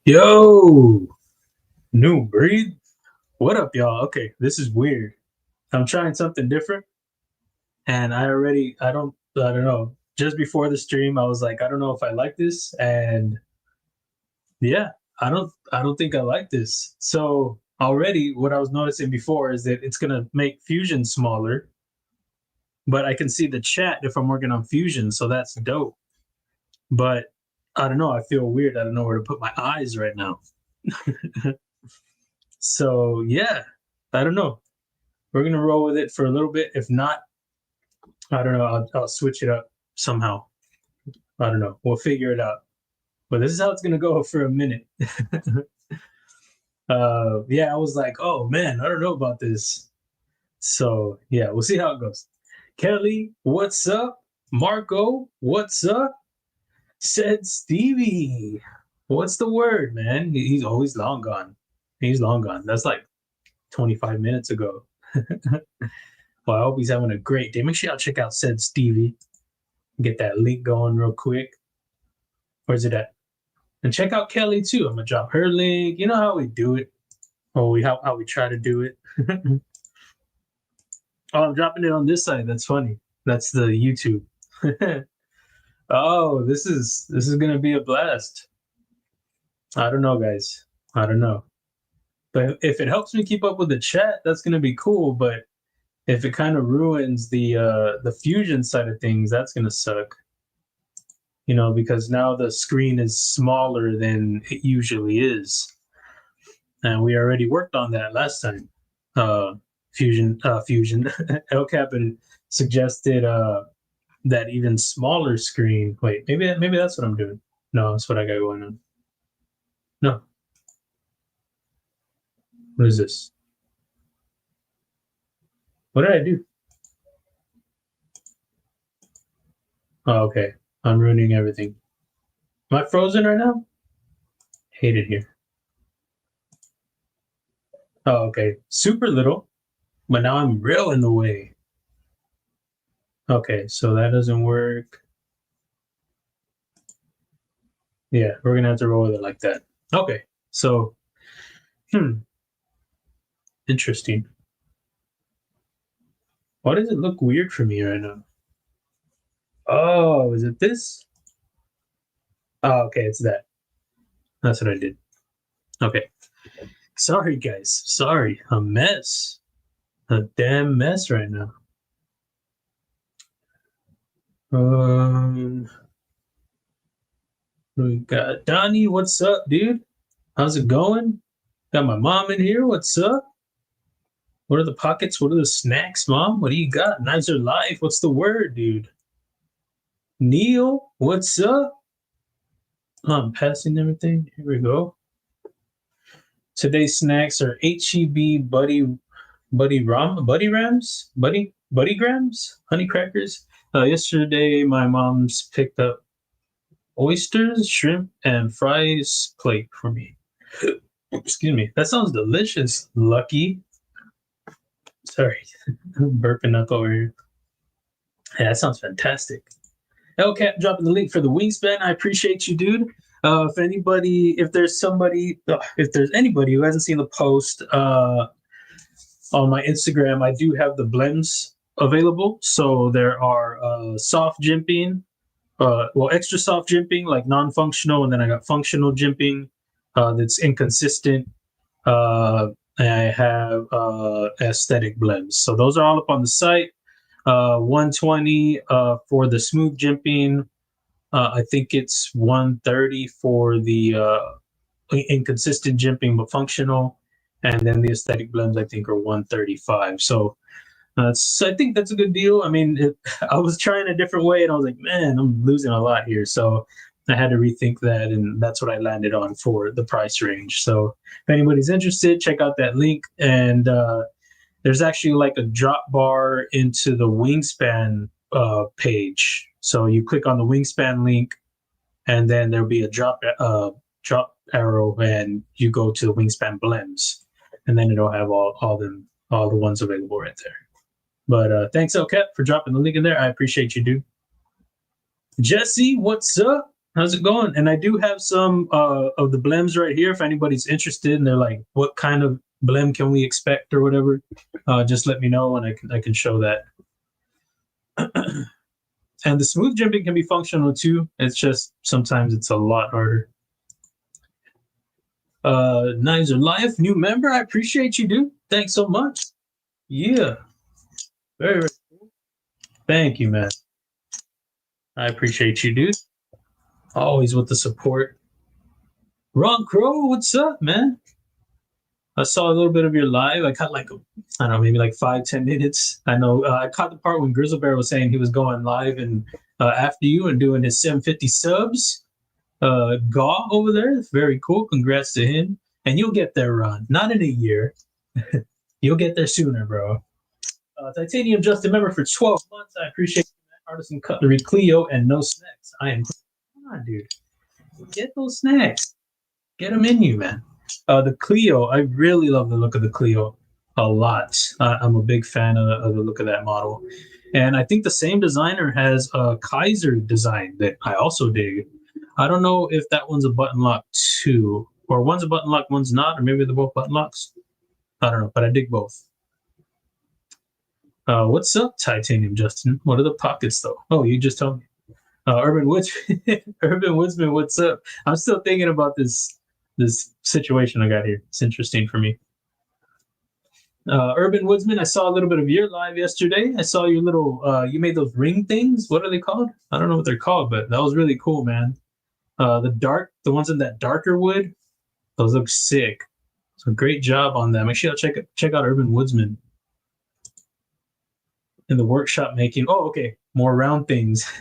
Yo, new breed. What up, y'all? Okay, this is weird. I'm trying something different, and I don't know. Just before the stream, I was like, I don't know if I like this, and yeah, I don't think I like this. So already, what I was noticing before is that it's gonna make Fusion smaller, but I can see the chat if I'm working on Fusion, so that's dope. But I don't know. I feel weird. I don't know where to put my eyes right now. So yeah, I don't know. We're gonna roll with it for a little bit. If not, I don't know. I'll switch it up somehow. I don't know. We'll figure it out. But this is how it's gonna go for a minute. Yeah, I was like, oh man, I don't know about this. So yeah, we'll see how it goes. Kelly, what's up? Marco, what's up? Said Stevie. What's the word, man? He's always long gone. He's long gone. That's like 25 minutes ago. Well, I hope he's having a great day. Make sure y'all check out Said Stevie. Get that link going real quick. Where's it at? And check out Kelly too. I'm gonna drop her link. You know how we do it, or how we try to do it. Oh, I'm dropping it on this side. That's funny. That's the YouTube. Oh, this is gonna be a blast. I don't know, guys. I don't know. But if it helps me keep up with the chat, that's gonna be cool. But if it kind of ruins the fusion side of things, that's gonna suck. You know, because now the screen is smaller than it usually is. And we already worked on that last time. Fusion LCAP had suggested that even smaller screen. Wait, maybe that's what I'm doing. No, that's what I got going on. No, what is this? What did I do? Oh, okay, I'm ruining everything. Am I frozen right now? Hate it here. Oh, okay, super little, but now I'm real in the way. Okay, so that doesn't work. Yeah, we're gonna have to roll with it like that. Okay, so, interesting. Why does it look weird for me right now? Oh, is it this? Oh, okay, it's that. That's what I did. Okay. Sorry, guys. Sorry. A mess. A damn mess right now. We got Donnie. What's up, dude? How's it going? Got my mom in here. What's up? What are the pockets? What are the snacks, mom? What do you got? Knives are life. What's the word, dude? Neil, what's up? I'm passing everything. Here we go. Today's snacks are HEB Buddy Rams, Buddy Grams, honey crackers. Yesterday, my mom's picked up oysters, shrimp, and fries plate for me. Excuse me. That sounds delicious. Lucky. Sorry, I'm burping up over here. Yeah, that sounds fantastic. Hellcat dropping the link for the wingspan. I appreciate you, dude. If there's anybody who hasn't seen the post on my Instagram, I do have the blends available. So there are soft jimping, extra soft jimping, like non-functional, and then I got functional jimping that's inconsistent. And I have aesthetic blends. So those are all up on the site. 120 for the smooth jimping. I think it's 130 for the inconsistent jimping but functional, and then the aesthetic blends I think are 135. So I think that's a good deal. I mean, I was trying a different way, and I was like, man, I'm losing a lot here. So I had to rethink that, and that's what I landed on for the price range. So if anybody's interested, check out that link. And there's actually like a drop bar into the wingspan page. So you click on the wingspan link, and then there'll be a drop arrow, and you go to the wingspan blends, and then it'll have all the ones available right there. But thanks, LCAP, for dropping the link in there. I appreciate you, dude. Jesse, what's up? How's it going? And I do have some of the blems right here if anybody's interested and they're like, what kind of blem can we expect or whatever, just let me know and I can show that. And the smooth jimping can be functional too. It's just sometimes it's a lot harder. Nizer Life, new member. I appreciate you, dude. Thanks so much. Yeah. Very, very cool. Thank you, man. I appreciate you, dude. Always with the support. Ron Crow, what's up, man? I saw a little bit of your live. I caught like, I don't know, maybe like 5-10 minutes. I know I caught the part when Grizzle Bear was saying he was going live and after you and doing his 750 subs. Gaw over there, very cool. Congrats to him. And you'll get there, Ron. Not in a year. You'll get there sooner, bro. Titanium Justin member for 12 months. I appreciate that. Artisan Cutlery Cleo and no snacks. I am. Come on, dude. Get those snacks. Get them in you, man. The Clio, I really love the look of the Clio a lot. I'm a big fan of the look of that model. And I think the same designer has a Kizer design that I also dig. I don't know if that one's a button lock too, or one's a button lock, one's not, or maybe they're both button locks. I don't know, but I dig both. What's up, Titanium Justin? What are the pockets though? Oh, you just told me. Urban Woodsman, what's up? I'm still thinking about this situation I got here. It's interesting for me. Urban Woodsman, I saw a little bit of your live yesterday. I saw your little, you made those ring things. What are they called? I don't know what they're called, but that was really cool, man. The ones in that darker wood, those look sick. So great job on them. Make sure you check out Urban Woodsman. In the workshop making. Oh, okay. More round things.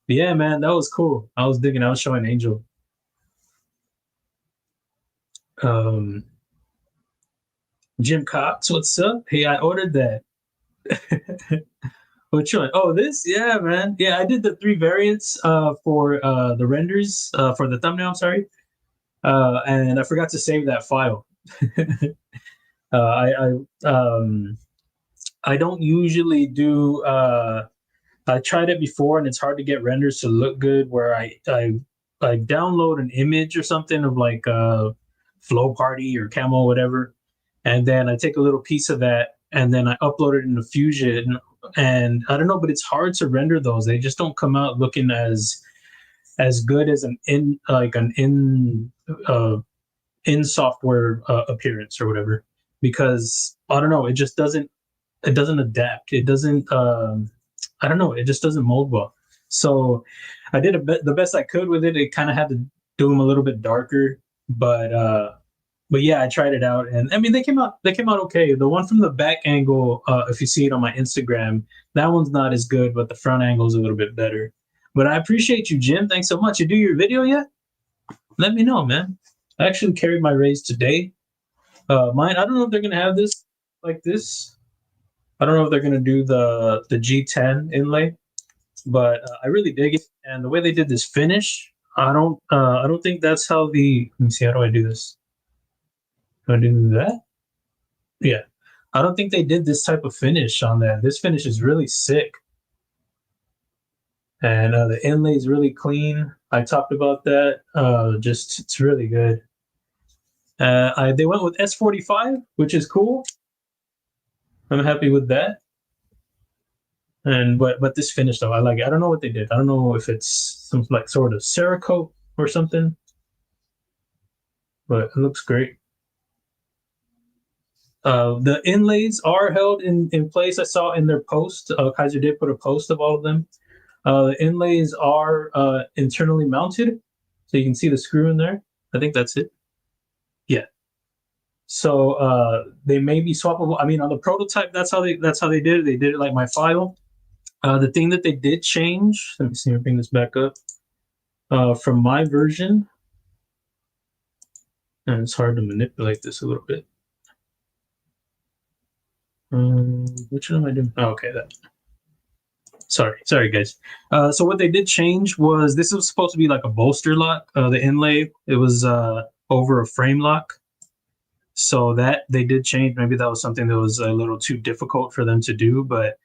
Yeah, man, that was cool. I was digging. I was showing Angel. Jim Cox, what's up? Hey, I ordered that. Which one? Oh, this? Yeah, man. Yeah, I did the 3 variants for the renders for the thumbnail. I'm sorry, and I forgot to save that file. I don't usually do. I tried it before, and it's hard to get renders to look good. Where I download an image or something of like Flow Party or Camo, whatever, and then I take a little piece of that, and then I upload it into Fusion. And I don't know, but it's hard to render those. They just don't come out looking as good as an in software appearance or whatever. Because I don't know, it just doesn't adapt. It doesn't. I don't know. It just doesn't mold well. So I did the best I could with it. It kind of had to do them a little bit darker, but yeah, I tried it out, and I mean they came out okay. The one from the back angle, if you see it on my Instagram, that one's not as good, but the front angle is a little bit better. But I appreciate you, Jim. Thanks so much. You do your video yet? Let me know, man. I actually carried my raise today. Mine. I don't know if they're gonna have this like this. I don't know if they're gonna do the G10 inlay, but I really dig it. And the way they did this finish, I don't think that's how the. Let me see. How do I do this? Do I do that? Yeah. I don't think they did this type of finish on that. This finish is really sick. And the inlay is really clean. I talked about that. Just it's really good. They went with S45, which is cool. I'm happy with that. And but this finish though, I like it. I don't know what they did. I don't know if it's some like sort of Cerakote or something, but it looks great. The inlays are held in place. I saw in their post. Kizer did put a post of all of them. The inlays are internally mounted, so you can see the screw in there. I think that's it. Yeah. So they may be swappable. I mean, on the prototype, that's how they did it. They did it like my file. The thing that they did change. Let me see. Let me bring this back up. From my version, and it's hard to manipulate this a little bit. Which one am I doing? Oh, okay, that. Sorry, guys. So what they did change was this was supposed to be like a bolster lock. The inlay, it was over a frame lock. So that they did change. Maybe that was something that was a little too difficult for them to do, but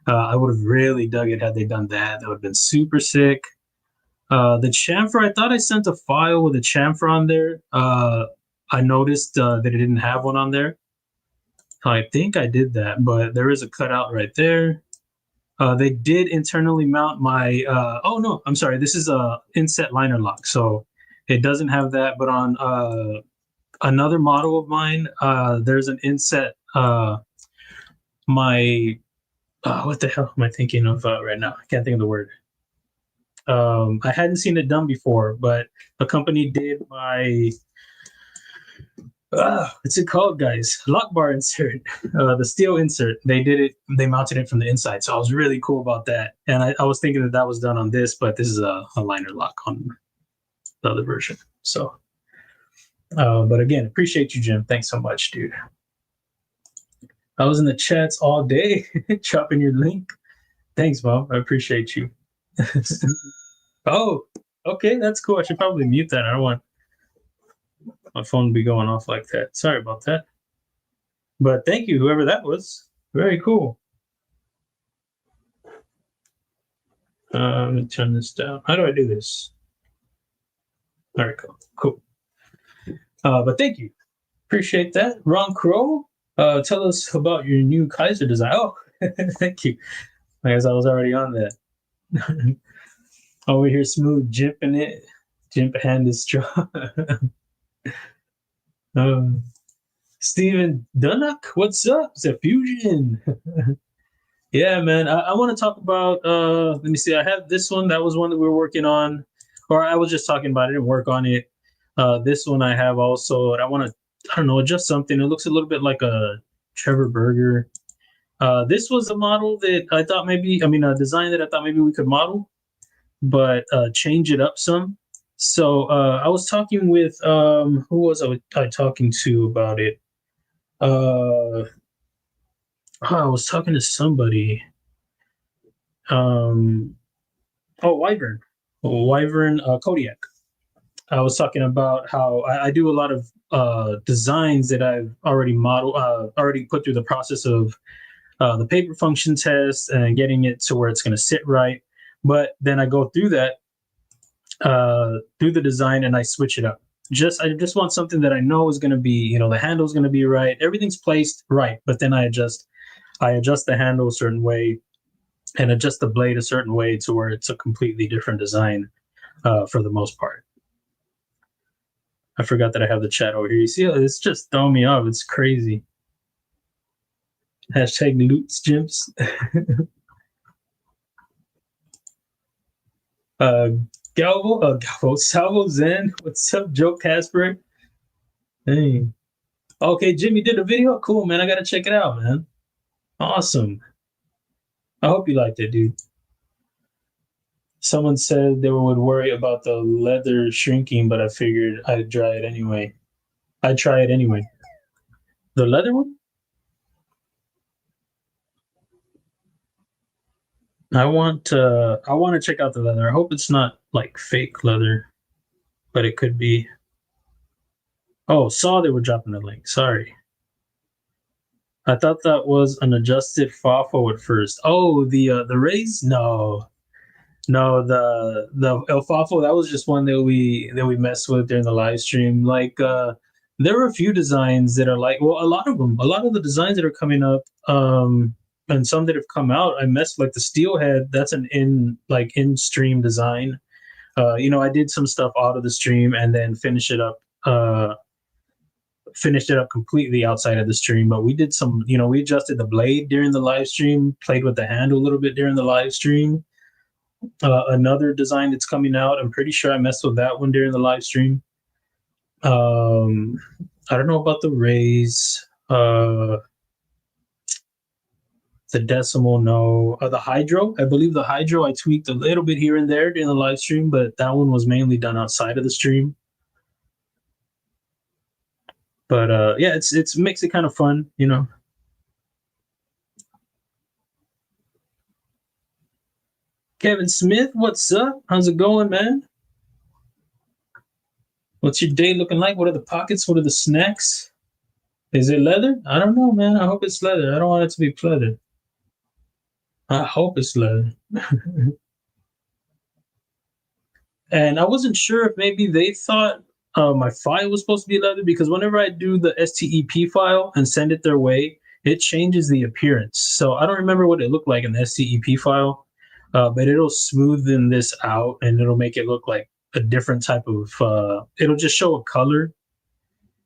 I would have really dug it had they done that. That would have been super sick. The chamfer, I thought I sent a file with a chamfer on there. I noticed that it didn't have one on there. I think I did that, but there is a cutout right there. They did internally mount my, oh no, I'm sorry. This is a inset liner lock. So it doesn't have that, but on another model of mine, there's an inset, what the hell am I thinking of right now? I can't think of the word. I hadn't seen it done before, but the company did my, what's it called, guys? Lock bar insert, the steel insert. They did it. They mounted it from the inside, so I was really cool about that. And I was thinking that was done on this, but this is a liner lock on the other version. So, but again, appreciate you, Jim. Thanks so much, dude. I was in the chats all day, chopping your link. Thanks, Bob. I appreciate you. Oh, okay, that's cool. I should probably mute that. I don't want my phone to be going off like that. Sorry about that. But thank you, whoever that was. Very cool. Let me turn this down. How do I do this? All right, cool. But thank you. Appreciate that. Ron Crow, tell us about your new Kizer design. Oh, thank you. I guess I was already on that. Over here, smooth jimping it. Jimp hand is strong. Steven Dunnock, what's up? It's a fusion. Yeah, man. I want to talk about let me see. I have this one. That was one that we were working on. Or I was just talking about it. I didn't work on it. This one I have also, and I want to, I don't know, adjust something. It looks a little bit like a Trevor Burger. This was a model that I thought maybe, I mean, a design that I thought maybe we could model, but change it up some. So I was talking with, who was I talking to about it? I was talking to somebody. Wyvern. Wyvern Kodiak. I was talking about how I do a lot of designs that I've already modeled, already put through the process of the paper function test and getting it to where it's going to sit right. But then I go through that, through the design, and I switch it up. I just want something that I know is going to be, the handle is going to be right. Everything's placed right, but then I adjust the handle a certain way and adjust the blade a certain way to where it's a completely different design for the most part. I forgot that I have the chat over here. You see, it's just throwing me off. It's crazy. Hashtag loots gyms. Gavel, Salvo Zen. What's up, Joe Casper? Hey. Okay, Jimmy did a video. Cool, man. I gotta check it out, man. Awesome. I hope you liked it, dude. Someone said they would worry about the leather shrinking, but I figured I'd try it anyway. I'd try it anyway. The leather one? I want to check out the leather. I hope it's not like fake leather, but it could be. Oh, saw they were dropping the link. Sorry. I thought that was an adjusted FAFO at first. Oh, the raise? No, the El Fafo, that was just one that we messed with during the live stream. Like there were a few designs that are like, well, a lot of the designs that are coming up, and some that have come out, I messed like the steelhead. That's an in stream design. I did some stuff out of the stream and then finished it up completely outside of the stream. But we did some, we adjusted the blade during the live stream, played with the handle a little bit during the live stream. Another design that's coming out, I'm pretty sure I messed with that one during the live stream. I don't know about the raise. The decimal, no. The hydro, I believe the hydro I tweaked a little bit here and there during the live stream, but that one was mainly done outside of the stream. But yeah, it's makes it kind of fun, Kevin Smith, what's up? How's it going, man? What's your day looking like? What are the pockets? What are the snacks? Is it leather? I don't know, man. I hope it's leather. I don't want it to be pleather. I hope it's leather. And I wasn't sure if maybe they thought my file was supposed to be leather, because whenever I do the STEP file and send it their way, it changes the appearance. So I don't remember what it looked like in the STEP file, but it'll smoothen this out and it'll make it look like a different type of. It'll just show a color.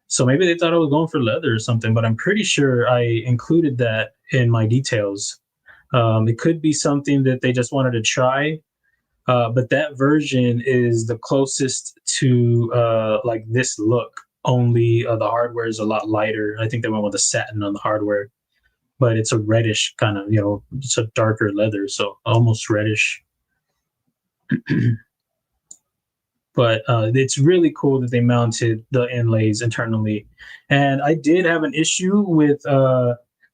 So maybe they thought I was going for leather or something, but I'm pretty sure I included that in my details. It could be something that they just wanted to try, but that version is the closest to like this look. Only the hardware is a lot lighter. I think they went with a satin on the hardware, but it's a reddish kind of, it's a darker leather, so almost reddish. But it's really cool that they mounted the inlays internally. And I did have an issue with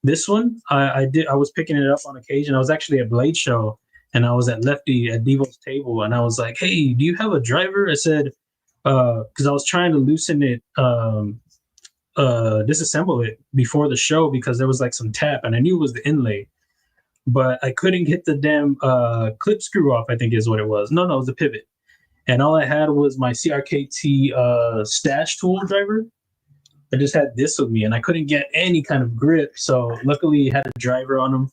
this one. I was picking it up on occasion. I was actually at Blade Show, and I was at Lefty at Devo's table, and I was like, "Hey, do you have a driver?" I said, because I was trying to loosen it, disassemble it before the show, because there was like some tap, and I knew it was the inlay, but I couldn't get the damn clip screw off. I think is what it was. No, it was the pivot. And all I had was my CRKT stash tool driver. I just had this with me, and I couldn't get any kind of grip. So luckily, it had a driver on them,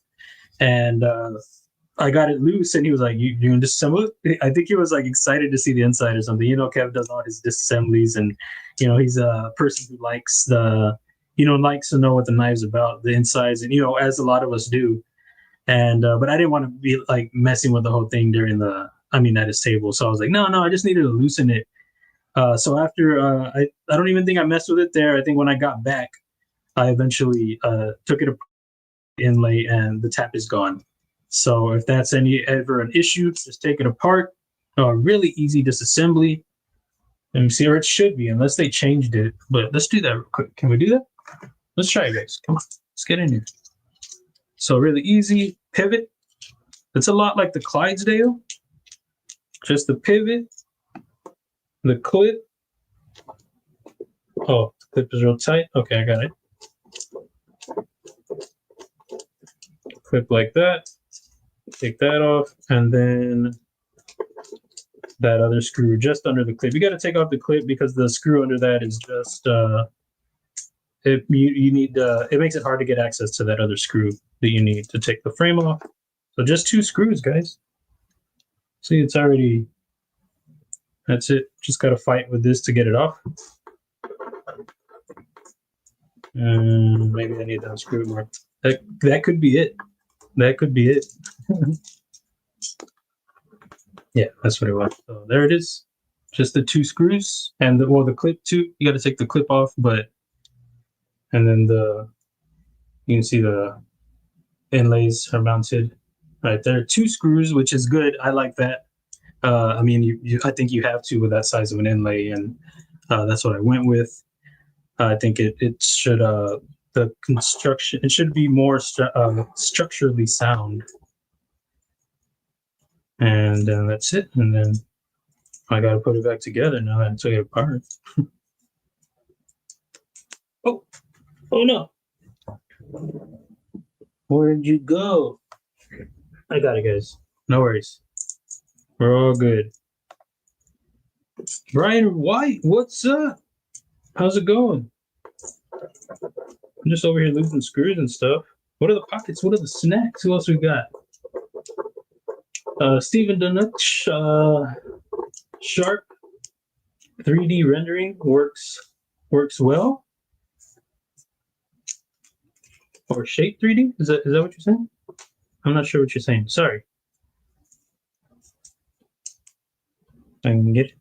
and I got it loose. And he was like, "You doing disassemble it?" I think he was like excited to see the inside or something. Kev does all his disassemblies, and he's a person who likes likes to know what the knife's about, the insides, and as a lot of us do. And but I didn't want to be like messing with the whole thing during at his table. So I was like, no, I just needed to loosen it. So after I don't even think I messed with it there. I think when I got back, I eventually took it apart, inlay, and the tap is gone. So if that's ever an issue, just take it apart. Really easy disassembly. Let me see, or it should be, unless they changed it. But let's do that real quick. Can we do that? Let's try it, guys. Come on, let's get in here. So really easy. Pivot. It's a lot like the Clydesdale. Just the pivot, the clip. Oh, the clip is real tight. Okay, I got it. Clip like that. Take that off, and then that other screw just under the clip. You got to take off the clip because the screw under that is just it makes it hard to get access to that other screw that you need to take the frame off. So just 2 screws, guys. See, it's already. That's it. Just got to fight with this to get it off. And maybe I need to unscrew it more. That could be it. That could be it. Yeah, that's what it was. So there it is. Just the 2 screws and the clip too. You got to take the clip off, and then you can see the inlays are mounted right there. 2 screws, which is good. I like that. I think you have to with that size of an inlay, and that's what I went with. I think it should the construction, it should be more structurally sound, and that's it. And then I got to put it back together now that I took it apart. oh no! Where did you go? I got it, guys. No worries. We're all good. Brian White, what's up? How's it going? I'm just over here loosening screws and stuff. What are the pockets? What are the snacks? Who else we got? Stephen Dunuk, Sharp 3D rendering works well. Or Shape 3D? Is that what you're saying? I'm not sure what you're saying. Sorry. I can get it.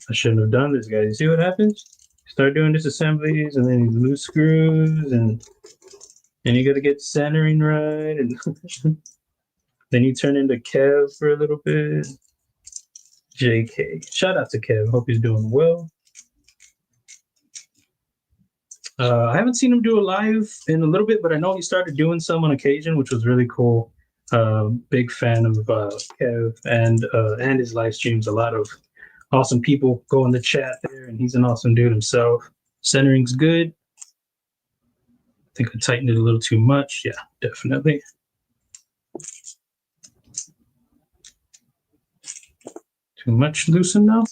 I shouldn't have done this, guys. You see what happens? Start doing disassemblies, and then you lose screws, and you got to get centering right, and then you turn into Kev for a little bit. JK. Shout out to Kev. Hope he's doing well. I haven't seen him do a live in a little bit, but I know he started doing some on occasion, which was really cool. Big fan of Kev and his live streams. A lot of awesome people go in the chat there, and he's an awesome dude himself. Centering's good. I think I tightened it a little too much. Yeah, definitely. Too much loosen now?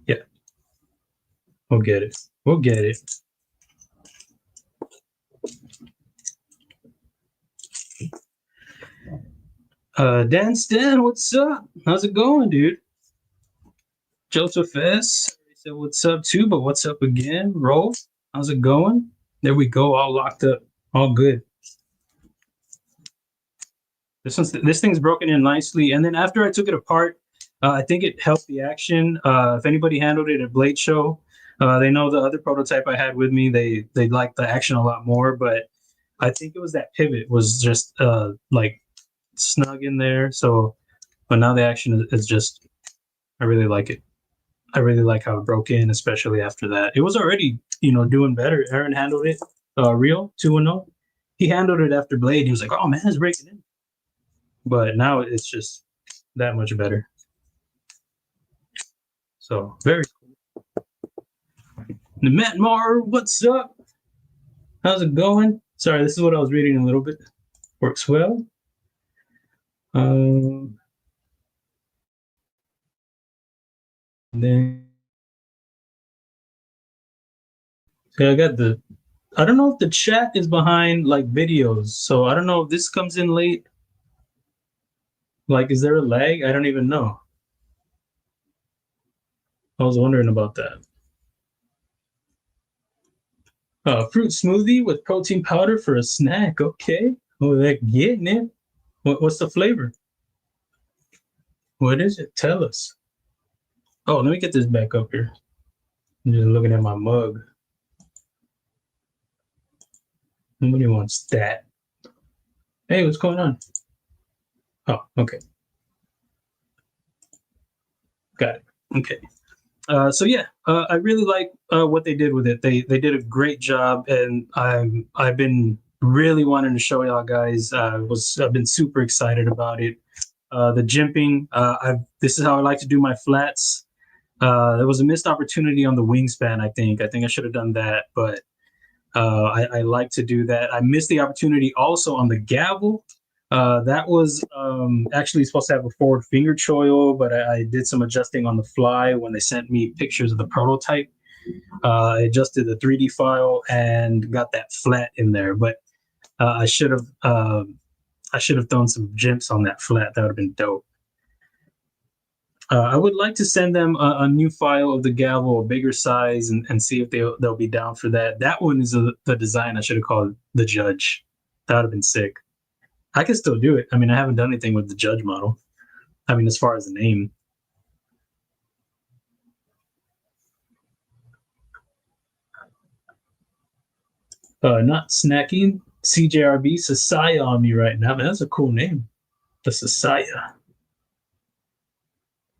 Yeah. We'll get it. We'll get it. Dan Stan, what's up? How's it going, dude? Joseph S. said what's up too, but what's up again? Rolf, how's it going? There we go, all locked up, all good. This thing's broken in nicely, and then after I took it apart, I think it helped the action. If anybody handled it at Blade Show, they know the other prototype I had with me. They liked the action a lot more, but I think it was that pivot was just like snug in there. So, but now the action is just, I really like it. I really like how it broke in, especially after that. It was already, doing better. Aaron handled it. Real 2-0. He handled it after Blade. He was like, "Oh man, it's breaking in." But now it's just that much better. So very cool. The Matt Mar, what's up? How's it going? Sorry, this is what I was reading a little bit. Works well. Then I got I don't know if the chat is behind like videos, so I don't know if this comes in late. Like, is there a lag? I don't even know. I was wondering about that. Fruit smoothie with protein powder for a snack. Okay. Oh, they're getting it. What's the flavor? What is it? Tell us. Oh, let me get this back up here. I'm just looking at my mug. Nobody wants that. Hey, what's going on? Oh, okay. Got it. Okay. So yeah, I really like what they did with it. They did a great job, and I've been really wanting to show y'all guys. I've been super excited about it. The jimping. This is how I like to do my flats. There was a missed opportunity on the wingspan. I think I should have done that, but I like to do that. I missed the opportunity also on the gavel. That was actually supposed to have a forward finger choil, but I did some adjusting on the fly when they sent me pictures of the prototype. I adjusted the 3D file and got that flat in there, but I should have thrown some jimps on that flat. That would have been dope. I would like to send them a new file of the gavel, a bigger size, and see if they'll be down for that. That one is the design I should have called the Judge. That would have been sick. I can still do it. I mean, I haven't done anything with the Judge model. I mean, as far as the name. Not snacking. CJRB Sasaya on me right now. Man, that's a cool name. The Sasaya.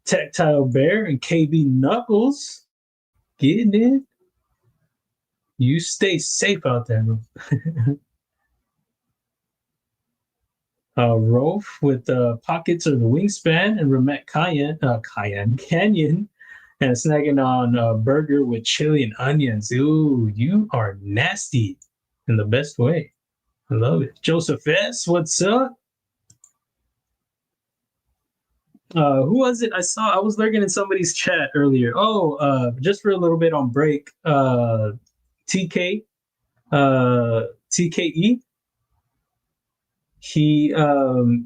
Tactile Bear and KB Knuckles. Getting it. You stay safe out there, bro. Rolf with pockets of the wingspan and Ramet Canyon and snagging on burger with chili and onions. Ooh, you are nasty in the best way. I love it. Joseph S., what's up? Who was it? I was lurking in somebody's chat earlier. Oh, just for a little bit on break. TK, TKE. He bro.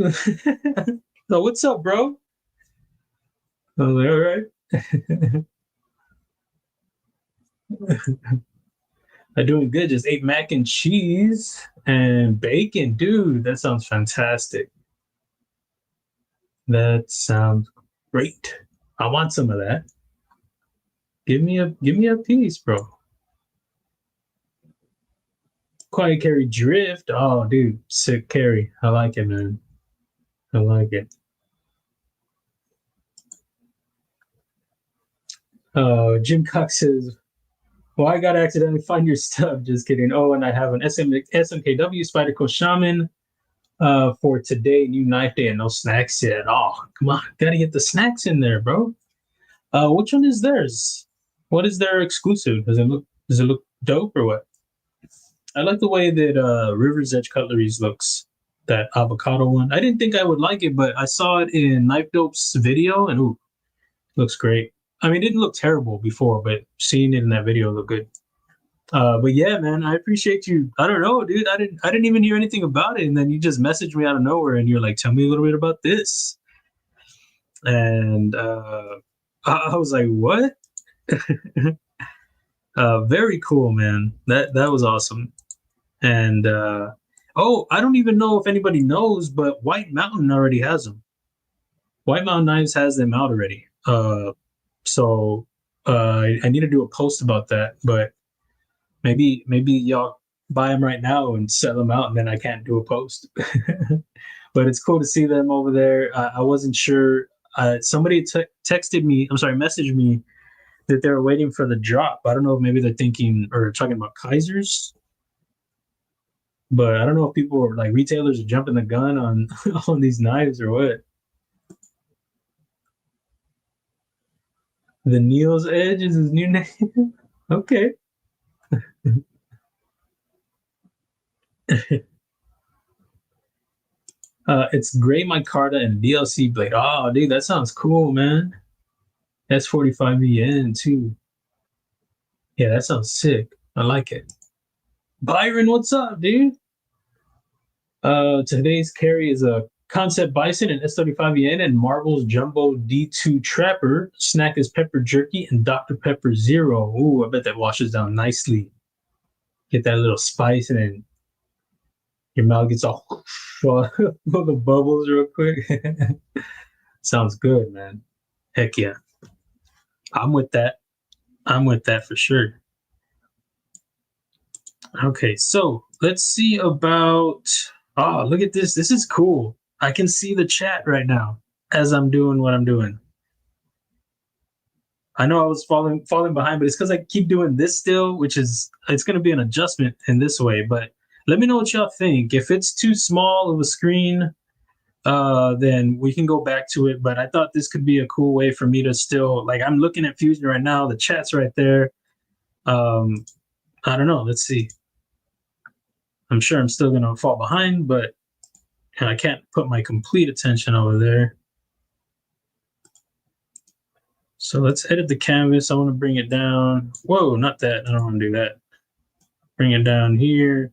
So what's up, bro? All right. I'm doing good. Just ate mac and cheese and bacon. Dude, that sounds fantastic. That sounds great. I want some of that. Give me a piece, bro. Quiet carry drift. Oh, dude, sick carry. I like it, man. I like it. Jim Cox says, "Well, I gotta accidentally find your stuff." Just kidding. Oh, and I have an SMKW Spyderco Shaman for today, new knife day, and no snacks yet. Oh, come on, gotta get the snacks in there, bro. Which one is theirs? What is their exclusive? Does it look dope or what? I like the way that River's Edge Cutleries looks. that avocado one. I didn't think I would like it, but I saw it in Knife Dope's video, and ooh, looks great. I mean, it didn't look terrible before, but seeing it in that video looked good. But yeah, man, I appreciate you. I don't know, dude. I didn't even hear anything about it, and then you just messaged me out of nowhere, and you're like, "Tell me a little bit about this." And I was like, "What?" Very cool, man. That was awesome. And oh, I don't even know if anybody knows, but White Mountain already has them. White Mountain Knives has them out already. So I need to do a post about that, but maybe y'all buy them right now and sell them out, and then I can't do a post. But it's cool to see them over there. I wasn't sure. Somebody texted me. I'm sorry, messaged me that they were waiting for the drop. I don't know if maybe they're thinking or talking about Kizers, but I don't know if people are like retailers are jumping the gun on on these knives or what. The Neil's Edge is his new name. Okay. It's Gray Micarta and DLC blade. Oh, dude, that sounds cool, man. That's 45 yen too. Yeah, that sounds sick. I like it. Byron, what's up, dude? Today's carry is a Concept Bison and S35 yen and Marvel's Jumbo D2 Trapper. Snack is Pepper Jerky and Dr. Pepper Zero. Ooh, I bet that washes down nicely. Get that little spice and then your mouth gets all full of the bubbles real quick. Sounds good, man. Heck yeah. I'm with that. I'm with that for sure. Okay, so let's see about. Oh, look at this. This is cool. I can see the chat right now as I'm doing what I'm doing. I know I was falling behind, but it's because I keep doing this still, which is it's going to be an adjustment in this way. But let me know what y'all think. If it's too small of a screen, then we can go back to it. But I thought this could be a cool way for me to still like. I'm looking at Fusion right now. The chat's right there. I don't know. Let's see. I'm sure I'm still going to fall behind, but I can't put my complete attention over there. So let's edit the canvas. I want to bring it down. Whoa, not that. I don't want to do that. Bring it down here.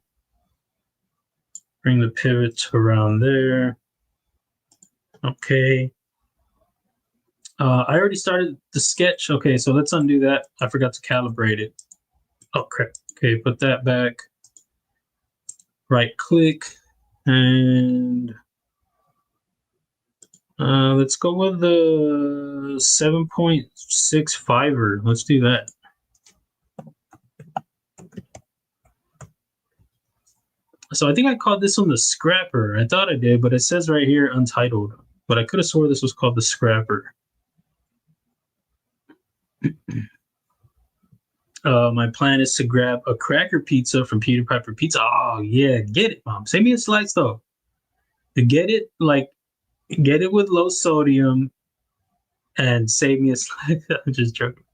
Bring the pivot to around there. Okay. I already started the sketch. Okay, so let's undo that. I forgot to calibrate it. Oh, crap. Okay, put that back. Right click. And let's go with the 7.65er. Let's do that. So I think I called this one the Scrapper. I thought I did, but it says right here untitled. But I could have swore this was called the Scrapper. My plan is to grab a cracker pizza from Peter Piper Pizza. Oh yeah, get it, Mom. Send me a slice though. To get it with low sodium and save me a slice. I'm just joking.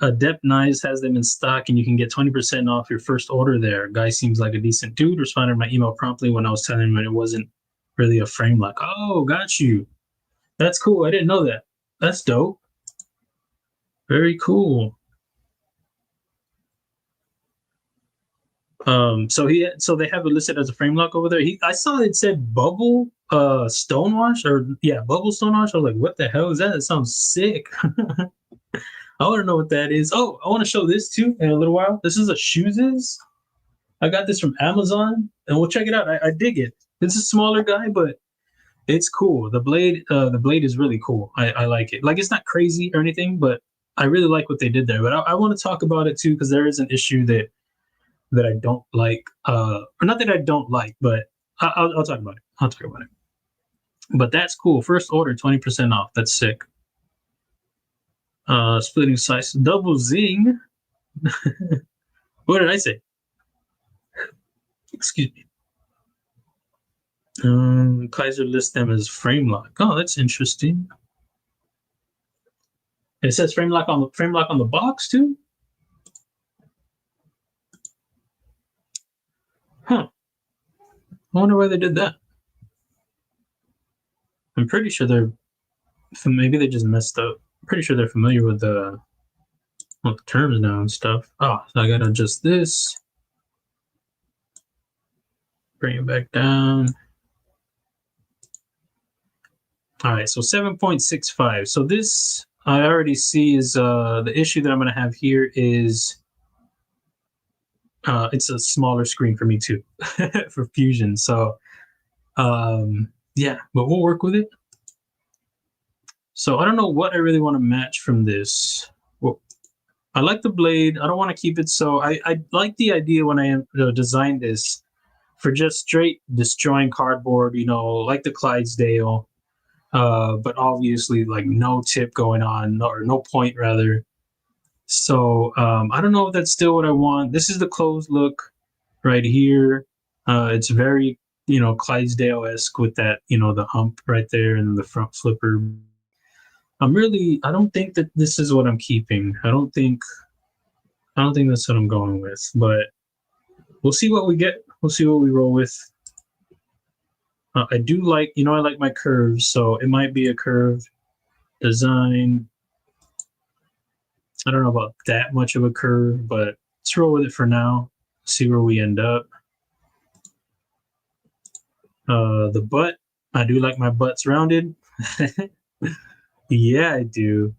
Adept Knives has them in stock, and you can get 20% off your first order there. Guy seems like a decent dude. Responded to my email promptly when I was telling him it wasn't really a frame lock. Oh, got you. That's cool. I didn't know that. That's dope. Very cool. So they have it listed as a frame lock over there. I saw it said bubble stonewash bubble stonewash. I was like, what the hell is that? It sounds sick. I want to know what that is. Oh, I want to show this too in a little while. This is a Shoeses. I got this from Amazon, and we'll check it out. I dig it. It's a smaller guy, but it's cool. The blade is really cool. I like it. Like it's not crazy or anything, but I really like what they did there. But I want to talk about it too because there is an issue that I don't like. Or not that I don't like, but I'll talk about it. I'll talk about it. But that's cool. First order, 20% off. That's sick. Splitting slice, double zing. What did I say? Excuse me. Kizer lists them as frame lock. Oh, that's interesting. It says frame lock on the box too. Huh. I wonder why they did that. I'm pretty sure they're, maybe they just messed up. I'm pretty sure they're familiar with the terms now and stuff. Oh, so I gotta adjust this. Bring it back down. All right, so 7.65. So this I already see is the issue that I'm gonna have here is it's a smaller screen for me too for Fusion. So yeah, but we'll work with it. So I don't know what I really want to match from this. Well, I like the blade. I don't want to keep it so. I like the idea when I designed this for just straight destroying cardboard, you know, like the Clydesdale, but obviously like no tip going on, or no point rather. So I don't know if that's still what I want. This is the closed look right here. It's very, you know, Clydesdale-esque with that, you know, the hump right there and the front flipper. I don't think that this is what I'm keeping. I don't think that's what I'm going with, but we'll see what we get. We'll see what we roll with. I do like, you know, I like my curves, so it might be a curved design. I don't know about that much of a curve, but let's roll with it for now. See where we end up. The butt, I do like my butts rounded. Yeah, I do.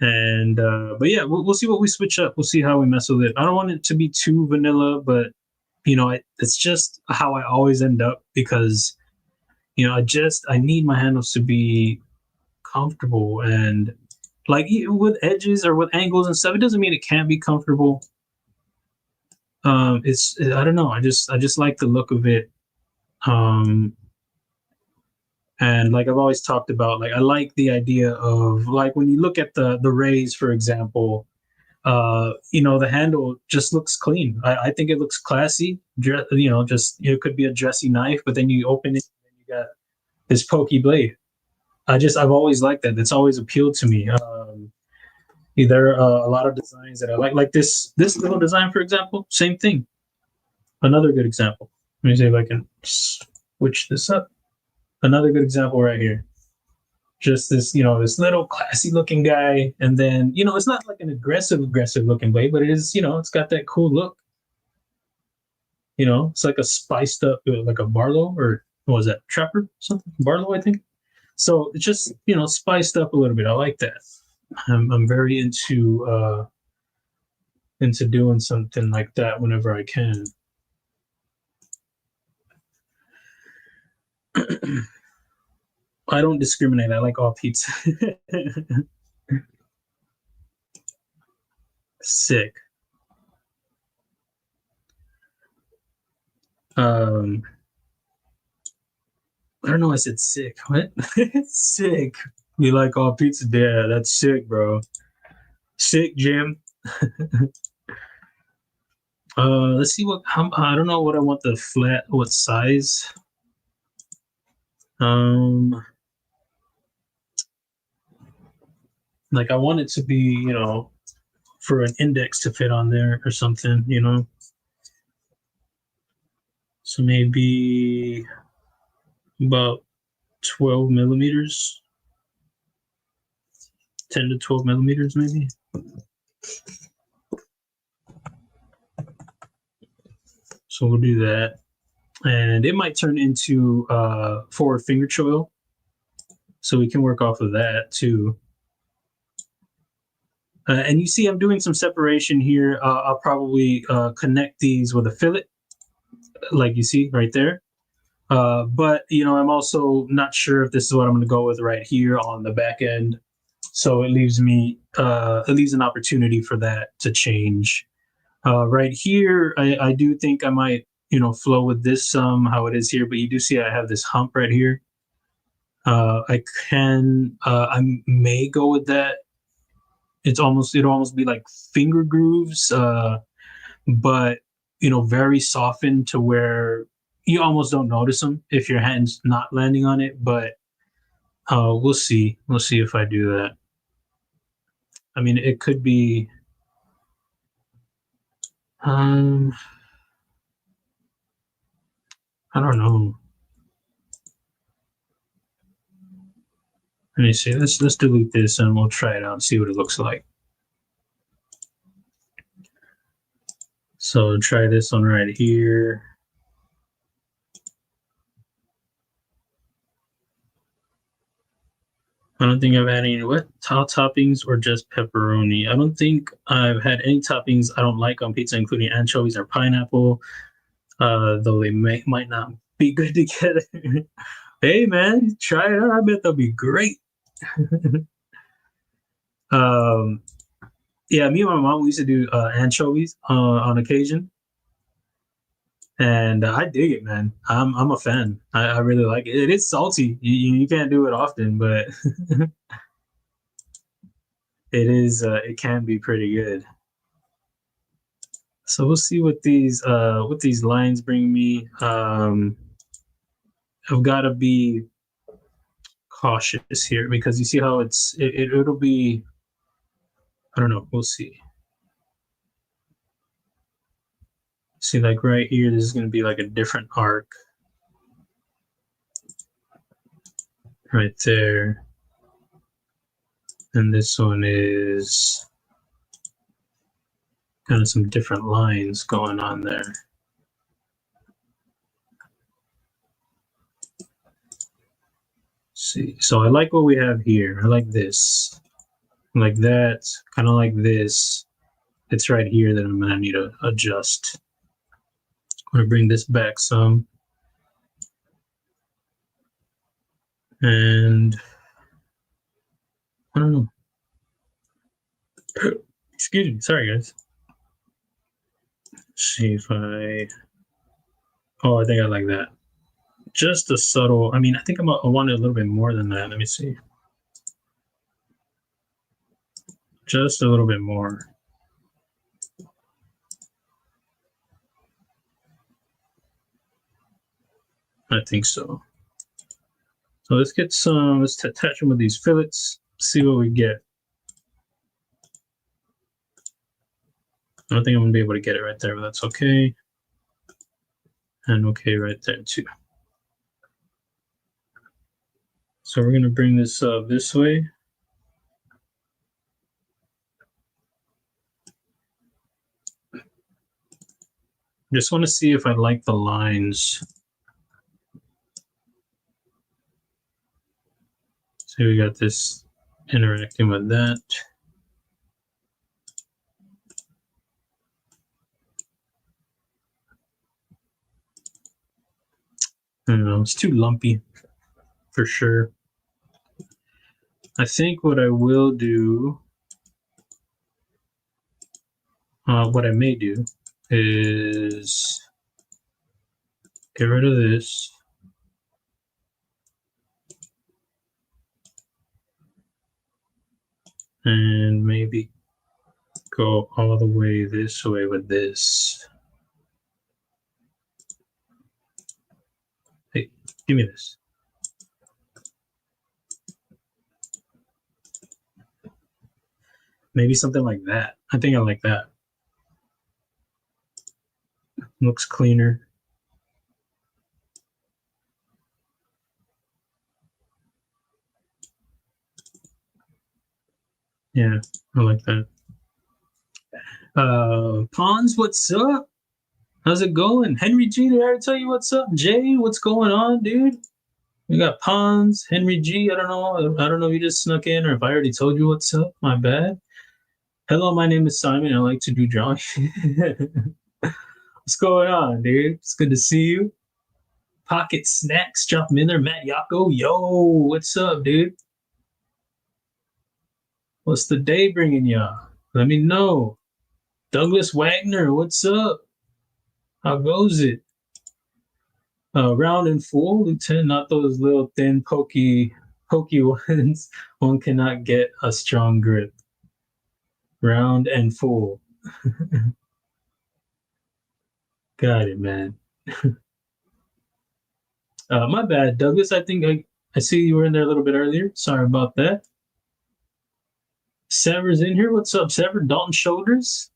And but yeah, we'll see what we switch up. We'll see how we mess with it. I don't want it to be too vanilla, but you know, it's just how I always end up, because you know, I need my handles to be comfortable, and like with edges or with angles and stuff, it doesn't mean it can't be comfortable. It's, I don't know, I just like the look of it. And like I've always talked about, like I like the idea of, like, when you look at the rays, for example, you know, the handle just looks clean. I think it looks classy. You know, just, it could be a dressy knife, but then you open it and you got this pokey blade. I've always liked that. It's always appealed to me. There are a lot of designs that I like this little design, for example. Same thing. Another good example. Let me see if I can switch this up. Another good example right here. Just this, you know, this little classy looking guy, and then, you know, it's not like an aggressive looking blade, but it is, you know, it's got that cool look. You know, it's like a spiced up, like a Barlow, or what was that, Trapper, something, Barlow, I think. So it's just, you know, spiced up a little bit. I like that. I'm very into doing something like that whenever I can. I don't discriminate. I like all pizza. Sick. Um, I don't know. I said sick. What? Sick. You like all pizza? Yeah, that's sick, bro. Sick, Jim. Let's see I don't know what I want the flat, what size. Um, like I want it to be, you know, for an index to fit on there or something, you know. So maybe about 12 millimeters, 10 to 12 millimeters, maybe. So we'll do that. And it might turn into forward finger choil. So we can work off of that too. And you see I'm doing some separation here. I'll probably connect these with a fillet, like you see right there. But, you know, I'm also not sure if this is what I'm going to go with right here on the back end. So it leaves an opportunity for that to change. Right here, I do think I might, you know, flow with this how it is here, but you do see I have this hump right here. I may go with that. It'll almost be like finger grooves, but, you know, very softened to where you almost don't notice them if your hand's not landing on it. But we'll see. We'll see if I do that. I mean, it could be. Um, I don't know. Let me see. Let's delete this and we'll try it out and see what it looks like. So try this one right here. I don't think I've had any what toppings or just pepperoni. I don't think I've had any toppings I don't like on pizza, including anchovies or pineapple. Though they might not be good together. Hey man, try it out. I bet they'll be great. Yeah, me and my mom we used to do anchovies on occasion, and I dig it, man. I'm a fan. I really like it. It is salty. You can't do it often, but it is. It can be pretty good. So we'll see what these lines bring me. I've got to be cautious here because you see how it'll be. I don't know. We'll see. See, like right here, this is going to be like a different arc. Right there. And this one is kind of some different lines going on there. See, so I like what we have here. I like this. Like that, kind of like this. It's right here that I'm going to need to adjust. I'm going to bring this back some. And I don't know. Excuse me. Sorry, guys. Let's see if I... Oh, I think I like that. Just a subtle... I mean, I think I want it a little bit more than that. Let me see. Just a little bit more. I think so. So let's get some... Let's attach them with these fillets. See what we get. I don't think I'm going to be able to get it right there, but that's okay. And okay right there, too. So we're going to bring this up this way. Just want to see if I like the lines. So we got this interacting with that. I don't know, it's too lumpy for sure. I think what I will do, what I may do is get rid of this. And maybe go all the way this way with this. Hey, give me this. Maybe something like that. I think I like that. Looks cleaner. Yeah, I like that. Pons, what's up? How's it going? Henry G, did I already tell you what's up? Jay, what's going on, dude? We got Pons, Henry G. I don't know if you just snuck in or if I already told you what's up. My bad. Hello, my name is Simon. I like to do drawing. What's going on, dude? It's good to see you. Pocket Snacks, drop them in there. Matt Yako, yo, what's up, dude? What's the day bringing y'all? Let me know. Douglas Wagner, what's up? How goes it? Round and full, Lieutenant, not those little thin, pokey ones. One cannot get a strong grip. Round and full. Got it, man. My bad, Douglas. I think I see you were in there a little bit earlier. Sorry about that. Sever's in here. What's up, Sever? Dalton Shoulders.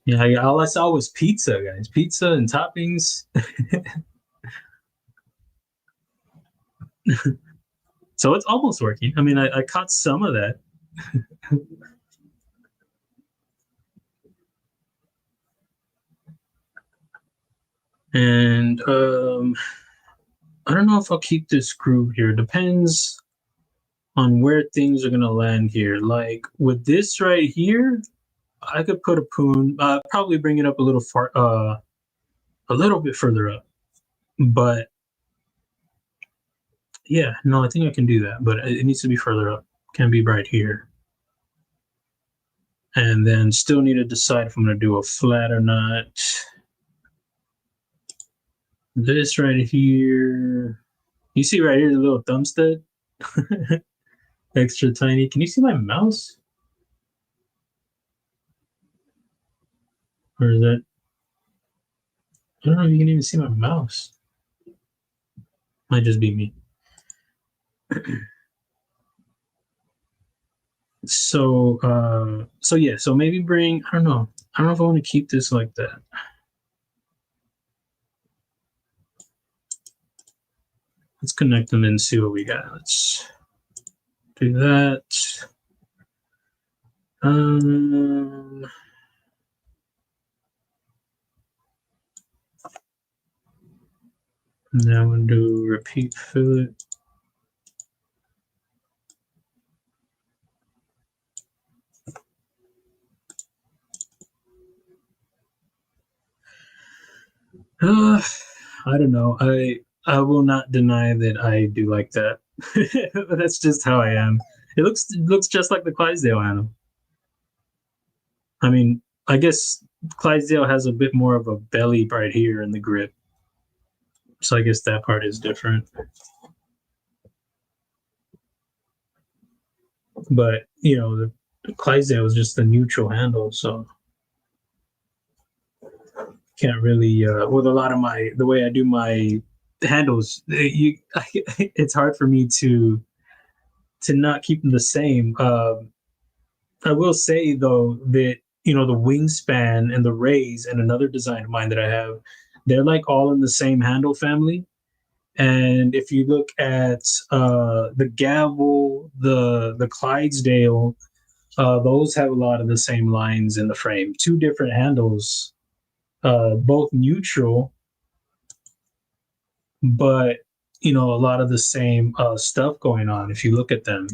Yeah, all I saw was pizza, guys. Pizza and toppings. So it's almost working. I mean, I caught some of that. And I don't know if I'll keep this groove here. Depends on where things are gonna land here. Like with this right here, I could put a poon, probably bring it up a little far, a little bit further up. But yeah, no, I think I can do that. But it needs to be further up. Can't be right here. And then still need to decide if I'm gonna do a flat or not. This right here, you see right here the little thumb stud, extra tiny. Can you see my mouse? Or is that? I don't know if you can even see my mouse. Might just be me. So yeah, so maybe bring, I don't know if I want to keep this like that. Let's connect them and see what we got. Let's do that. Now I'm gonna do repeat fillet. I don't know. I will not deny that I do like that. But that's just how I am. It looks just like the Clydesdale animal. I mean, I guess Clydesdale has a bit more of a belly right here in the grip. So I guess that part is different. But, you know, the Clydesdale is just a neutral handle, so can't really with a lot of the way I do my handles, it's hard for me to not keep them the same. I will say though that the wingspan and the raise and another design of mine that I have, they're like all in the same handle family. And if you look at the Gavel, the Clydesdale, those have a lot of the same lines in the frame. Two different handles, both neutral, but a lot of the same stuff going on if you look at them.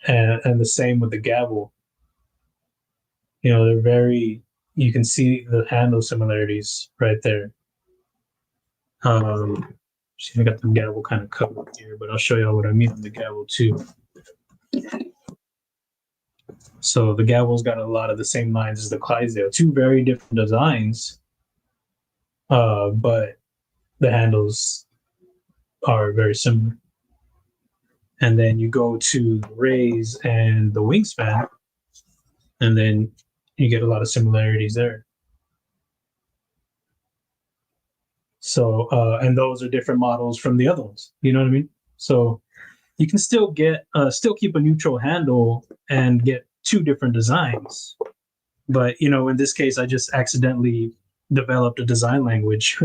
And the same with the Gavel. They're very, you can see the handle similarities right there. See, I got the Gavel kind of covered here, but I'll show you what I mean on the Gavel too. So the Gavel's got a lot of the same lines as the Clydesdale. Two very different designs, but the handles are very similar. And then you go to the raise and the wingspan, and then you get a lot of similarities there. So, and those are different models from the other ones. You know what I mean? So you can still keep a neutral handle and get two different designs. But, in this case, I just accidentally developed a design language.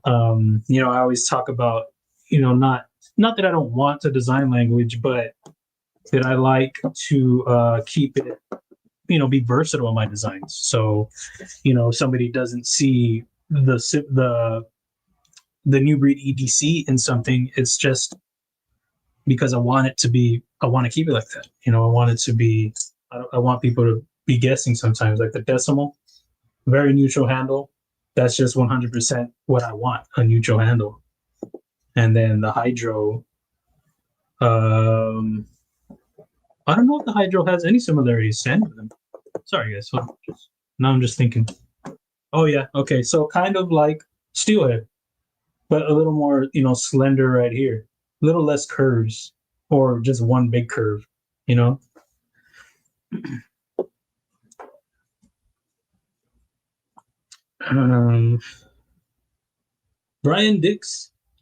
I always talk about, not that I don't want a design language, but that I like to keep it, be versatile in my designs. So, somebody doesn't see the new Breed EDC in something, it's just because I want to keep it like that. I want it to be, I want people to be guessing sometimes, like the decimal, very neutral handle. That's just 100% what I want, a neutral handle. And then the hydro, I don't know if the hydro has any similarities to any of them. Sorry, guys. Now I'm just thinking. Oh, yeah. Okay. So kind of like steelhead, but a little more, slender right here. A little less curves, or just one big curve, Brian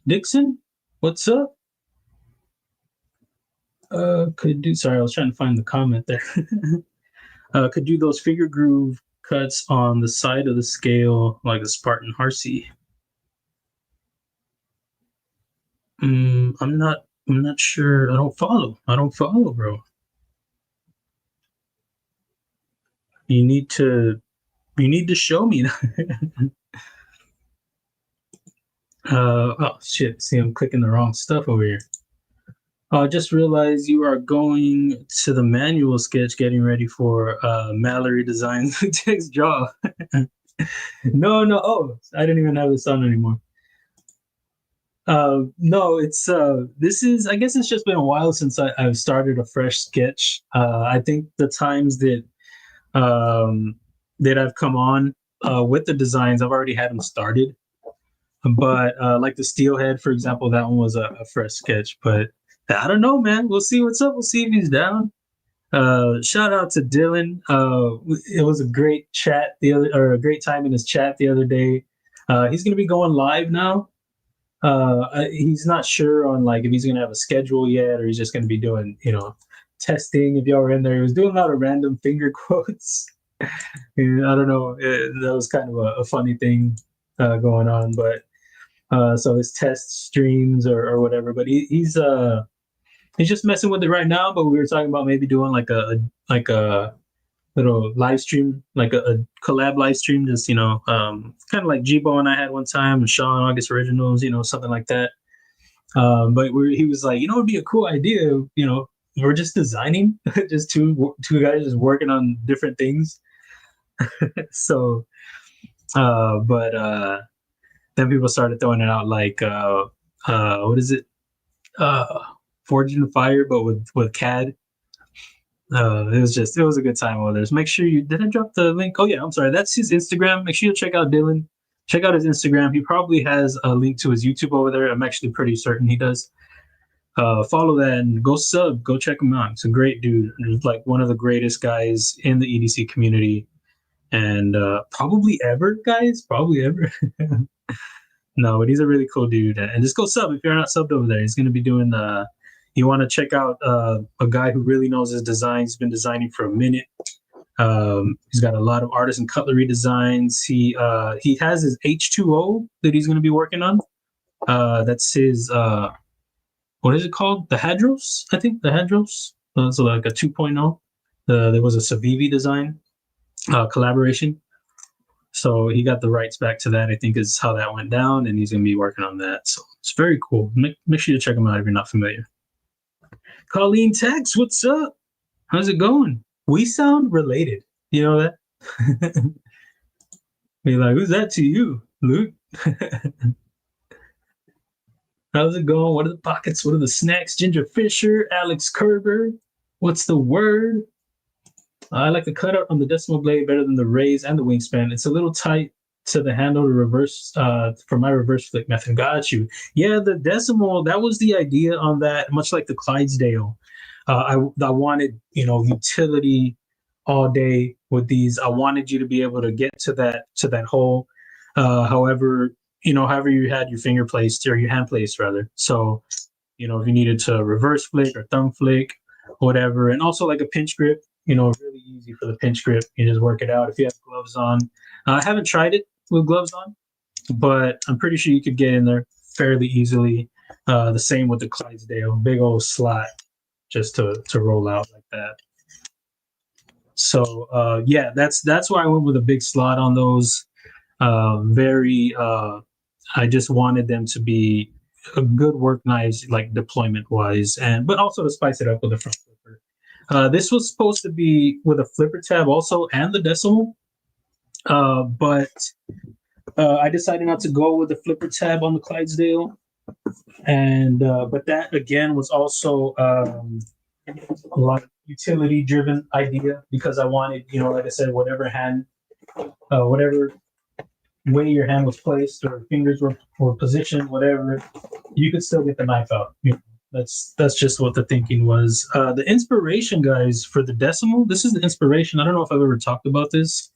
Dixon, what's up? Sorry, I was trying to find the comment there. Could do those figure groove cuts on the side of the scale like a Spartan Harsey. I'm not sure. I don't follow. Bro. You need to show me. Oh shit, see I'm clicking the wrong stuff over here. I just realized you are going to the manual sketch getting ready for Mallory Designs text draw. No, oh, I didn't even have this on anymore. No, it's this is I guess it's just been a while since I've started a fresh sketch. I think the times that I've come on with the designs, I've already had them started. But like the Steelhead, for example, that one was a fresh sketch. But I don't know, man. We'll see what's up. We'll see if he's down. Shout out to Dylan. It was a great chat or a great time in his chat the other day. He's gonna be going live now. He's not sure on like if he's gonna have a schedule yet or he's just gonna be doing, testing. If y'all were in there, he was doing a lot of random finger quotes. I don't know. That was kind of a funny thing going on, but so his test streams or whatever. But he's just messing with it right now. But we were talking about maybe doing like a little live stream, like a collab live stream, just kind of like Jibo and I had one time, and Sean August Originals, something like that. But he was like, it'd be a cool idea. We're just designing, just two guys just working on different things. So, but then people started throwing it out like, what is it? Forged in Fire, but with CAD. It was a good time over there. So make sure did I drop the link? Oh yeah, I'm sorry. That's his Instagram. Make sure you check out Dylan. Check out his Instagram. He probably has a link to his YouTube over there. I'm actually pretty certain he does. Follow that and go sub. Go check him out. He's a great dude. He's like one of the greatest guys in the EDC community, and probably ever, guys. Probably ever. No, but he's a really cool dude. And just go sub if you're not subbed over there. He's going to be doing you want to check out a guy who really knows his design. He's been designing for a minute. He's got a lot of artisan cutlery designs. He has his H2O that he's going to be working on. That's his what is it called? The Hadros, I think. The Hadros. So like a 2.0. There was a Savivi design collaboration. So he got the rights back to that, I think is how that went down, and he's going to be working on that. So it's very cool. Make sure you check him out if you're not familiar. Loot-10-Tex, what's up? How's it going? We sound related. You know that? Be like, who's that to you, Luke? How's it going? What are the pockets? What are the snacks? Ginger Fisher, Alex Kerber. What's the word? I like the cutout on the decimal blade better than the raise and the wingspan. It's a little tight to the handle to reverse for my reverse flick method. Got you. Yeah, the decimal, that was the idea on that, much like the Clydesdale. I wanted, utility all day with these. I wanted you to be able to get to that hole. However you had your finger placed or your hand placed rather. So, if you needed to reverse flick or thumb flick, whatever, and also like a pinch grip. Really easy for the pinch grip. You just work it out if you have gloves on. I haven't tried it with gloves on, but I'm pretty sure you could get in there fairly easily. The same with the Clydesdale, big old slot just to roll out like that. So yeah, that's why I went with a big slot on those. I just wanted them to be a good work knives, like deployment wise, but also to spice it up with a front flipper. This was supposed to be with a flipper tab also and the decimal, but I decided not to go with the flipper tab on the Clydesdale, and but that again was also a lot of utility driven idea because I wanted, like I said, whatever way your hand was placed or fingers were positioned, whatever, you could still get the knife out. That's just what the thinking was. The inspiration, guys, for the decimal, this is the inspiration. I don't know if I've ever talked about this.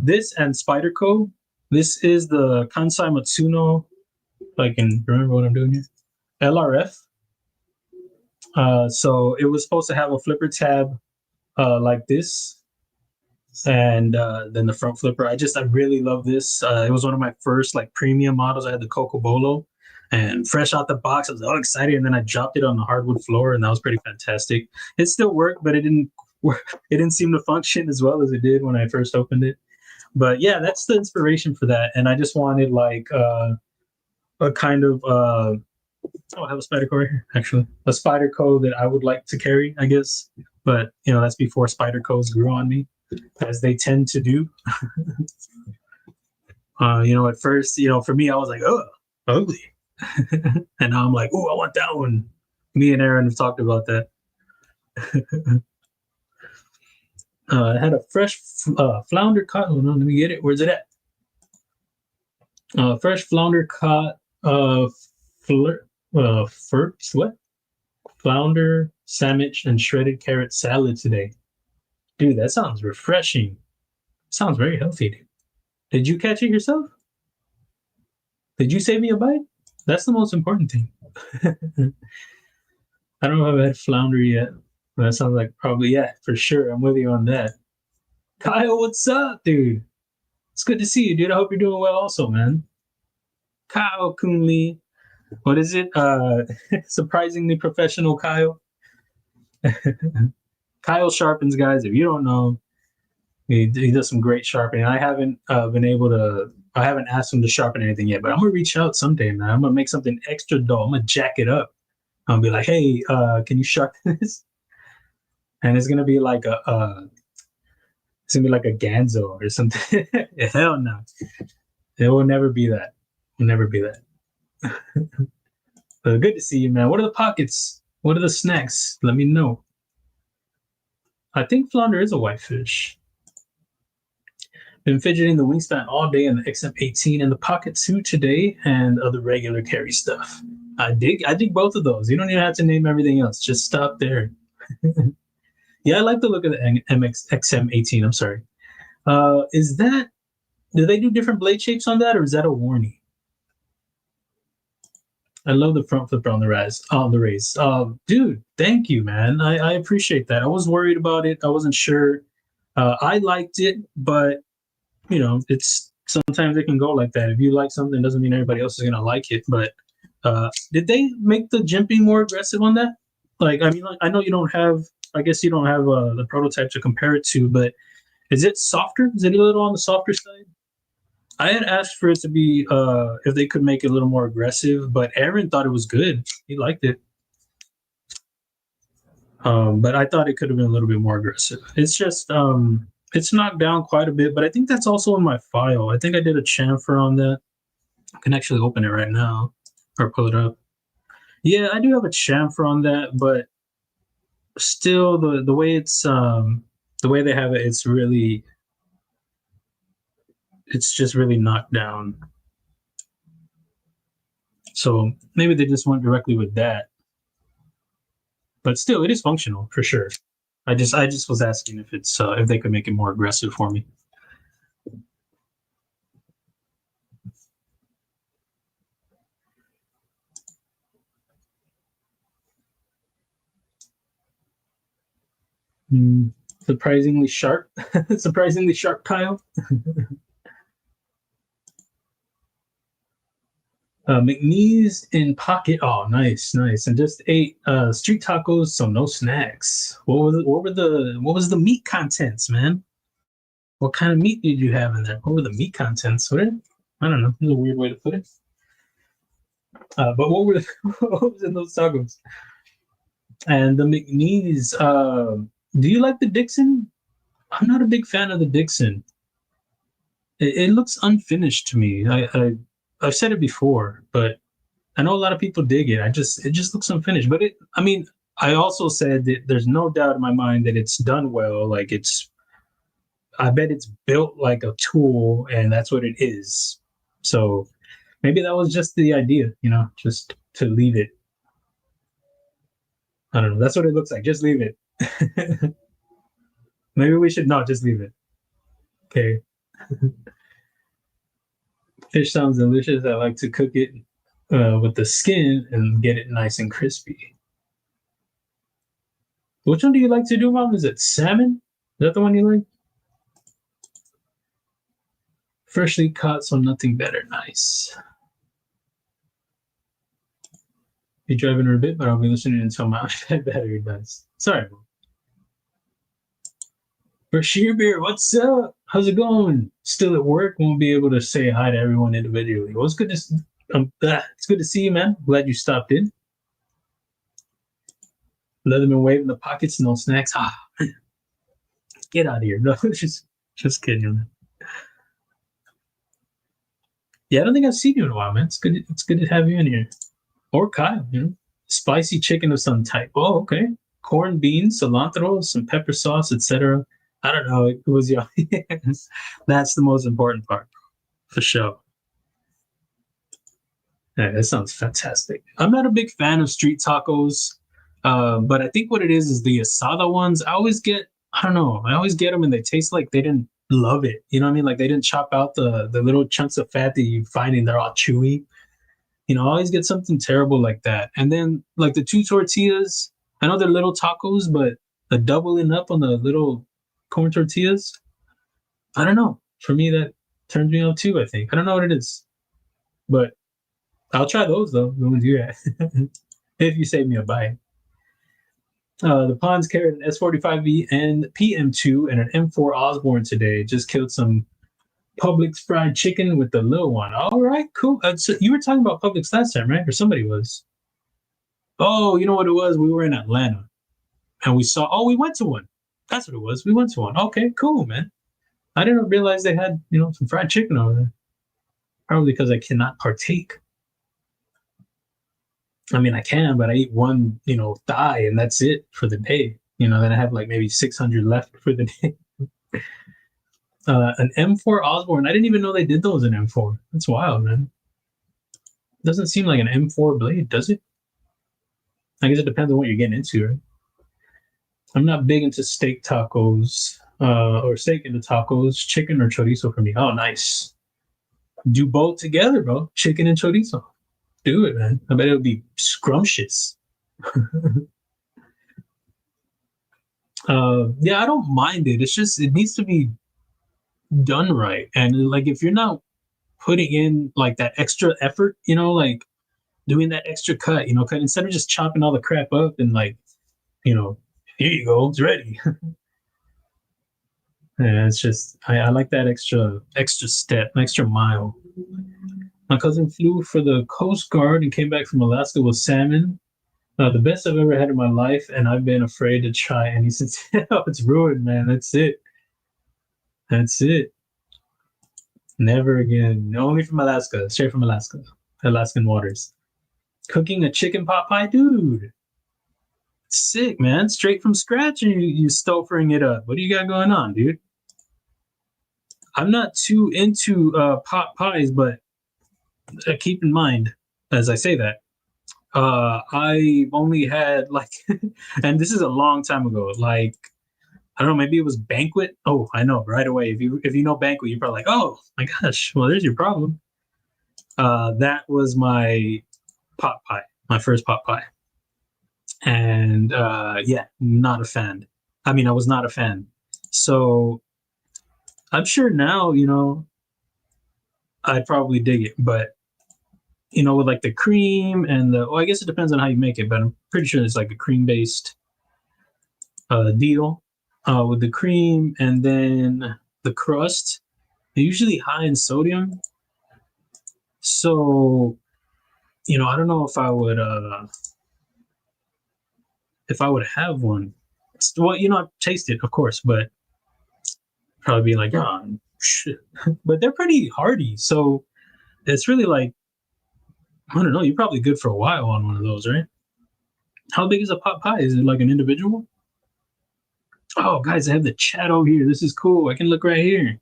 This and Spyderco. This is the Kansai Matsuno, if I can remember what I'm doing here, LRF. So it was supposed to have a flipper tab like this, and then the front flipper. I really love this. It was one of my first like premium models. I had the Coco Bolo, and fresh out the box, I was all excited, and then I dropped it on the hardwood floor, and that was pretty fantastic. It still worked, but it didn't work. It didn't seem to function as well as it did when I first opened it. But yeah, that's the inspiration for that, and I just wanted like a kind of oh, I have a spider core here, actually. A spider co that I would like to carry, I guess. But you know, that's before spider co's grew on me, as they tend to do. You know, at first, you know, for me, I was like, oh, ugly. And now I'm like, oh, I want that one. Me and Aaron have talked about that. I had a fresh flounder caught. Hold on, let me get it. Where's it at? Fresh flounder caught first what? Flounder, sandwich, and shredded carrot salad today. Dude, that sounds refreshing. Sounds very healthy, dude. Did you catch it yourself? Did you save me a bite? That's the most important thing. I don't know if I've had flounder yet. That sounds like probably, yeah, for sure. I'm with you on that. Kyle, what's up, dude? It's good to see you, dude. I hope you're doing well also, man. Kyle Kunli. What is it? Surprisingly professional Kyle. Kyle sharpens, guys. If you don't know, he does some great sharpening. I haven't I haven't asked him to sharpen anything yet, but I'm gonna reach out someday, man. I'm gonna make something extra dull. I'm gonna jack it up. I'll be like, hey, can you sharpen this? And it's gonna be like it's gonna be like a Ganzo or something. Hell no. It will never be that. It will never be that. Good to see you, man. What are the pockets? What are the snacks? Let me know. I think flounder is a whitefish. Been fidgeting the wingspan all day in the XM18 and the Pocket 2 today, and other regular carry stuff. I dig both of those. You don't even have to name everything else. Just stop there. Yeah, I like the look of the XM18. I'm sorry. Is that, do they do different blade shapes on that, or is that a warning? I love the front flipper on the race. Dude, thank you, man. I appreciate that. I was worried about it. I wasn't sure. I liked it, but you know, it's sometimes it can go like that. If you like something, doesn't mean everybody else is gonna like it. But did they make the jimping more aggressive on that? Like, I mean, like, I know you don't have. I guess you don't have the prototype to compare it to, but is it softer? Is it a little on the softer side? I had asked for it to be if they could make it a little more aggressive, but Aaron thought it was good. He liked it. But I thought it could have been a little bit more aggressive. It's just it's knocked down quite a bit, but I think that's also in my file. I think I did a chamfer on that. I can actually open it right now or pull it up. Yeah, I do have a chamfer on that, but still the way it's the way they have it, it's just really knocked down. So maybe they just went directly with that. But still, it is functional for sure. I just was asking if it's if they could make it more aggressive for me. Surprisingly sharp, surprisingly sharp, Kyle. McNeese in pocket. Oh, nice, nice. And just ate street tacos, so no snacks. What was the meat contents, man? What kind of meat did you have in there? What were the meat contents? I don't know. That's a weird way to put it. But what was in those tacos? And the McNeese. Do you like the Dixon? I'm not a big fan of the Dixon. It looks unfinished to me. I've said it before, but I know a lot of people dig it. It just looks unfinished. But I mean, I also said that there's no doubt in my mind that it's done well. Like I bet it's built like a tool, and that's what it is. So maybe that was just the idea, you know, just to leave it. I don't know. That's what it looks like. Just leave it. Maybe we should not just leave it. Okay. Fish sounds delicious. I like to cook it with the skin and get it nice and crispy. Which one do you like to do, Mom? Is it salmon? Is that the one you like? Freshly caught, so nothing better. Nice. Be driving her a bit, but I'll be listening until my battery dies. Sorry, Mom. For Shearbeer, what's up? How's it going? Still at work, won't be able to say hi to everyone individually. Well, it's good to see you, man. Glad you stopped in. Leatherman wave in the pockets, no snacks. Ah, get out of here. No, just kidding, man. Yeah, I don't think I've seen you in a while, man. It's good to have you in here. Or Kyle, you know. Spicy chicken of some type. Oh, okay. Corned beans, cilantro, some pepper sauce, etc. I don't know. It was your That's the most important part, for sure. Yeah, that sounds fantastic. I'm not a big fan of street tacos, but I think what it is the asada ones. I always get, I don't know, I always get them and they taste like they didn't love it. You know what I mean? Like they didn't chop out the little chunks of fat that you find and they're all chewy. You know, I always get something terrible like that. And then like the two tortillas, I know they're little tacos, but the doubling up on the little corn tortillas, I don't know. For me, that turns me on too, I think. I don't know what it is, but I'll try those though, the ones you had. If you save me a bite. The Pawns carried an S45V and PM2 and an M4 Osborne today. Just killed some Publix fried chicken with the little one. All right, cool. So you were talking about Publix last time, right? Or somebody was. Oh, you know what it was? We were in Atlanta and we saw, oh, we went to one. That's what it was. We went to one. Okay, cool, man. I didn't realize they had, you know, some fried chicken over there. Probably because I cannot partake. I mean, I can, but I eat one, you know, thigh and that's it for the day. You know, then I have like maybe 600 left for the day. An M4 Osborne. I didn't even know they did those in M4. That's wild, man. Doesn't seem like an M4 blade, does it? I guess it depends on what you're getting into, right? I'm not big into steak tacos or steak into tacos, chicken or chorizo for me. Oh, nice. Do both together, bro. Chicken and chorizo. Do it, man. I bet it would be scrumptious. Yeah, I don't mind it. It's just, it needs to be done right. And like, if you're not putting in like that extra effort, you know, like doing that extra cut, you know, instead of just chopping all the crap up and like, you know, here you go, it's ready. Yeah, it's just, I like that extra step, extra mile. My cousin flew for the Coast Guard and came back from Alaska with salmon. The best I've ever had in my life, and I've been afraid to try any since. Oh, it's ruined, man. That's it. That's it. Never again. Only from Alaska. Straight from Alaska. Alaskan waters. Cooking a chicken pot pie? Dude. Sick, man. Straight from scratch and you stoufering it up. What do you got going on, dude? I'm not too into pot pies, but keep in mind, as I say that, I've only had like, and this is a long time ago, like, I don't know, maybe it was Banquet. Oh, I know right away. If you know Banquet, you're probably like, oh my gosh, well, there's your problem. That was my pot pie, my first pot pie. And yeah, not a fan. I mean, I was not a fan. So I'm sure now, you know, I'd probably dig it, but you know, with like the cream and well, I guess it depends on how you make it, but I'm pretty sure it's like a cream based deal with the cream and then the crust. They're usually high in sodium. So, you know, I don't know if I would have one. Well, you know, I've tasted, of course, but probably be like, oh, shit. But they're pretty hardy. So it's really like, I don't know, you're probably good for a while on one of those, right? How big is a pot pie? Is it like an individual? Oh, guys, I have the chat over here. This is cool. I can look right here.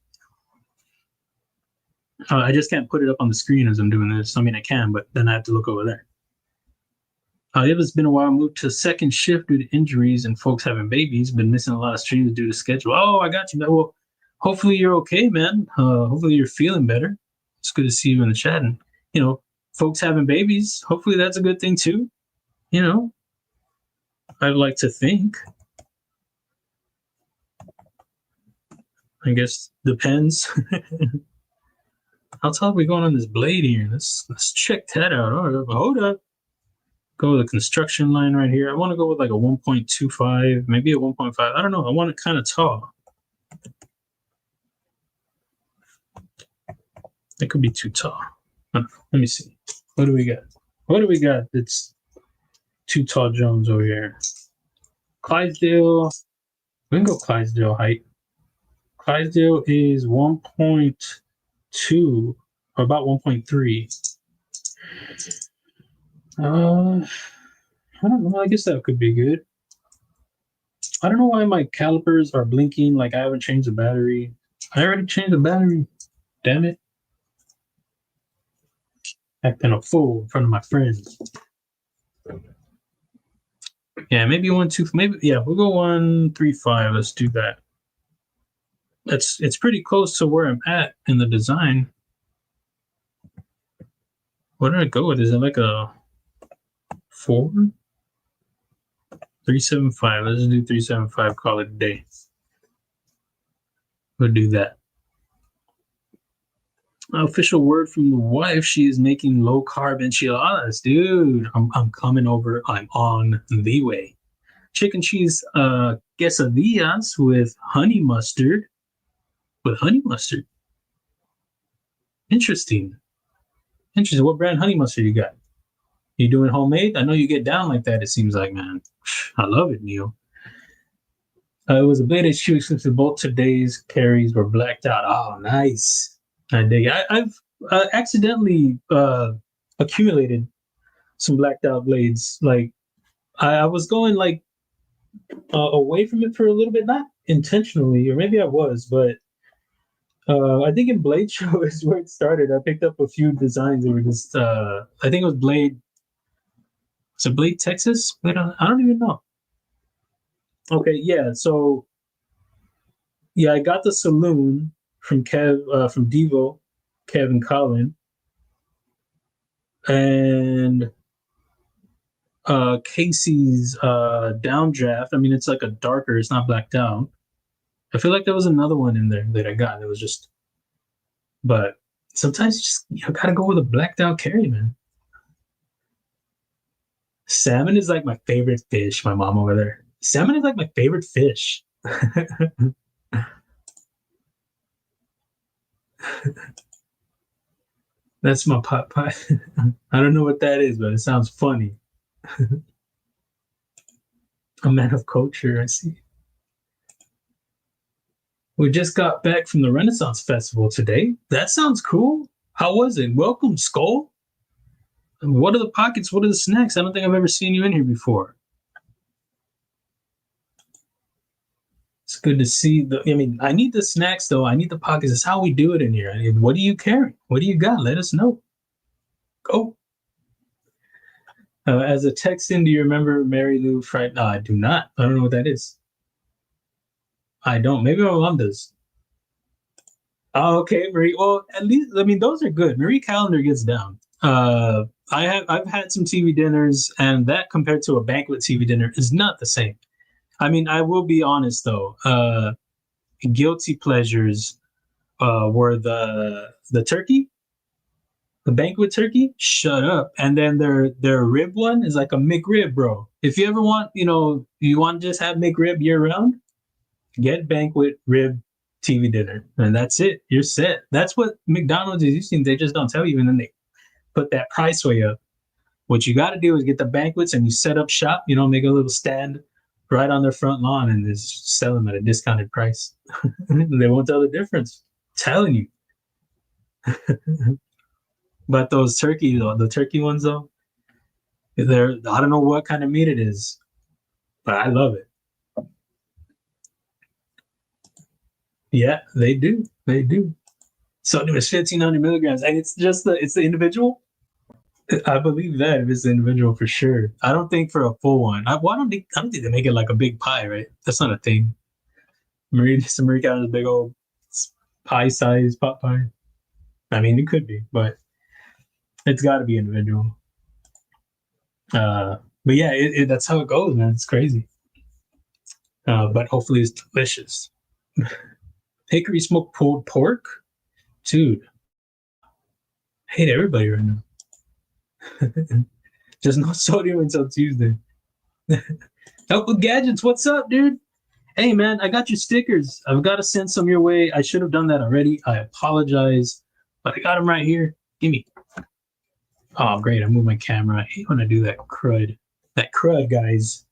I just can't put it up on the screen as I'm doing this. I mean, I can, but then I have to look over there. It's been a while. I moved to second shift due to injuries and folks having babies. Been missing a lot of streams due to schedule. Oh, I got you. Well, hopefully you're okay, man. Hopefully you're feeling better. It's good to see you in the chat. And, you know, folks having babies, hopefully that's a good thing too. You know, I'd like to think. I guess depends. How tall are we going on this blade here? Let's check that out. Oh, hold up. Go with a construction line right here. I want to go with like a 1.25, maybe a 1.5. I don't know. I want it kind of tall. It could be too tall. Let me see. What do we got? What do we got that's too tall Jones over here? Clydesdale. We can go Clydesdale height. Clydesdale is 1.2 or about 1.3. I don't know. I guess that could be good. I don't know why my calipers are blinking like I haven't changed the battery. I already changed the battery. Damn it. Acting a fool in front of my friends. Yeah, maybe 1.2. Maybe we'll go 1.35. Let's do that. It's pretty close to where I'm at in the design. What did I go with? Is it like a 4? 375. Let's do 375. Call it a day. We'll do that. Official word from the wife. She is making low carb enchiladas, dude. I'm coming over. I'm on the way. Chicken cheese quesadillas with honey mustard. With honey mustard. Interesting. What brand honey mustard you got? You doing homemade? I know you get down like that. It seems like, man. I love it, Neil. It was a blade HQ exclusive. Both today's carries were blacked out. Oh, nice. I dig. I've accidentally accumulated some blacked out blades. Like I was going like away from it for a little bit, not intentionally, or maybe I was, but I think in Blade Show is where it started. I picked up a few designs that were just I think it was Blade. Is it Blade Texas? I don't even know. Okay, yeah. So yeah, I got the Saloon from from Devo, Kevin Collin, and Casey's downdraft. I mean, it's like a darker. It's not blacked out. I feel like there was another one in there that I got. It was just, but sometimes you gotta go with a blacked out carry, man. Salmon is like my favorite fish. My mom over there. Salmon is like my favorite fish. That's my pot pie. I don't know what that is, but it sounds funny. A man of culture, I see. We just got back from the Renaissance Festival today. That sounds cool. How was it? Welcome, Skull. What are the pockets? What are the snacks? I don't think I've ever seen you in here before. It's good to see. I need the snacks, though. I need the pockets. It's how we do it in here. What do you carry? What do you got? Let us know. Go. As a Texan, do you remember Mary Lou Friday? No, I do not. I don't know what that is. I don't. Maybe my mom does. Oh, okay, Marie. Well, at least those are good. Marie Callender gets down. I've had some TV dinners, and that compared to a banquet TV dinner is not the same. I mean, I will be honest though. Guilty pleasures were the turkey, the banquet turkey. Shut up. And then their rib one is like a McRib, bro. If you ever want, you want to just have McRib year round, get banquet rib TV dinner, and that's it. You're set. That's what McDonald's is using. They just don't tell you, and then they put that price way up. What you got to do is get the banquets, and you set up shop. Make a little stand right on their front lawn, and just sell them at a discounted price. They won't tell the difference. I'm telling you. But those turkey, though, the turkey ones, though, I don't know what kind of meat it is, but I love it. Yeah, they do. They do. So it was 1,500 milligrams, and it's the individual. I believe that if it's the individual for sure. I don't think for a full one. I don't think they make it like a big pie, right? That's not a thing. Marie got a big old pie size pot pie. I mean, it could be, but it's got to be individual. But yeah, that's how it goes, man. It's crazy. But hopefully it's delicious. Hickory smoked pulled pork? Dude, I hate everybody right now. Just no sodium until Tuesday. Help with gadgets. What's up, dude? Hey, man, I got your stickers. I've got to send some your way. I should have done that already. I apologize, but I got them right here. Give me. Oh, great. I moved my camera. I hate when I do that crud. That crud, guys.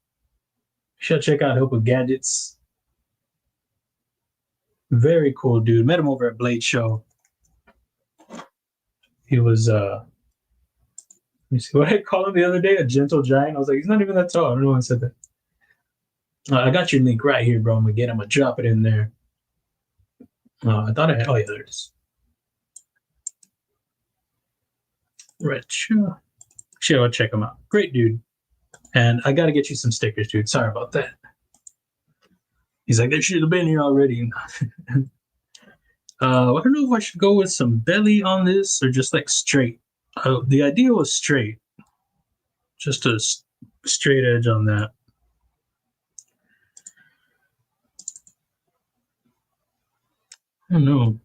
Should check out Help with Gadgets. Very cool, dude. Met him over at Blade Show. He was, let me see what I called him the other day, a gentle giant. I was like, he's not even that tall. I don't know why I said that. I got your link right here, bro. I'm gonna drop it in there. I thought I had. Oh yeah, there it is. Right, sure. I'll check him out. Great dude. And I gotta get you some stickers, dude. Sorry about that. He's like, they should have been here already. I don't know if I should go with some belly on this or just like straight. The idea was straight. Just a straight edge on that. I don't know.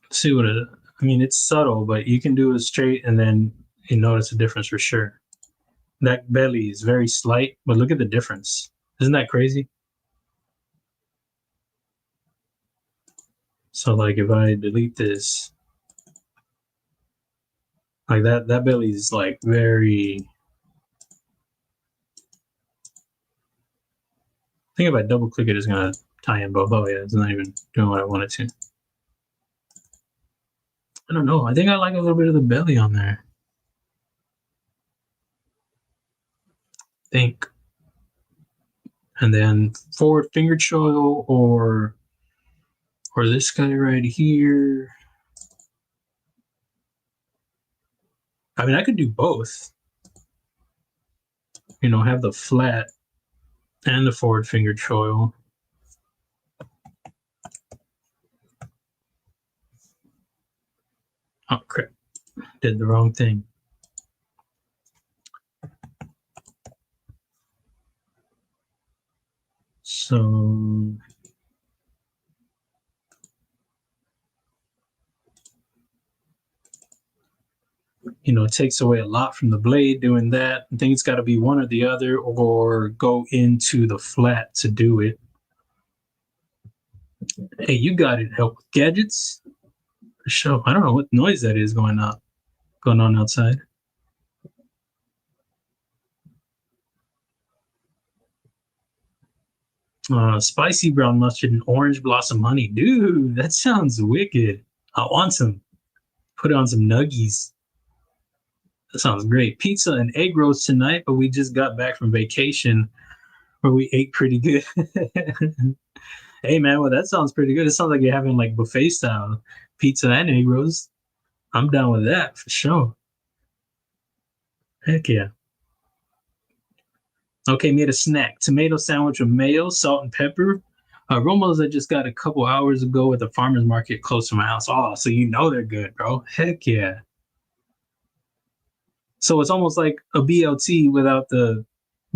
Let's see what it. I mean, it's subtle, but you can do it straight, and then you notice a difference for sure. That belly is very slight, but look at the difference. Isn't that crazy? So, like, if I delete this, like that belly is like very. I think if I double click it, it's gonna tie in both. Oh yeah, it's not even doing what I wanted to. I don't know. I think I like a little bit of the belly on there. I think. And then forward finger choil or this guy right here. I mean, I could do both. You know, have the flat and the forward finger choil. Oh, crap. Did the wrong thing. So, you know, it takes away a lot from the blade doing that. I think it's got to be one or the other, or go into the flat to do it. Hey, you got it. Help with gadgets. For sure. I don't know what noise that is going on outside. Spicy brown mustard and orange blossom honey. Dude, that sounds wicked. I want some. Put it on some nuggies. That sounds great. Pizza and egg rolls tonight, but we just got back from vacation where we ate pretty good. Hey, man, well, that sounds pretty good. It sounds like you're having like buffet style pizza and egg rolls. I'm down with that for sure. Heck yeah. Okay, made a snack. Tomato sandwich with mayo, salt, and pepper. Romos I just got a couple hours ago at the farmer's market close to my house. Oh, so you know they're good, bro. Heck yeah. So it's almost like a BLT without the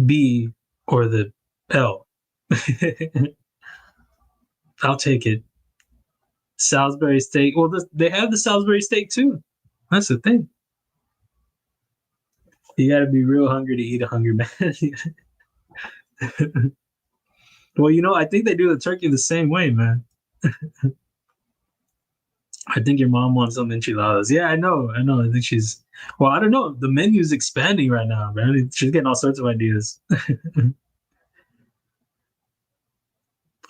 B or the L. I'll take it. Salisbury steak. Well, they have the Salisbury steak too. That's the thing. You got to be real hungry to eat a hungry man. Well, you know, I think they do the turkey the same way, man. I think your mom wants some enchiladas. Yeah, I know. I think she's. Well, I don't know. The menu's expanding right now, man. She's getting all sorts of ideas.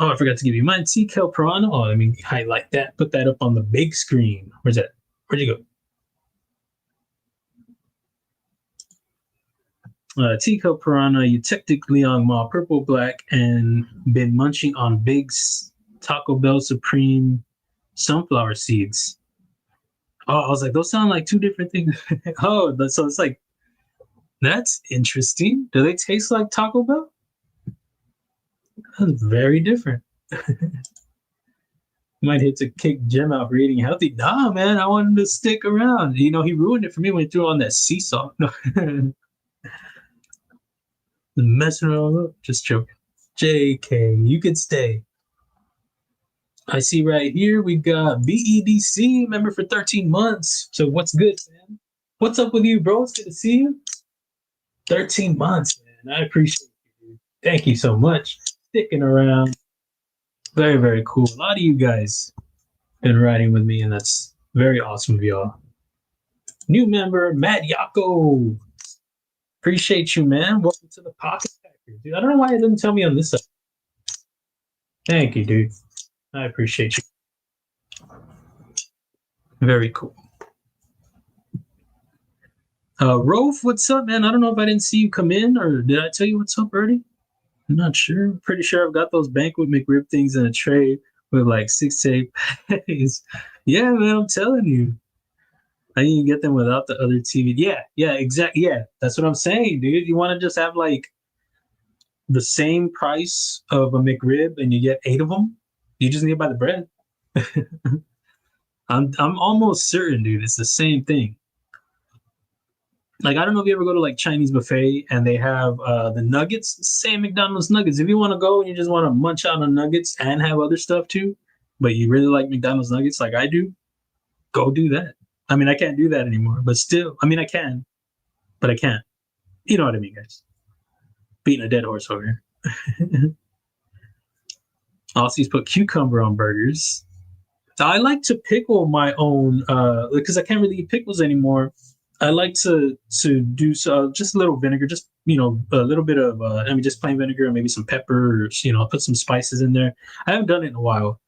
Oh, I forgot to give you mine. T-Kel Piranha. Oh, let me highlight that. Put that up on the big screen. Where's that? Where'd you go? T-Kel Piranha, you technically on Ma Purple Black and been munching on Big's Taco Bell Supreme sunflower seeds. Oh, I was like, those sound like two different things. Oh, so it's like, that's interesting. Do they taste like Taco Bell? That's very different. Might hit to kick Jim out for eating healthy. Nah, man, I wanted to stick around. You know, he ruined it for me when he threw on that seesaw. Messing around up. Just joking. JK, you could stay. I see right here we got BEDC member for 13 months. So what's good, man? What's up with you, bro? It's good to see you. 13 months, man. I appreciate you, dude. Thank you so much. Sticking around. Very, very cool. A lot of you guys been riding with me, and that's very awesome of y'all. New member, Matt Yako. Appreciate you, man. Welcome to the Pocket Packer. Dude, I don't know why it didn't tell me on this side. Thank you, dude. I appreciate you. Very cool. Rolf, what's up, man? I don't know if I didn't see you come in, or did I tell you what's up already? I'm not sure. I'm pretty sure I've got those Banquet McRib things in a tray with like 6 to 8 patties. Yeah, man, I'm telling you. I can get them without the other TV. Yeah, exactly. Yeah, that's what I'm saying, dude. You want to just have like the same price of a McRib and you get 8 of them? You just need to buy the bread. I'm almost certain, dude. It's the same thing. Like, I don't know if you ever go to like Chinese buffet and they have the nuggets, same McDonald's nuggets. If you want to go and you just want to munch out on nuggets and have other stuff too, but you really like McDonald's nuggets like I do, go do that. I mean, I can't do that anymore, but still, I mean, I can, but I can't. You know what I mean, guys? Beating a dead horse over here. Aussies put cucumber on burgers. I like to pickle my own because I can't really eat pickles anymore. I like to do just a little vinegar, just a little bit of just plain vinegar and maybe some pepper, or I'll put some spices in there. I haven't done it in a while,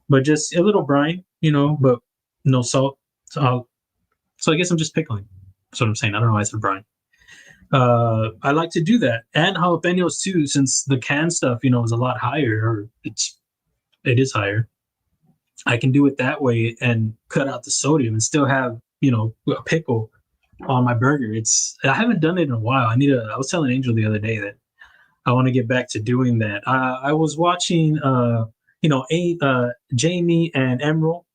but just a little brine, but no salt. So I guess I'm just pickling. That's what I'm saying. I don't know why I said brine. I like to do that, and jalapenos too, since the canned stuff, is a lot higher, or it is higher. I can do it that way and cut out the sodium and still have a pickle on my burger. I haven't done it in a while. I was telling Angel the other day that I want to get back to doing that. I was watching Jamie and Emerald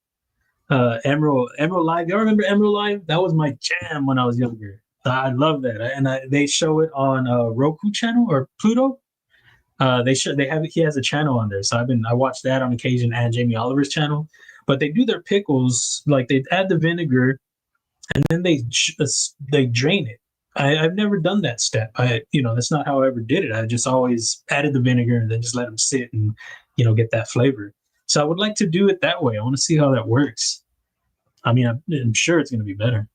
Live. Y'all remember Emerald Live? That was my jam when I was younger. I love that. And they show it on Roku channel or Pluto. He has a channel on there. So I watched that on occasion, and Jamie Oliver's channel. But they do their pickles, like they add the vinegar and then they drain it. I've never done that step. That's not how I ever did it. I just always added the vinegar and then just let them sit and, get that flavor. So I would like to do it that way. I want to see how that works. I mean, I'm sure it's going to be better.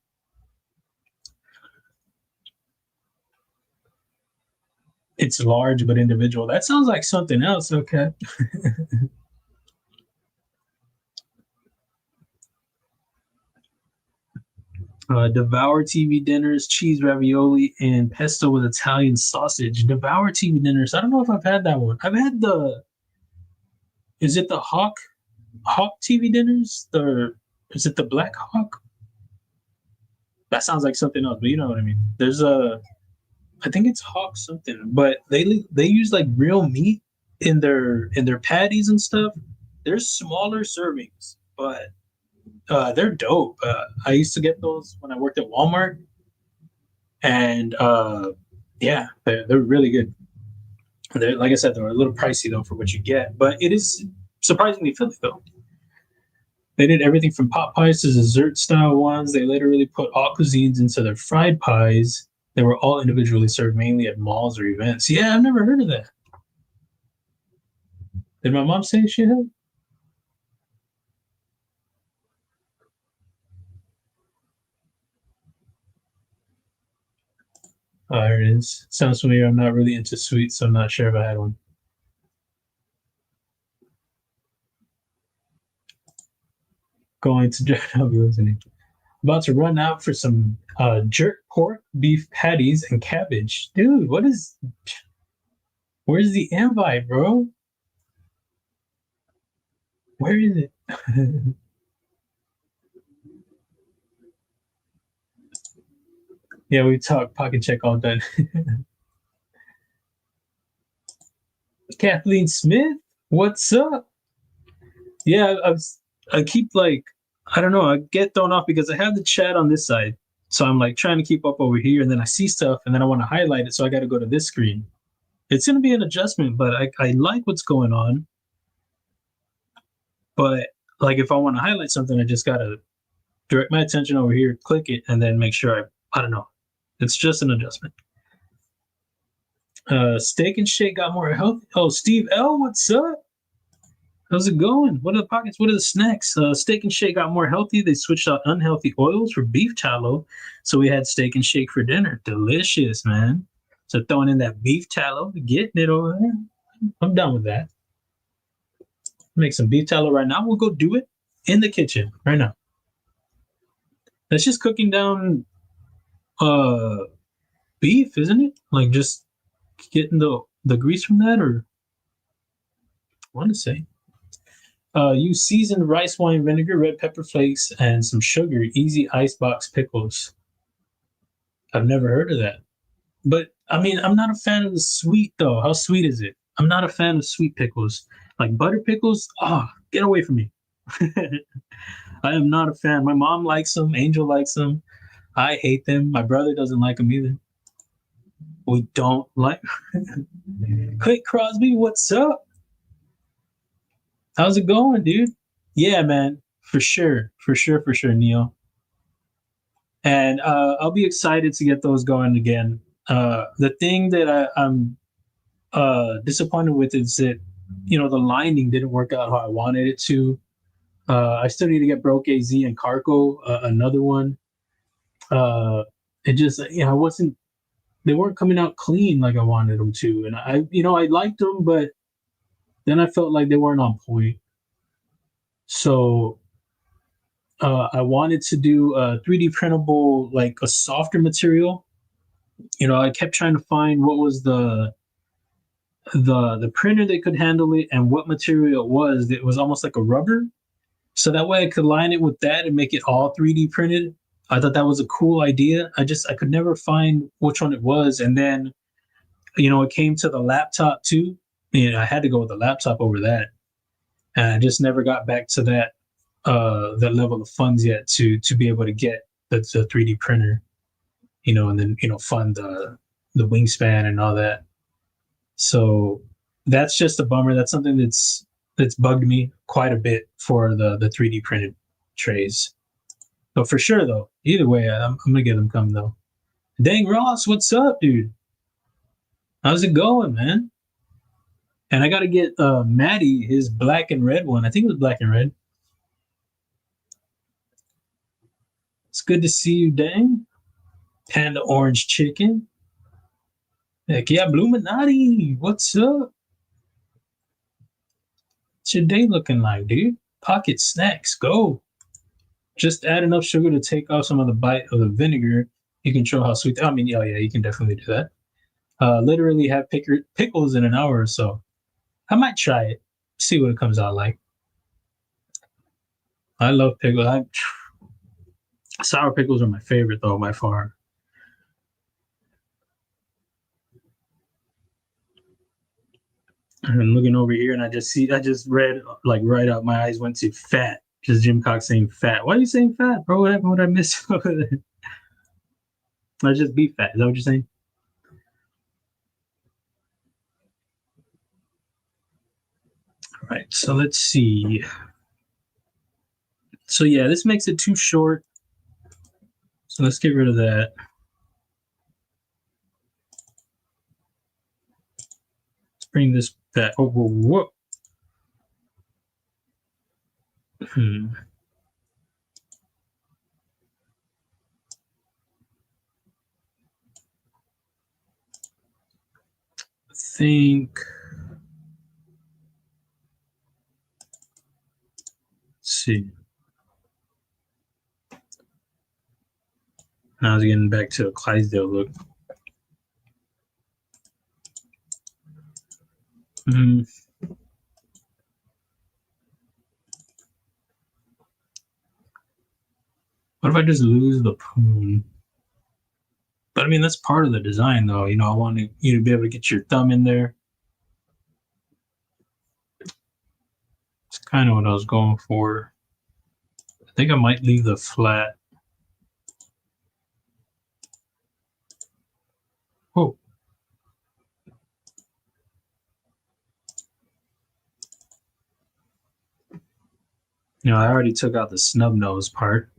It's large but individual. That sounds like something else. Okay. Devour TV dinners, cheese ravioli, and pesto with Italian sausage. Devour TV dinners. I don't know if I've had that one. I've had is it the Hawk TV dinners? Is it the Black Hawk? That sounds like something else, but you know what I mean. I think it's Hawk something, but they use like real meat in their patties and stuff. They're smaller servings, but they're dope. I used to get those when I worked at Walmart, and yeah, they're really good. Like I said, they're a little pricey though for what you get, but it is surprisingly filling though. They did everything from pot pies to dessert style ones. They literally put all cuisines into their fried pies. They were all individually served mainly at malls or events. Yeah, I've never heard of that. Did my mom say she had? Oh, here it is. Sounds familiar. I'm not really into sweets, so I'm not sure if I had one. Going to listening. About to run out for some jerk pork, beef patties, and cabbage. Dude, where's the invite, bro? Where is it? Yeah, we talk pocket check all done. Kathleen Smith, what's up? Yeah, I keep like, I don't know, I get thrown off because I have the chat on this side. So I'm like trying to keep up over here, and then I see stuff and then I want to highlight it. So I got to go to this screen. It's going to be an adjustment, but I like what's going on. But like if I want to highlight something, I just got to direct my attention over here, click it, and then make sure I don't know. It's just an adjustment. Steak and Shake got more healthy. Oh, Steve L, what's up? How's it going? What are the pockets? What are the snacks? Steak and Shake got more healthy. They switched out unhealthy oils for beef tallow. So we had Steak and Shake for dinner. Delicious, man. So throwing in that beef tallow, getting it over there. I'm done with that. Make some beef tallow right now. We'll go do it in the kitchen right now. That's just cooking down beef, isn't it? Like just getting the grease from that, or I want to say. Use seasoned rice wine vinegar, red pepper flakes, and some sugar. Easy icebox pickles. I've never heard of that. But I mean, I'm not a fan of the sweet though. How sweet is it? I'm not a fan of sweet pickles. Like butter pickles, get away from me. I am not a fan. My mom likes them. Angel likes them. I hate them. My brother doesn't like them either. We don't like. Click Crosby, what's up? How's it going, dude? Yeah, man, for sure, Neil. And I'll be excited to get those going again. The thing that I'm disappointed with is that the lining didn't work out how I wanted it to. I still need to get Broke AZ and Carco, another one. It just I wasn't. They weren't coming out clean like I wanted them to, and I liked them, but then I felt like they weren't on point. So I wanted to do a 3D printable, like a softer material. I kept trying to find what was the printer that could handle it and what material it was. It was almost like a rubber, so that way I could line it with that and make it all 3D printed. I thought that was a cool idea. I could never find which one it was, and then it came to the laptop too. I had to go with the laptop over that, and I just never got back to that level of funds yet to be able to get the 3D printer, and then fund the wingspan and all that. So that's just a bummer. That's something that's bugged me quite a bit for the 3D printed trays. But for sure though, either way, I'm gonna get them coming though. Dang Ross, what's up, dude? How's it going, man? And I gotta get Maddie his black and red one. I think it was black and red. It's good to see you, Dang. Panda Orange Chicken. Heck yeah, Bluminati. What's up? What's your day looking like, dude? Pocket snacks, go. Just add enough sugar to take off some of the bite of the vinegar. You can show how sweet. I mean, yeah, you can definitely do that. Literally have pickles in an hour or so. I might try it, see what it comes out like. I love pickles. Sour pickles are my favorite though, by far. I'm looking over here and I just read like right up. My eyes went to fat. Just Jim Cox saying fat. Why are you saying fat, bro? What happened? What I miss over there? Let's just be fat. Is that what you're saying? All right. So let's see. So yeah, this makes it too short. So let's get rid of that. Let's bring this back. Oh, whoa. I think. Let's see. Now it's getting back to a Clydesdale look. What if I just lose the poon? But I mean, that's part of the design, though. I want you to be able to get your thumb in there. It's kind of what I was going for. I think I might leave the flat. Oh. You know, I already took out the snub nose part.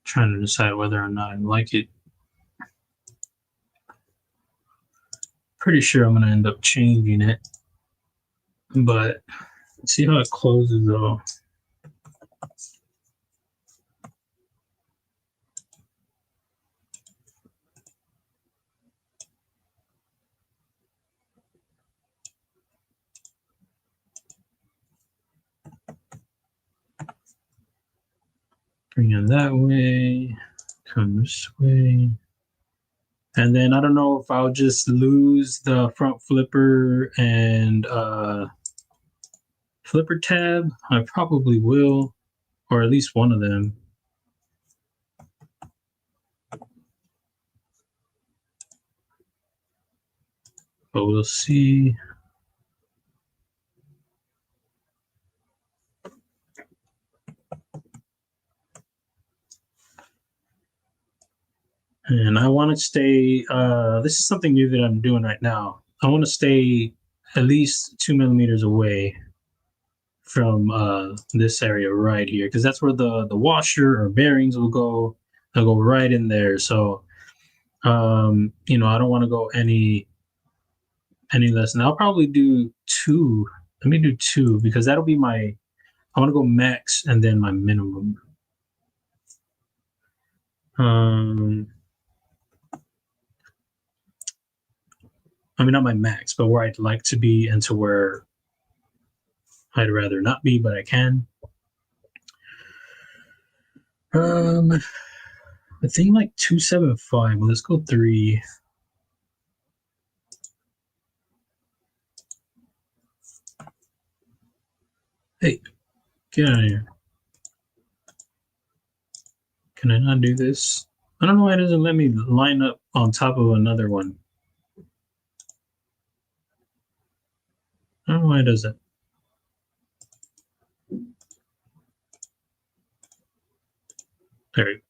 Trying to decide whether or not I like it. Pretty sure I'm gonna end up changing it, but see how it closes though. Bring it that way, come this way. And then I don't know if I'll just lose the front flipper and flipper tab. I probably will, or at least one of them. But we'll see. And I want to stay, this is something new that I'm doing right now. I want to stay at least 2 millimeters away from this area right here, because that's where the washer or bearings will go. They'll go right in there. So, you know, I don't want to go any less. And I'll probably do 2. Let me do 2 because that'll be my, I want to go max and then my minimum. I mean, not my max, but where I'd like to be and to where I'd rather not be, but I can. I think like 275. Well, let's go 3. Hey, get out of here. Can I not do this? I don't know why it doesn't let me line up on top of another one. I don't know why it does that. There we go.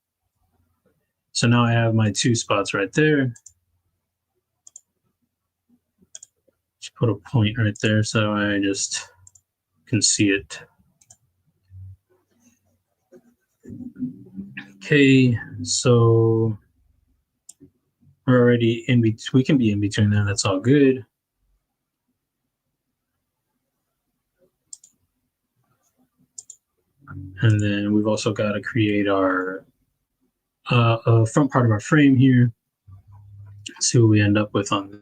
So now I have my 2 spots right there. Just put a point right there so I just can see it. Okay, so we're already in between. We can be in between there. That's all good. And then we've also got to create our front part of our frame here. Let's see what we end up with on this.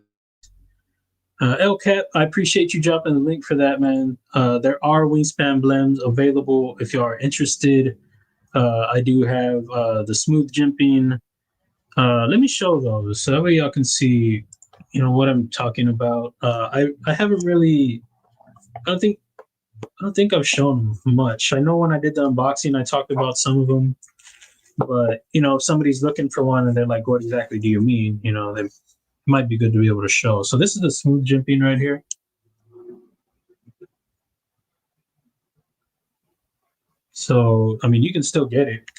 LCAP, I appreciate you dropping the link for that, man. There are wingspan blends available if you are interested. I do have the smooth jimping. Let me show those so that way y'all can see, you know, what I'm talking about. I haven't really. I don't think I've shown much. I know when I did the unboxing, I talked about some of them, but you know, if somebody's looking for one and they're like, "What exactly do you mean?" You know, they might be good to be able to show. So this is the smooth jimping right here. So I mean, you can still get it,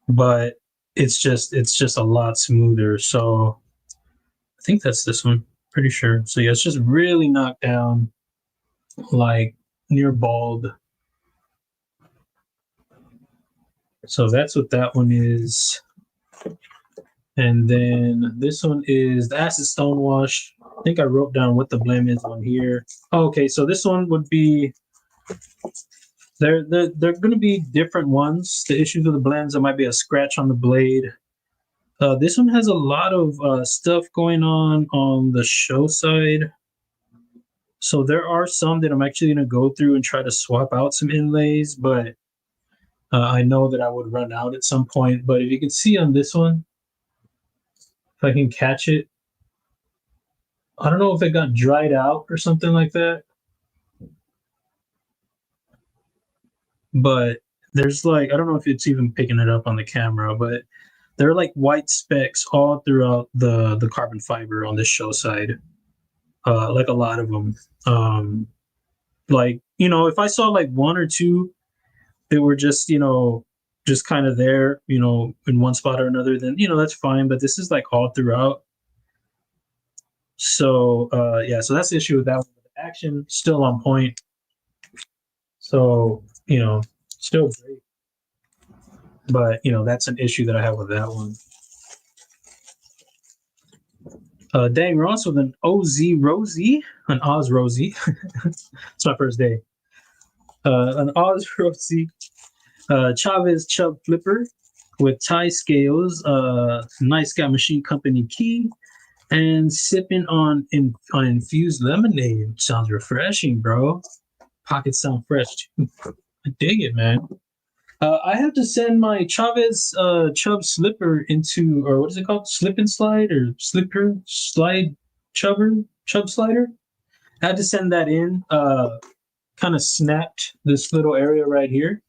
but it's just a lot smoother. So I think that's this one. Pretty sure. So yeah, it's just really knocked down, like near bald. So that's what that one is. And then this one is the acid stone wash. I think I wrote down what the blend is on here. Oh, okay, so this one would be they're going to be different ones. The issues with the blends, there might be a scratch on the blade. This one has a lot of stuff going on the show side. So there are some that I'm actually going to go through and try to swap out some inlays, but I know that I would run out at some point. But if you can see on this one, if I can catch it, I don't know if it got dried out or something like that. But there's like, I don't know if it's even picking it up on the camera, but there are like white specks all throughout the carbon fiber on this show side. Like a lot of them. Like, you know, if I saw like 1 or 2 that were just, you know, just kind of there, you know, in one spot or another, then, you know, that's fine. But this is like all throughout. So yeah, so that's the issue with that one. The action still on point. So, still great. But, that's an issue that I have with that one. Dang Ross with an OZ Rosie, an Oz Rosie. It's my first day. An Oz Rosie, Chavez Chub Flipper with tie scales, nice guy machine company key, and sipping on infused lemonade. Sounds refreshing, bro. Pockets sound fresh too. I dig it, man. I have to send my Chavez Chubb slipper into, or what is it called? Slip and slide or slipper slide Chubb slider. I had to send that in. Kind of snapped this little area right here.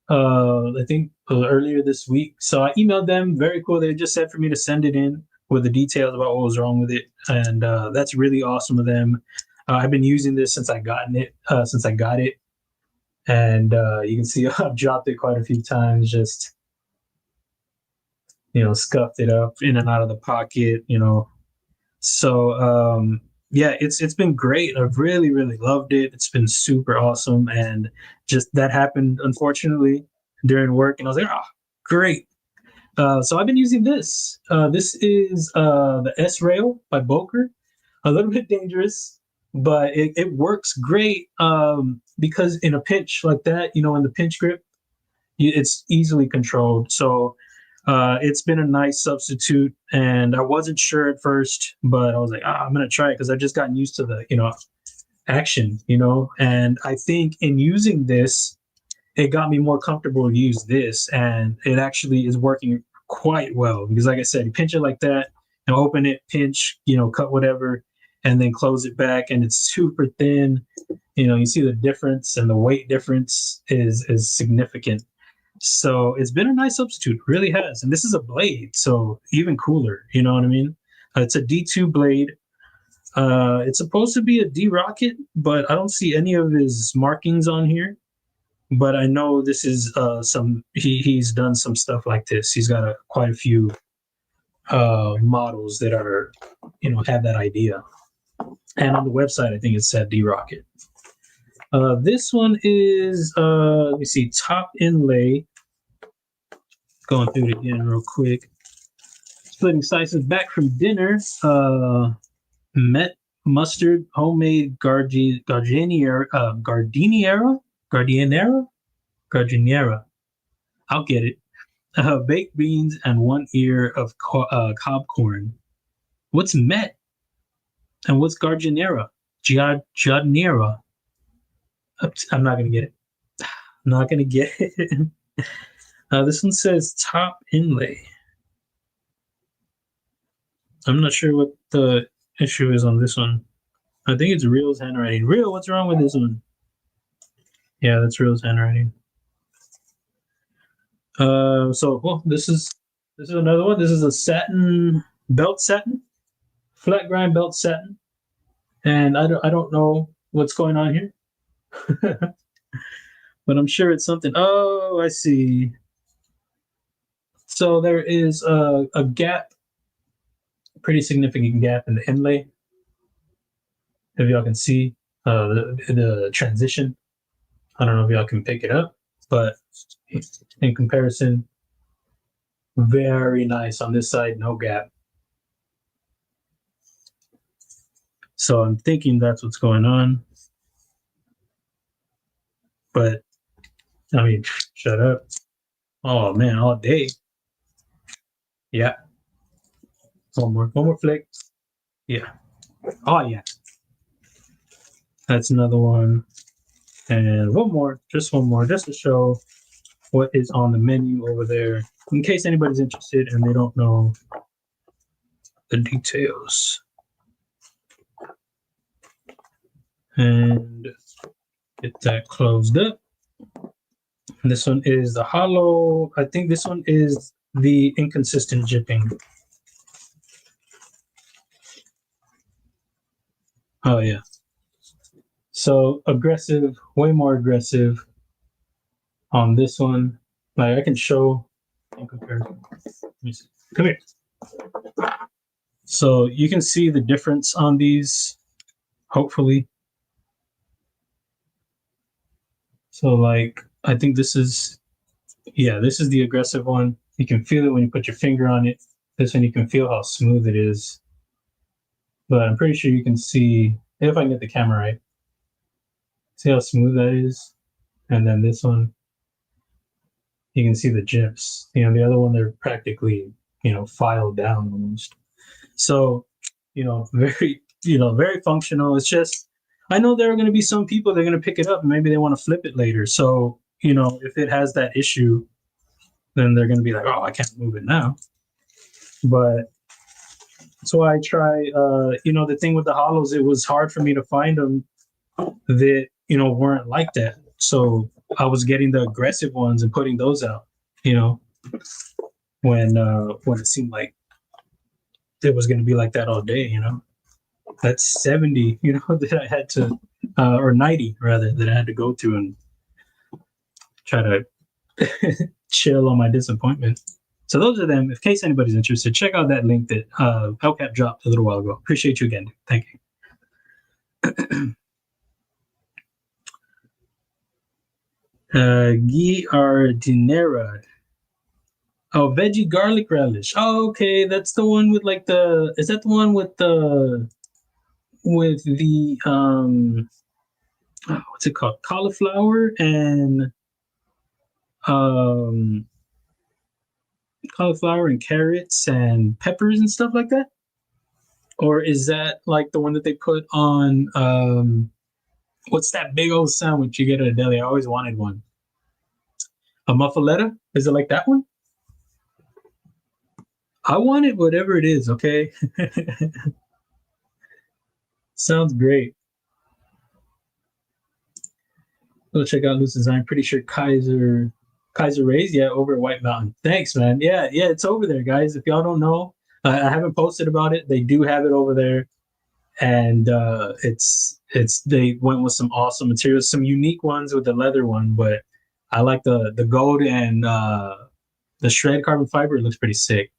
I think earlier this week. So I emailed them. Very cool. They just said for me to send it in with the details about what was wrong with it, and that's really awesome of them. I've been using this since I got it, and you can see I've dropped it quite a few times. Just scuffed it up in and out of the pocket. So yeah, it's been great. I've really really loved it. It's been super awesome, and just that happened unfortunately during work, and I was like, great. So I've been using this. This is the S Rail by Boker. A little bit dangerous, but it works great because in a pinch like that, in the pinch grip, it's easily controlled. So it's been a nice substitute, and I wasn't sure at first, but I was like, I'm gonna try it because I've just gotten used to the action, and I think in using this, it got me more comfortable to use this, and it actually is working quite well because, like I said, you pinch it like that and open it, pinch, cut whatever, and then close it back, and it's super thin. You see the difference, and the weight difference is significant. So it's been a nice substitute, really has. And this is a blade, so even cooler. You know what I mean? It's a D2 blade. It's supposed to be a D rocket, but I don't see any of his markings on here. But I know this is he's done some stuff like this. He's got quite a few models that are have that idea. And on the website, I think it said D rocket. This one is let me see, top inlay. Going through it again real quick. Splitting slices back from dinner. Met mustard, homemade gardeniera. I'll get it. Baked beans and 1 ear of cob corn. What's met? And what's gardeniera? Giardiniera. I'm not gonna get it. I'm not gonna get it. This one says top inlay. I'm not sure what the issue is on this one. I think it's Real's handwriting. Real, what's wrong with this one? Yeah, that's Real's handwriting. This is another one. This is a satin belt satin, flat grind belt satin, and I don't know what's going on here, but I'm sure it's something. Oh, I see. So there is a gap, pretty significant gap in the inlay. If y'all can see the transition, I don't know if y'all can pick it up, but in comparison, very nice on this side, no gap. So I'm thinking that's what's going on. But I mean, shut up. Oh man, all day. Yeah. One more flick. Yeah. Oh yeah. That's another one. And one more, just to show what is on the menu over there, in case anybody's interested and they don't know the details. And get that closed up. This one is the hollow. I think this one is the inconsistent jipping. Oh yeah. So aggressive, way more aggressive on this one. Like I can show in comparison. Let me see. Come here. So you can see the difference on these, hopefully. So like, I think this is, yeah, this is the aggressive one. You can feel it when you put your finger on it. This one, you can feel how smooth it is. But I'm pretty sure you can see, if I can get the camera right, see how smooth that is? And then this one, you can see the jips. You know, the other one, they're practically, you know, filed down almost. So, you know, very functional. It's just, I know there are going to be some people that are going to pick it up and maybe they want to flip it later. So, you know, if it has that issue, then they're going to be like, oh, I can't move it now. But so I try, you know, the thing with the hollows, it was hard for me to find them that, you know, weren't like that. So I was getting the aggressive ones and putting those out, you know, when it seemed like it was going to be like that all day, you know. That's 70, you know, that I had to, or 90 rather, that I had to go through and try to chill on my disappointment. So those are them. In case anybody's interested, check out that link that Hellcat dropped a little while ago. Appreciate you again. Thank you. Giardinera. Oh, veggie garlic relish. Oh, okay, that's the one with like the. Is that the one with the what's it called? Cauliflower and carrots and peppers and stuff like that? Or is that like the one that they put on what's that big old sandwich you get at a deli? I always wanted one. A muffaletta? Is it like that one? I want it, whatever it is, okay? Sounds great. Go check out Loose Design. Pretty sure Kizer Rays, yeah, over at White Mountain. Thanks, man. Yeah, it's over there, guys. If y'all don't know, I haven't posted about it. They do have it over there, and it's they went with some awesome materials, some unique ones with the leather one, but I like the gold and the shred carbon fiber. It looks pretty sick.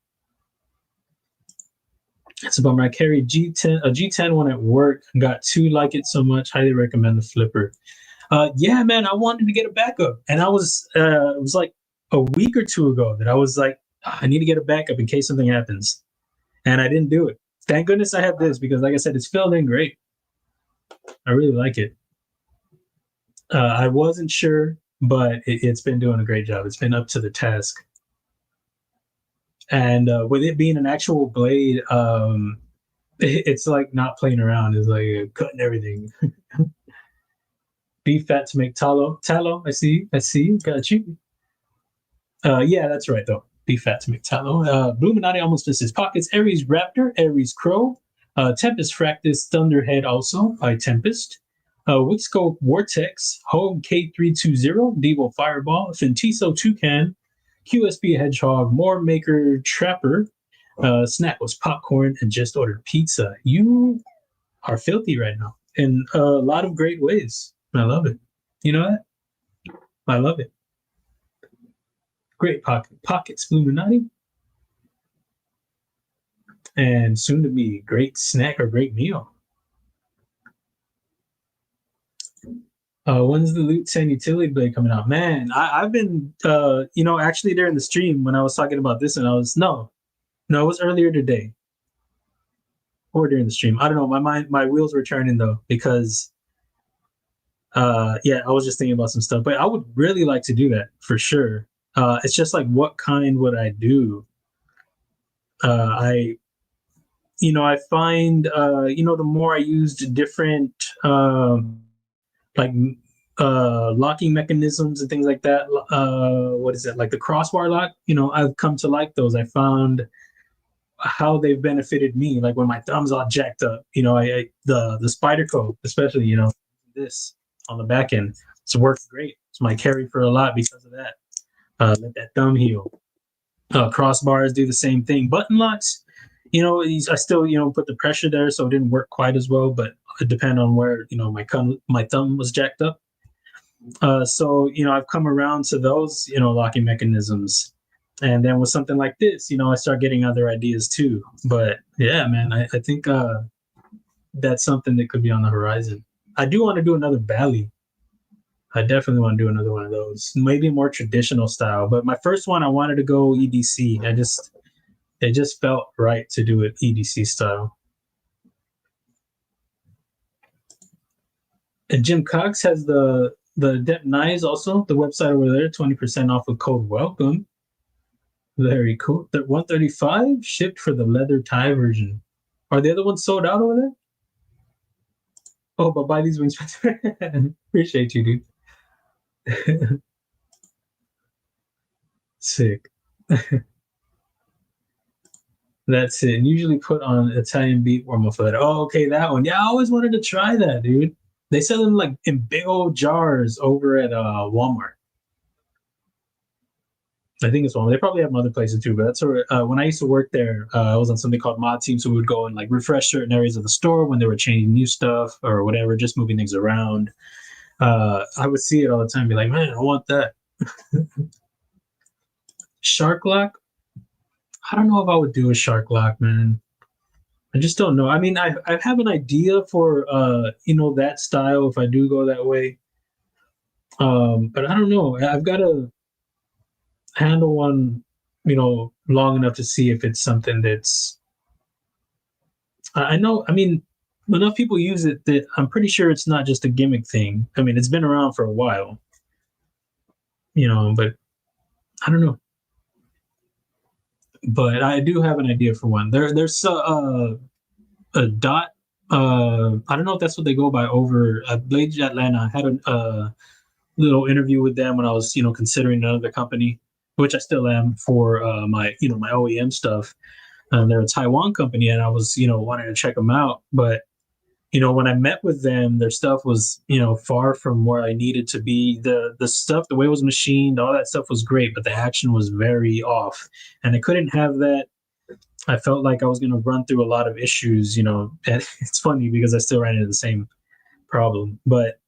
It's a bummer. I carried a G10 one at work. Got two like it so much. Highly recommend the flipper. Yeah, man, I wanted to get a backup, and I was it was like a week or two ago that I was like, I need to get a backup in case something happens, and I didn't do it. Thank goodness I have this because, like I said, it's filled in great. I really like it. I wasn't sure, but it's been doing a great job. It's been up to the task. And with it being an actual blade, it's like not playing around. It's like cutting everything. Beef fat to make tallow. Tallow, I see. Got you. Yeah, that's right, though. Beef fat to make tallow. Bluminati almost missed his pockets. Aries Raptor, Aries Crow. Tempest Fractus Thunderhead also by Tempest. Wixco Vortex, Home K320, Devo Fireball, Fentiso Toucan, QSP Hedgehog, More Maker Trapper, Snack was Popcorn, and Just Ordered Pizza. You are filthy right now in a lot of great ways. I love it. You know that? I love it. Great pockets, Illuminati. And soon to be great snack or great meal. When's the Loot-10 utility blade coming out? Man, I've been, you know, actually during the stream when I was talking about this, and I was, no, it was earlier today or during the stream. I don't know. My wheels were turning though, because, yeah, I was just thinking about some stuff, but I would really like to do that for sure. It's just like, what kind would I do? I find, the more I used different, like locking mechanisms and things like that. What is it, like the crossbar lock? I've come to like those. I found how they've benefited me. Like when my thumb's all jacked up, the Spyderco, especially, this on the back end, it's worked great. It's my carry for a lot because of that. Let that thumb heal. Crossbars do the same thing. Button locks, I still, put the pressure there, so it didn't work quite as well, but it depends on where, my thumb was jacked up. So, I've come around to those, locking mechanisms. And then with something like this, you know, I start getting other ideas too. But yeah, man, I think that's something that could be on the horizon. I do want to do another Bally. I definitely want to do another one of those. Maybe more traditional style. But my first one, I wanted to go EDC. It just felt right to do it EDC style. And Jim Cox has the Adept Knives also, the website over there, 20% off with code welcome. Very cool. 135 shipped for the leather tie version. Are the other ones sold out over there? Oh, but buy these wings. Appreciate you, dude. Sick. That's it. And usually put on Italian beef or muffaletta. Oh, okay, that one. Yeah, I always wanted to try that, dude. They sell them like in big old jars over at Walmart. I think it's Walmart. They probably have them other places too, but that's where when I used to work there, I was on something called Mod Team, so we would go and like refresh certain areas of the store when they were changing new stuff or whatever, just moving things around. I would see it all the time, be like, man, I want that. Shark lock? I don't know if I would do a shark lock, man. I just don't know. I mean, I have an idea for you know, that style if I do go that way. But I don't know. I've got to handle one, you know, long enough to see if it's something that's. I know. I mean, enough people use it that I'm pretty sure it's not just a gimmick thing. I mean, it's been around for a while, you know, but I don't know. But I do have an idea for one. There's a dot. I don't know if that's what they go by over at Blade Atlanta. I had a little interview with them when I was, you know, considering another company, which I still am for my, you know, my OEM stuff. They're a Taiwan company, and I was, you know, wanting to check them out. But, you know, when I met with them, their stuff was, you know, far from where I needed to be. The stuff, the way it was machined, all that stuff was great, but the action was very off, and I couldn't have that. I felt like I was going to run through a lot of issues, you know. And it's funny because I still ran into the same problem, but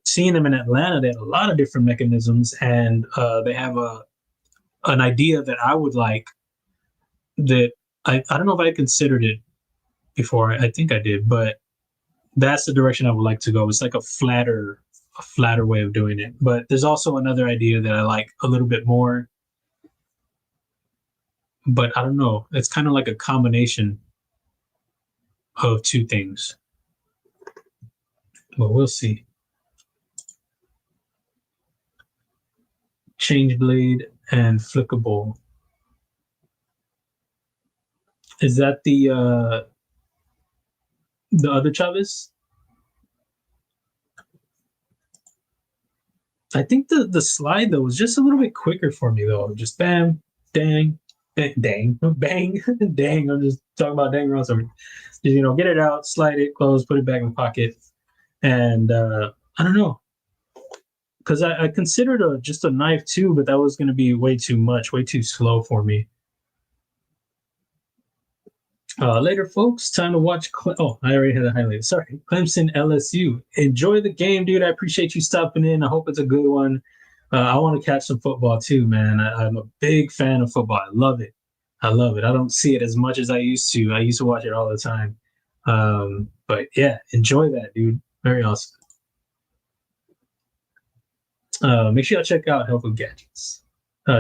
seeing them in Atlanta, they had a lot of different mechanisms, and they have an idea that I would like. That I don't know if I considered it before. I think I did, but that's the direction I would like to go. It's like a flatter way of doing it. But there's also another idea that I like a little bit more. But I don't know. It's kind of like a combination of two things. But we'll see. Change blade and flickable. Is that the other Chavez? I think the slide though was just a little bit quicker for me though. Just bam, dang, bang, dang, bang, dang. I'm just talking about dang around something. Just, you know, get it out, slide it, close, put it back in the pocket, and I don't know, because I considered just a knife too, but that was going to be way too much, way too slow for me. Later, folks, time to watch. Oh, I already had a highlight. Sorry, Clemson LSU. Enjoy the game, dude. I appreciate you stopping in. I hope it's a good one. I want to catch some football too, man. I'm a big fan of football. I love it. I love it. I don't see it as much as I used to. I used to watch it all the time. But yeah, enjoy that, dude. Very awesome. Make sure y'all check out Helpful Gadgets.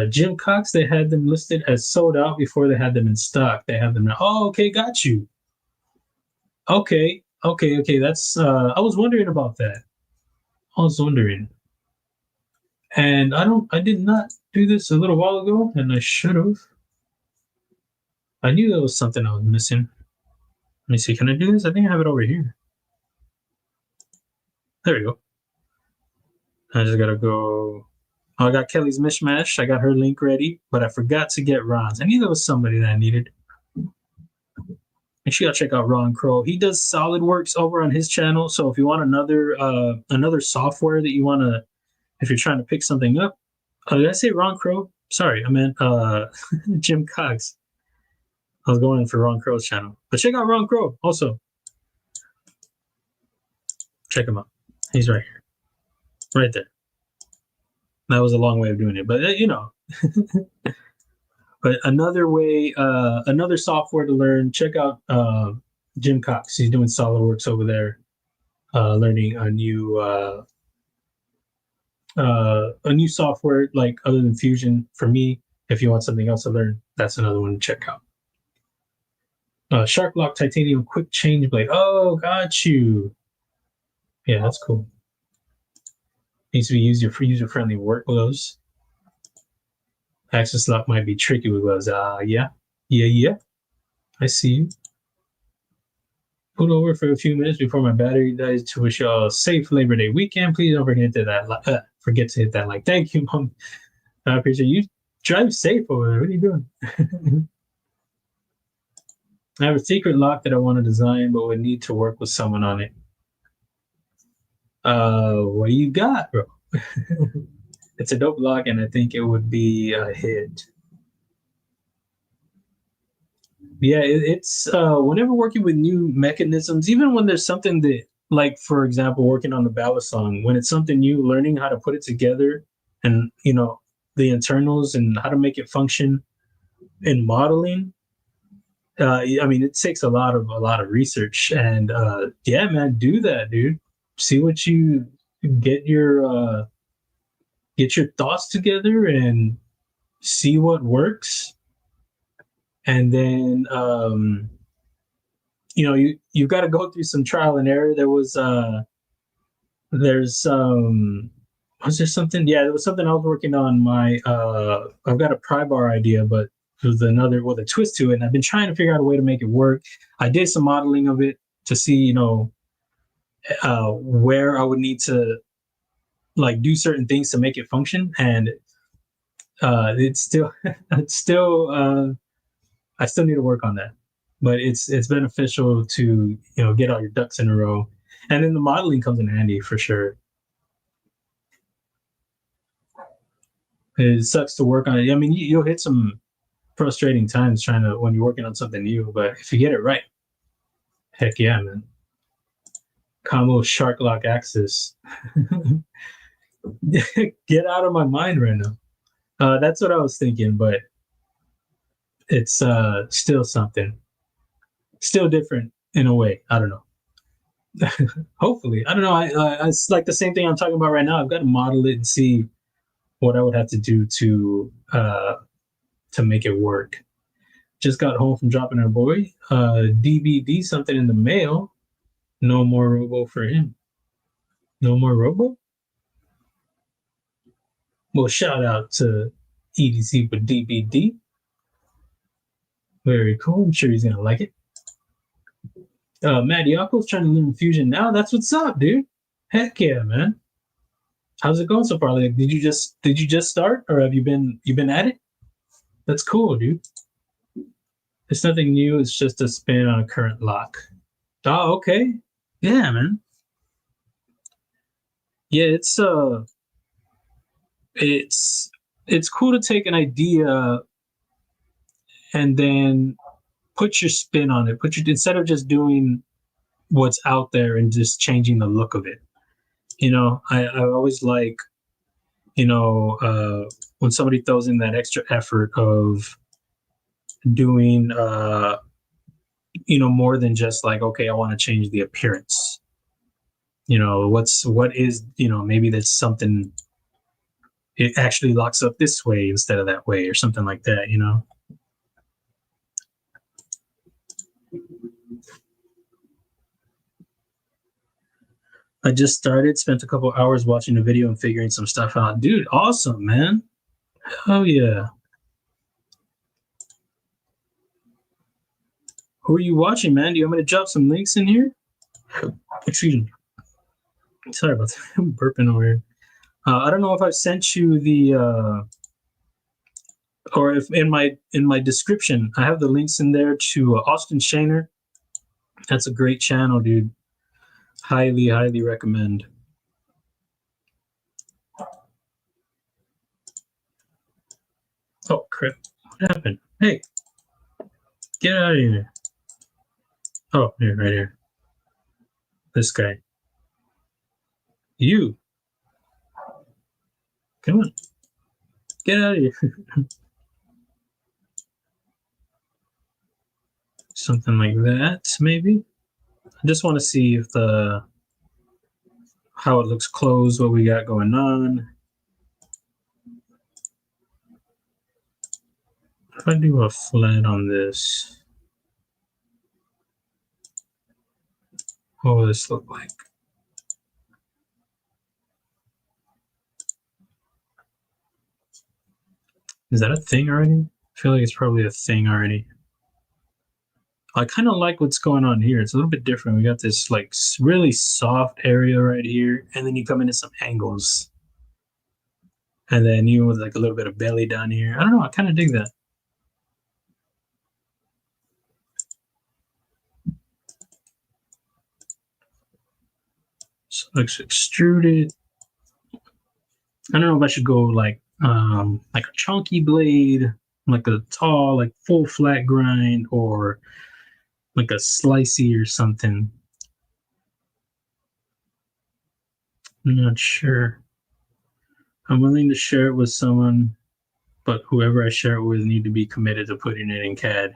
Jim Cox, they had them listed as sold out before they had them in stock. They have them now. Oh, okay, got you. Okay. That's I was wondering about that. I was wondering. And I did not do this a little while ago, and I should have. I knew there was something I was missing. Let me see, can I do this? I think I have it over here. There we go. I just gotta go. Oh, I got Kelly's Mishmash. I got her link ready, but I forgot to get Ron's. I knew there was somebody that I needed. Make sure y'all check out Ron Crow. He does SolidWorks over on his channel. So if you want another software that you want to, if you're trying to pick something up, did I say Ron Crow? Sorry, I meant Jim Cox. I was going for Ron Crow's channel, but check out Ron Crow also. Check him out. He's right here, right there. That was a long way of doing it, but you know, But another way, another software to learn, check out Jim Cox. He's doing SolidWorks over there, learning a new software like other than Fusion. For me, if you want something else to learn, that's another one to check out. Shark Lock Titanium Quick Change Blade. Oh, got you. Yeah, that's cool. Needs to be user-friendly work gloves. Access lock might be tricky with gloves. Yeah. I see you. Pulled over for a few minutes before my battery dies to wish y'all a safe Labor Day weekend. Please don't forget to hit that like. Thank you, Mom. I appreciate you. Drive safe over there. What are you doing? I have a secret lock that I want to design, but would need to work with someone on it. What do you got, bro? It's a dope lock, and I think it would be a hit. Yeah, it's whenever working with new mechanisms, even when there's something that, like for example, working on the ballad song, when it's something new, learning how to put it together, and the internals and how to make it function in modeling. I mean, it takes a lot of research, and yeah, man, do that, dude. See what you get your thoughts together and see what works, and then you've got to go through some trial and error. Was there something? Yeah, there was something I was working on. I've got a pry bar idea, but with a twist to it, and I've been trying to figure out a way to make it work. I did some modeling of it to see where I would need to like do certain things to make it function, and it's still I still need to work on that, but it's beneficial to get all your ducks in a row, and then the modeling comes in handy for sure. It sucks to work on it. I mean, you'll hit some frustrating times when you're working on something new, but if you get it right, heck yeah, man. Combo Shark Lock Axis. Get out of my mind right now. That's what I was thinking, but it's still something. Still different in a way. I don't know. Hopefully. I don't know. It's like the same thing I'm talking about right now. I've got to model it and see what I would have to do to make it work. Just got home from dropping our boy DBD something in the mail. No more Robo for him. No more Robo? Well, shout out to EDC with DBD. Very cool. I'm sure he's going to like it. Matt Yako's trying to learn Fusion now. That's what's up, dude. Heck yeah, man. How's it going so far? Like, did you just start, or have you been at it? That's cool, dude. It's nothing new. It's just a spin on a current lock. Oh, okay. Yeah, man. Yeah, it's cool to take an idea and then put your spin on it. Instead of just doing what's out there and just changing the look of it. I always like, when somebody throws in that extra effort of doing, more than just like, okay, I want to change the appearance. Maybe that's something, it actually locks up this way instead of that way or something like that, I just started, spent a couple hours watching the video and figuring some stuff out. Dude, awesome, man. Oh, yeah. Who are you watching, man? Do you want me to drop some links in here? Excuse me. Sorry about that. I'm burping over here. I don't know if I've sent you the... or if in my description, I have the links in there to Austin Shaner. That's a great channel, dude. Highly, highly recommend. Oh, crap. What happened? Hey, get out of here. Oh, here, right here. This guy. You. Come on. Get out of here. Something like that, maybe. I just want to see if how it looks closed, what we got going on. If I do a flat on this, what will this look like? Is that a thing already? I feel like it's probably a thing already. I kind of like what's going on here. It's a little bit different. We got this like really soft area right here, and then you come into some angles. And then you with like a little bit of belly down here. I don't know. I kind of dig that. So it looks extruded. I don't know if I should go like a chunky blade, like a tall, like full flat grind, or like a slicey or something. I'm not sure. I'm willing to share it with someone, but whoever I share it with need to be committed to putting it in CAD.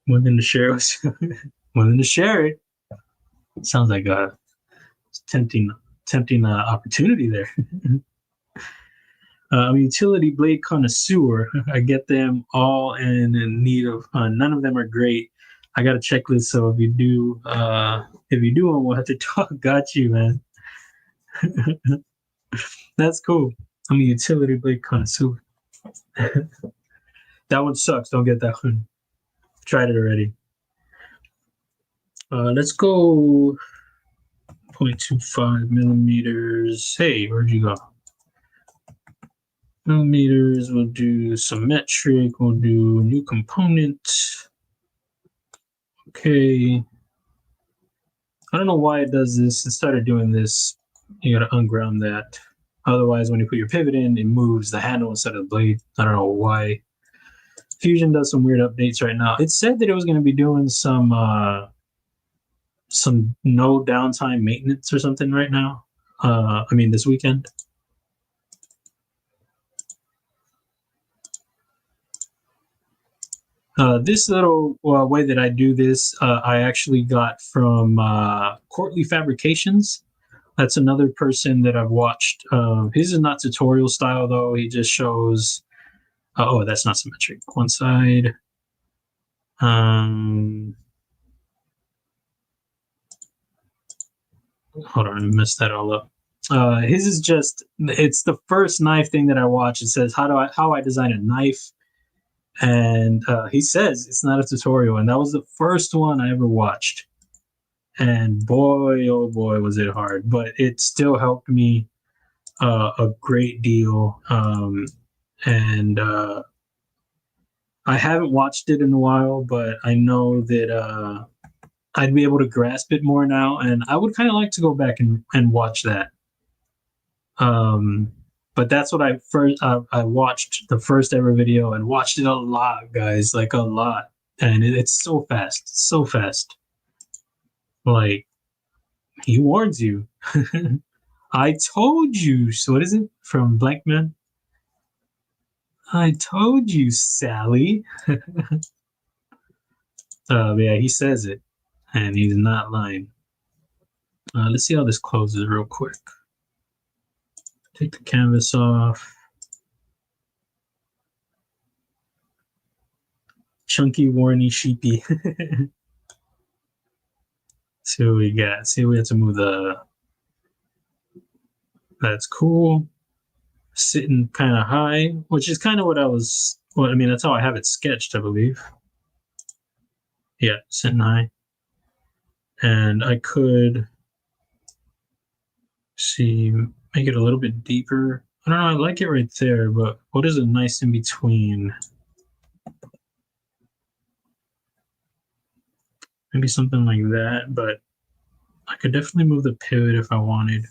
Willing to share it. Willing to share it. Sounds like a tempting opportunity there. I'm a utility blade connoisseur. I get them all and in need of. None of them are great. I got a checklist, so if you do one, we'll have to talk. Got you, man. That's cool. I'm a utility blade connoisseur. That one sucks. Don't get that one. Tried it already. Let's go 0.25 millimeters. Hey, where'd you go? Millimeters. We'll do symmetric. We'll do new component. Okay. I don't know why it does this. It started doing this. You got to unground that. Otherwise, when you put your pivot in, it moves the handle instead of the blade. I don't know why. Fusion does some weird updates right now. It said that it was going to be doing some no downtime maintenance or something right now. I mean, this weekend. This little way that I do this, I actually got from Courtly Fabrications. That's another person that I've watched. His is not tutorial style, though. He just shows... oh, that's not symmetric. One side. Hold on, I messed that all up. His is just... It's the first knife thing that I watch. It says, how I design a knife. And he says it's not a tutorial, and that was the first one I ever watched. And boy, oh boy, was it hard! But it still helped me a great deal. And I haven't watched it in a while, but I know that I'd be able to grasp it more now, and I would kind of like to go back and watch that. But that's what I watched the first ever video and watched it a lot, guys, like a lot. And it's so fast, so fast. Like, he warns you. I told you. So what is it from Blankman? I told you, Sally. Yeah, he says it, and he's not lying. Let's see how this closes real quick. Take the canvas off. Chunky, warny, sheepy. See what we got. See, we have to move the... That's cool. Sitting kind of high, which is kind of what I was... Well, I mean, that's how I have it sketched, I believe. Yeah, sitting high. And I could... see, make it a little bit deeper. I don't know, I like it right there, but what is a nice in between? Maybe something like that, but I could definitely move the pivot if I wanted.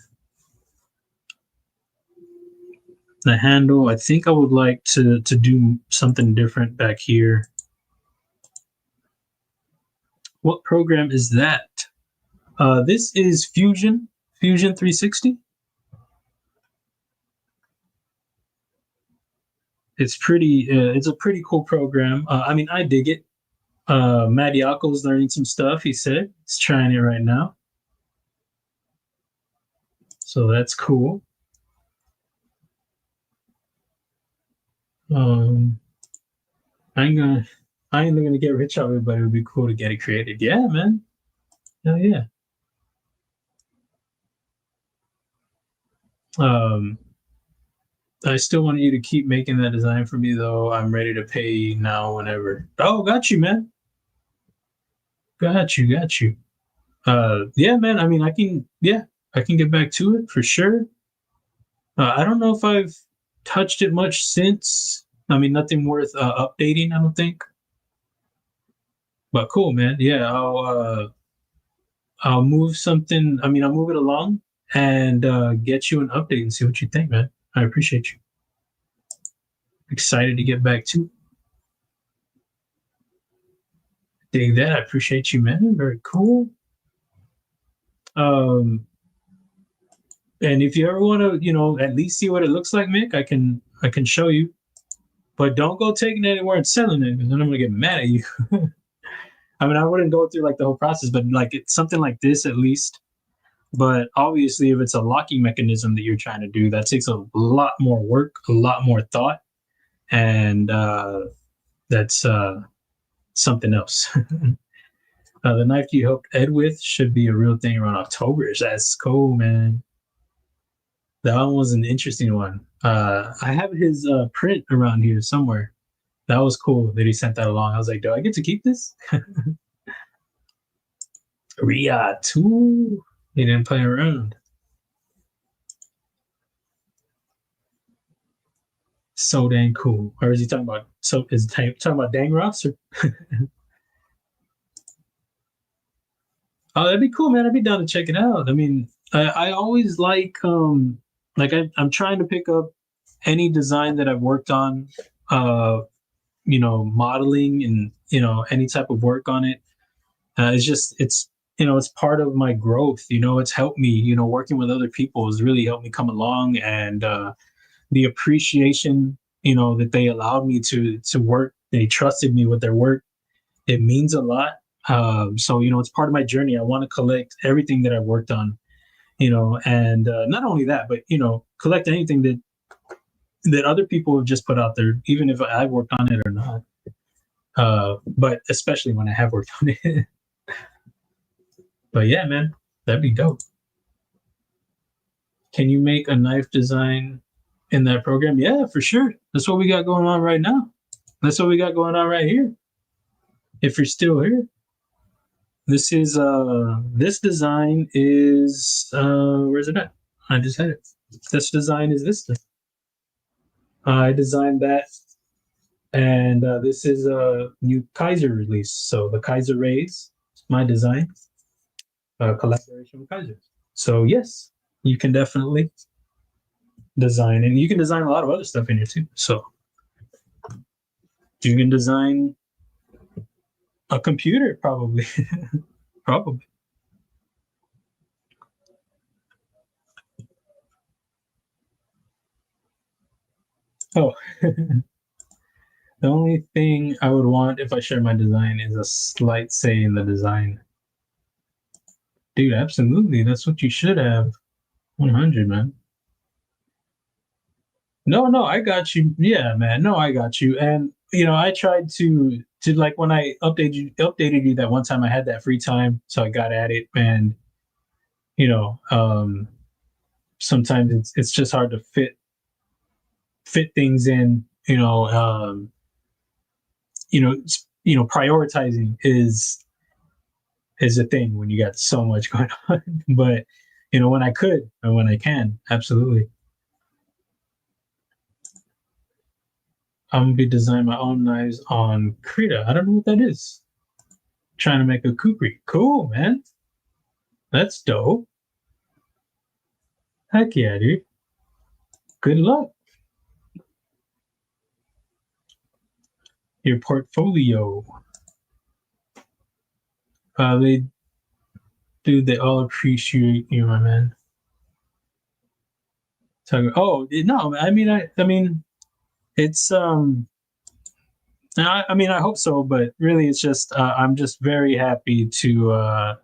The handle, I think I would like to do something different back here. What program is that? This is Fusion 360. It's pretty. It's a pretty cool program. I mean, I dig it. Madiako's learning some stuff. He said he's trying it right now, so that's cool. I ain't gonna get rich out of it, but it would be cool to get it created. Yeah, man. Hell yeah. Um, I still want you to keep making that design for me, though. I'm ready to pay now, whenever. Oh, got you, man. Got you. Yeah, man. I mean, I can. Yeah, I can get back to it for sure. I don't know if I've touched it much since. I mean, nothing worth updating. I don't think. But cool, man. Yeah, I'll move something. I mean, I'll move it along and get you an update and see what you think, man. I appreciate you. Excited to get back to it. Dig that. I appreciate you, man. Very cool. And if you ever want to, at least see what it looks like, Mick, I can show you. But don't go taking it anywhere and selling it, because then I'm gonna get mad at you. I mean, I wouldn't go through like the whole process, but like it's something like this at least. But obviously, if it's a locking mechanism that you're trying to do, that takes a lot more work, a lot more thought, and that's something else. The knife you helped Ed with should be a real thing around October. That's cool, man. That one was an interesting one. I have his print around here somewhere. That was cool that he sent that along. I was like, do I get to keep this? Ria 2. He didn't play around. So dang cool. Or is he talking about talking about dang Ross? Or oh, that'd be cool, man. I'd be down to check it out. I mean, I always I'm trying to pick up any design that I've worked on, modeling and any type of work on it. It's part of my growth. It's helped me. Working with other people has really helped me come along, and the appreciation that they allowed me to work. They trusted me with their work. It means a lot. So it's part of my journey. I want to collect everything that I've worked on, and not only that, but collect anything that other people have just put out there, even if I've worked on it or not. But especially when I have worked on it. But yeah, man, that'd be dope. Can you make a knife design in that program? Yeah, for sure. That's what we got going on right now. That's what we got going on right here. If you're still here. This design is where's it at? I just had it. This design is this thing. I designed that, and this is a new Kizer release. So the Kizer Rays, my design, collaboration with Kizer. So yes, you can definitely design, and you can design a lot of other stuff in here too. So you can design a computer, probably. Probably. Oh, the only thing I would want if I share my design is a slight say in the design. Dude, absolutely. That's what you should have. 100, man. No, I got you. Yeah, man. No, I got you. And I tried to like when I updated you that one time. I had that free time, so I got at it. And you know, um, sometimes it's just hard to fit things in. Prioritizing is a thing when you got so much going on. But when I could and when I can, absolutely. I'm gonna be designing my own knives on Krita. I don't know what that is. Trying to make a kukri. Cool, man. That's dope. Heck yeah, dude. Good luck. Your portfolio. They all appreciate you, my man. Oh no, I mean, It's I mean, I hope so, but really, it's just I'm just very happy to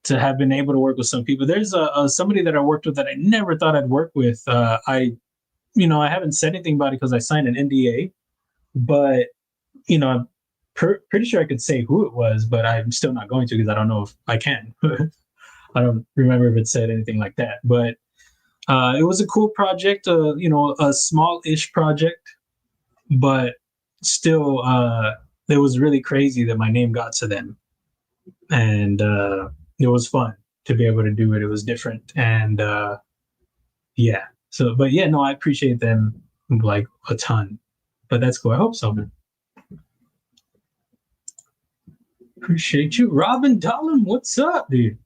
have been able to work with some people. There's somebody that I worked with that I never thought I'd work with. I haven't said anything about it because I signed an NDA, but I'm pretty sure I could say who it was, but I'm still not going to because I don't know if I can. I don't remember if it said anything like that, but it was a cool project. A small-ish project, but still, it was really crazy that my name got to them, and it was fun to be able to do it. It was different, and yeah. So, but yeah, no, I appreciate them like a ton. But that's cool. I hope so, man. Appreciate you, Robin Dollin. What's up, dude?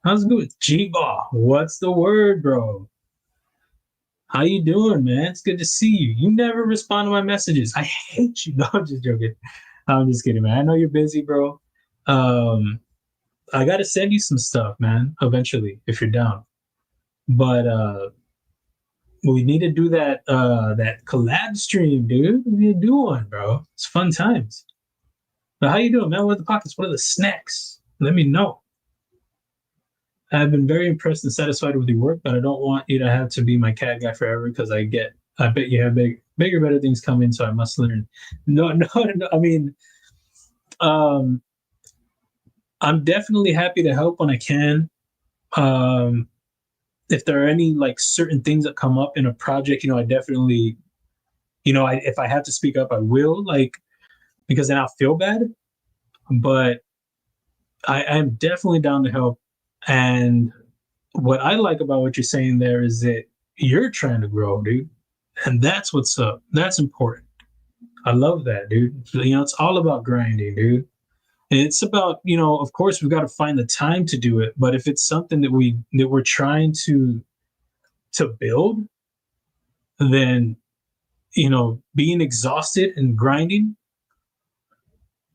How's it going? G-Ball, what's the word, bro? How you doing, man? It's good to see you. You never respond to my messages. I hate you. No, I'm just joking. I'm just kidding, man. I know you're busy, bro. Um, I gotta send you some stuff, man, eventually, if you're down. But we need to do that collab stream, dude. We need to do one, bro. It's fun times. But how you doing, man? What are the pockets? What are the snacks? Let me know. I've been very impressed and satisfied with your work, but I don't want you to have to be my CAD guy forever because I bet you have bigger, better things coming, so I must learn. No, no, no. I mean, um, I'm definitely happy to help when I can. Um, if there are any like certain things that come up in a project, I definitely, if I have to speak up, I will, like, because then I'll feel bad. But I'm definitely down to help. And what I like about what you're saying there is that you're trying to grow, dude. And that's what's up. That's important. I love that, dude. It's all about grinding, dude. And it's about, of course we've got to find the time to do it, but if it's something that we're trying to build, then being exhausted and grinding,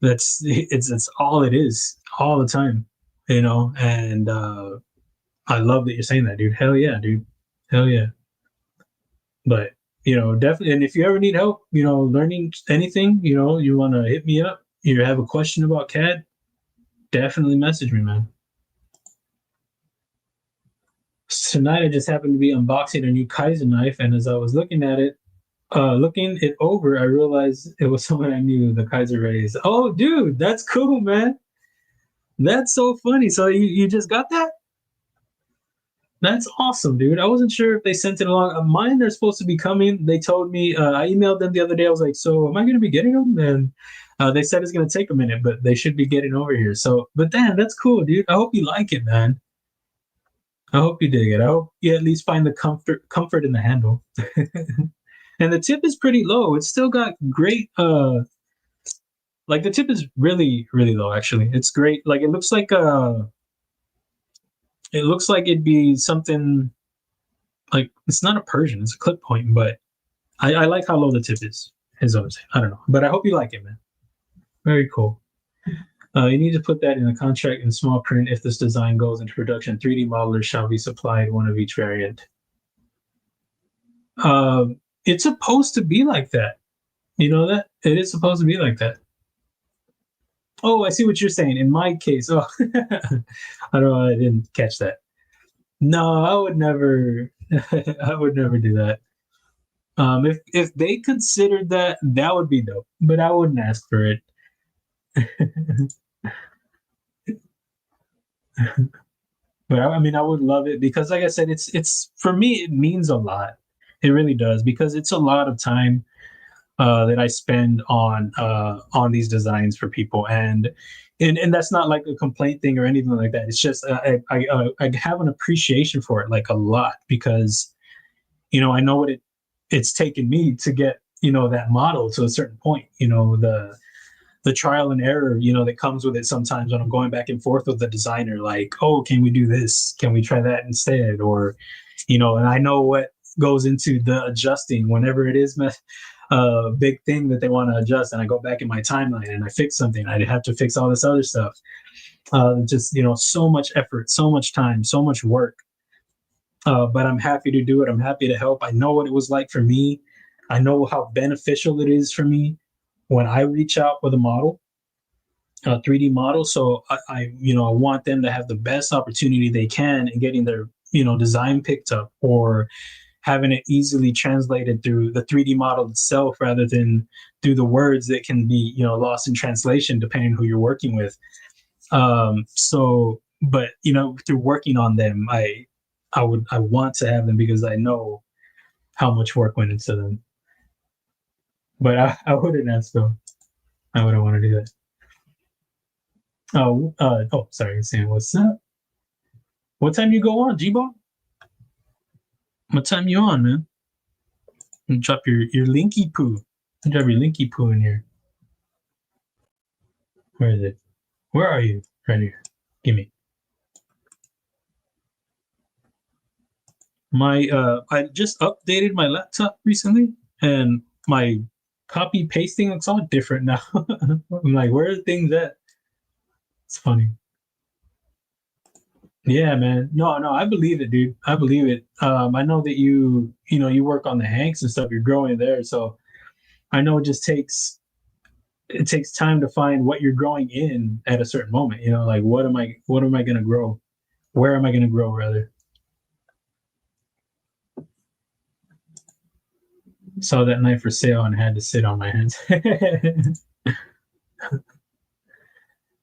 it's all it is all the time, and I love that you're saying that, dude. Hell yeah, dude. Hell yeah. But definitely, and if you ever need help, learning anything, you want to hit me up, you have a question about CAD, definitely message me, man. Tonight I just happened to be unboxing a new Kizer knife, and as I was looking it over, I realized it was someone I knew, the Kizer rays. Oh, dude, that's cool, man. That's so funny. So you just got that? That's awesome, dude. I wasn't sure if they sent it along. Mine are supposed to be coming. They told me, I emailed them the other day. I was like, so am I going to be getting them? And they said it's going to take a minute, but they should be getting over here. So, but damn, that's cool, dude. I hope you like it, man. I hope you dig it. I hope you at least find the comfort in the handle. And the tip is pretty low. It's still got great, like the tip is really, really low, actually. It's great. Like it looks like it'd be something like, it's not a Persian, it's a clip point, but I like how low the tip is what I'm saying. I don't know, but I hope you like it, man. Very cool. You need to put that in the contract in small print. If this design goes into production, 3D modelers shall be supplied one of each variant. It's supposed to be like that. You know that? It is supposed to be like that. Oh, I see what you're saying. In my case, oh, I don't know. I didn't catch that. No, I would never. I would never do that. If they considered that, that would be dope. But I wouldn't ask for it. But I mean, I would love it because, like I said, it's for me. It means a lot. It really does because it's a lot of time that I spend on these designs for people, and that's not like a complaint thing or anything like that. It's just I have an appreciation for it, like, a lot, because I know what it's taken me to get that model to a certain point. The trial and error that comes with it sometimes when I'm going back and forth with the designer, like, oh, can we do this? Can we try that instead? Or and I know what goes into the adjusting whenever it is a big thing that they want to adjust, and I go back in my timeline and I fix something, I have to fix all this other stuff. Just so much effort, so much time, so much work. But I'm happy to do it. I'm happy to help. I know what it was like for me. I know how beneficial it is for me when I reach out with a model, a 3D model. So I want them to have the best opportunity they can in getting their, design picked up, or having it easily translated through the 3D model itself rather than through the words that can be, lost in translation depending on who you're working with. But through working on them, I want to have them because I know how much work went into them. But I wouldn't ask them. I wouldn't want to do that. Sorry, Sam. What's up? What time you go on, G-Ball? What time you on, man? You drop your linky poo. You drop your linky poo in here. Where is it? Where are you? Right here. Give me. I just updated my laptop recently, and my copy pasting looks all different now. I'm like, where are things at? It's funny. Yeah, man. No, I believe it, dude. I believe it. I know that you work on the hanks and stuff. You're growing there, so I know it takes time to find what you're growing in at a certain moment. Like what am I gonna grow? Where am I gonna grow rather? Saw that knife for sale and had to sit on my hands.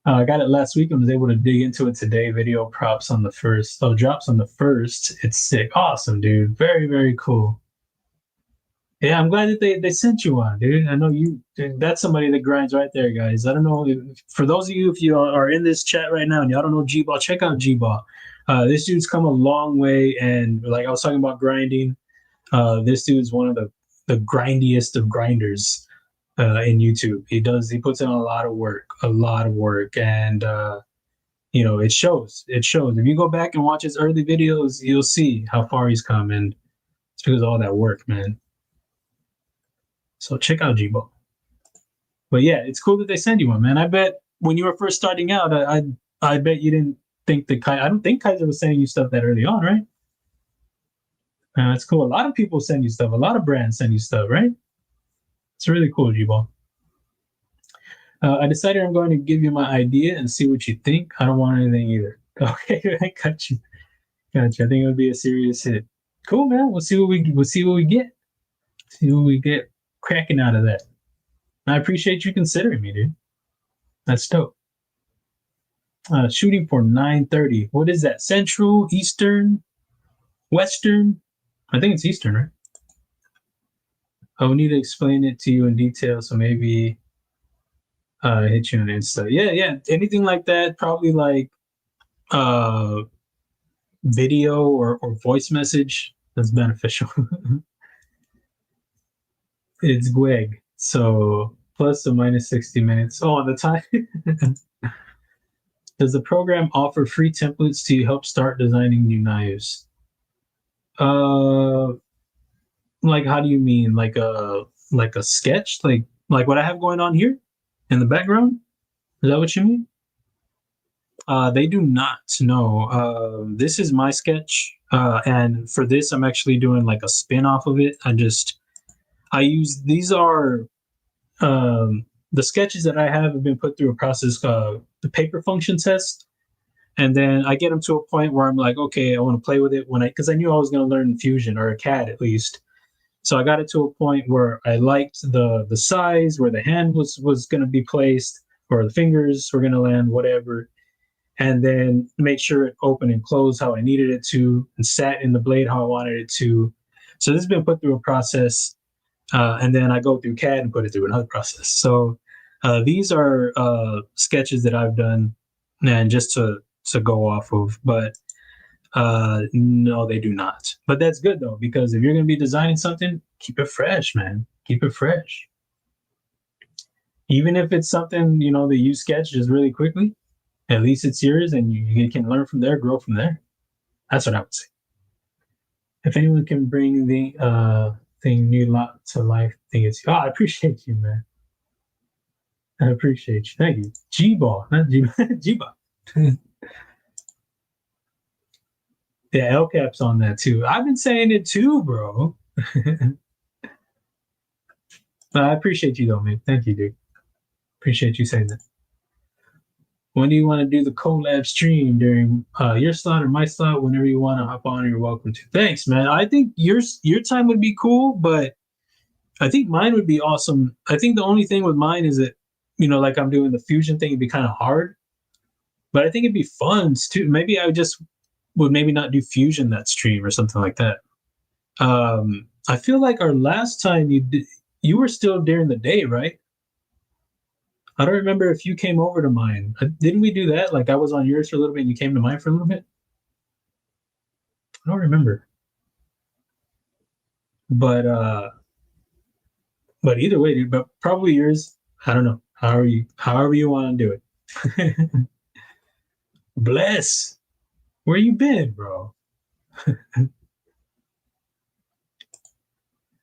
I got it last week and was able to dig into it today. Video props on the first. Oh, drops on the first. It's sick. Awesome, dude. Very, very cool. Yeah, I'm glad that they sent you one, dude. I know that's somebody that grinds right there, guys. I don't know for those of you, if you are in this chat right now and y'all don't know G-Ball, check out G-Ball. This dude's come a long way, and like I was talking about grinding, this dude's one of the grindiest of grinders in YouTube. He puts in a lot of work, and it shows. It shows. If you go back and watch his early videos, you'll see how far he's come, and it's because of all that work, man. So check out G-Ball. But yeah, it's cool that they send you one, man. I bet when you were first starting out, I bet you didn't think I don't think Kizer was sending you stuff that early on, right? That's cool. A lot of people send you stuff. A lot of brands send you stuff, right? It's really cool, G-Ball. I decided I'm going to give you my idea and see what you think. I don't want anything either. Okay, I got you. I think it would be a serious hit. Cool, man. We'll see what we get. See what we get cracking out of that. I appreciate you considering me, dude. That's dope. Shooting for 9:30. What is that? Central, Eastern, Western? I think it's Eastern, right? I will need to explain it to you in detail, so maybe hit you on Insta. Yeah. Anything like that, probably like video or voice message, that's beneficial. It's Gweg. So plus or minus 60 minutes. Oh, on the time. Does the program offer free templates to help start designing new knives? Like how do you mean? Like a sketch? Like what I have going on here in the background? Is that what you mean? They do not. No. This is my sketch, and for this, I'm actually doing like a spin off of it. I use these are the sketches that I have been put through a process called the paper function test, and then I get them to a point where I'm like, okay, I want to play with it because I knew I was going to learn Fusion or a CAD at least. So I got it to a point where I liked the size, where the hand was going to be placed, or the fingers were going to land, whatever, and then make sure it opened and closed how I needed it to, and sat in the blade how I wanted it to. So this has been put through a process, and then I go through CAD and put it through another process. So these are sketches that I've done, and just to go off of, but no, they do not. But that's good though, because if you're going to be designing something, keep it fresh, man. Keep it fresh. Even if it's something, that you sketch just really quickly, at least it's yours, and you can learn from there, grow from there. That's what I would say. If anyone can bring the thing new lot to life, I think it's. Oh, I appreciate you, man. I appreciate you. Thank you. G-Ball, not G-Ball. Yeah, L-Cap's on that too. I've been saying it too, bro. I appreciate you though, man. Thank you, dude. Appreciate you saying that. When do you want to do the collab stream during your slot or my slot? Whenever you want to hop on, you're welcome to. Thanks, man. I think your time would be cool, but I think mine would be awesome. I think the only thing with mine is that, like I'm doing the fusion thing, it'd be kind of hard. But I think it'd be fun too. Maybe I would maybe not do fusion that stream or something like that. I feel like our last time you were still during the day, right? I don't remember if you came over to mine. Didn't we do that? Like I was on yours for a little bit and you came to mine for a little bit? I don't remember. But either way, dude, but probably yours. I don't know. However you want to do it. Bless. Where you been, bro?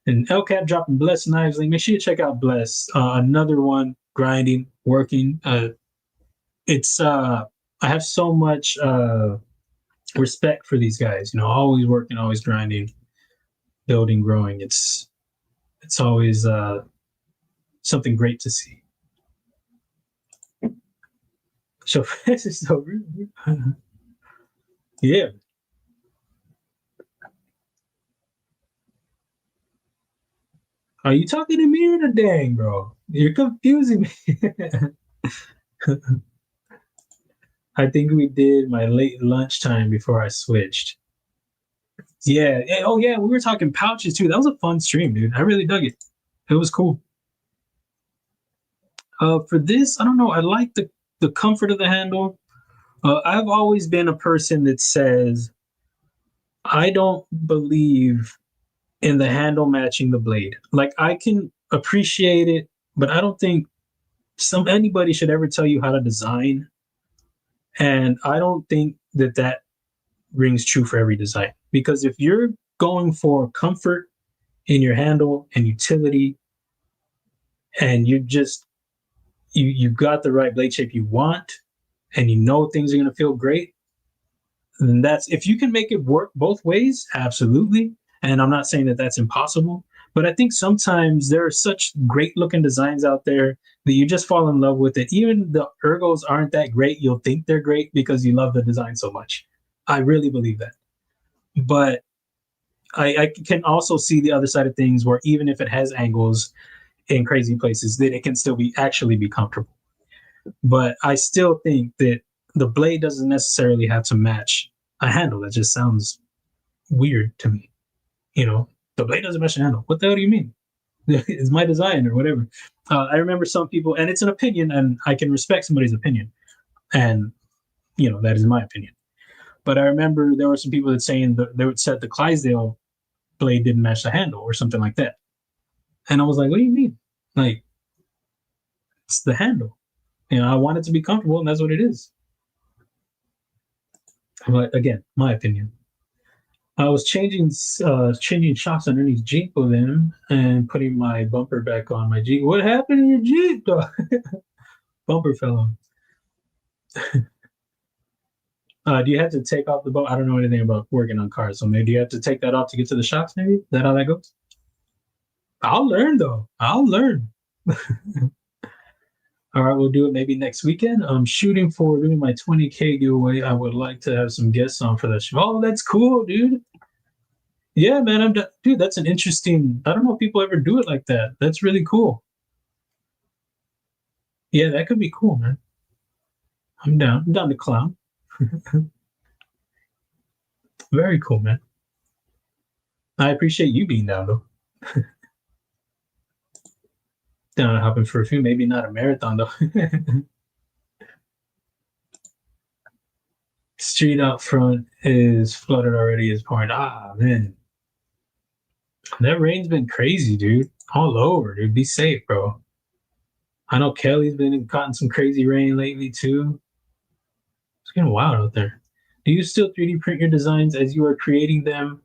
And LCAP dropping Bless Knives link. Make sure you check out Bless. Another one grinding, working. It's I have so much respect for these guys. Always working, always grinding, building, growing. It's always something great to see. So this is so rude. Yeah. Are you talking to me or the dang, bro? You're confusing me. I think we did my late lunchtime before I switched. Yeah. Oh, yeah. We were talking pouches too. That was a fun stream, dude. I really dug it. It was cool. For this, I don't know. I like the comfort of the handle. I've always been a person that says I don't believe in the handle matching the blade. Like I can appreciate it, but I don't think anybody should ever tell you how to design. And I don't think that rings true for every design. Because if you're going for comfort in your handle and utility, and you've got the right blade shape you want, and things are going to feel great, then if you can make it work both ways, absolutely. And I'm not saying that that's impossible, but I think sometimes there are such great looking designs out there that you just fall in love with it. Even the ergos aren't that great. You'll think they're great because you love the design so much. I really believe that. But I can also see the other side of things where even if it has angles in crazy places, that it can still actually be comfortable. But I still think that the blade doesn't necessarily have to match a handle. That just sounds weird to me. The blade doesn't match the handle. What the hell do you mean? It's my design or whatever. I remember some people, and it's an opinion, and I can respect somebody's opinion. And, that is my opinion. But I remember there were some people that saying they would set the Clydesdale blade didn't match the handle or something like that. And I was like, what do you mean? Like, it's the handle. I want it to be comfortable, and that's what it is. But again, my opinion. I was changing shocks underneath Jeep with him and putting my bumper back on my Jeep. What happened to your Jeep, dog? Bumper fell on. Do you have to take off the bumper? I don't know anything about working on cars, so maybe you have to take that off to get to the shocks, maybe? Is that how that goes? I'll learn, though. I'll learn. All right, we'll do it maybe next weekend. I'm shooting for doing my 20K giveaway. I would like to have some guests on for that show. Oh, that's cool, dude. Yeah, man. Dude, that's an interesting. I don't know if people ever do it like that. That's really cool. Yeah, that could be cool, man. I'm down. I'm down to clown. Very cool, man. I appreciate you being down, though. Down and hopping for a few, maybe not a marathon, though. Street out front is flooded already. Is pouring. Ah, man. That rain's been crazy, dude. All over, dude. Be safe, bro. I know Kelly's been caught in some crazy rain lately, too. It's getting wild out there. Do you still 3D print your designs as you are creating them?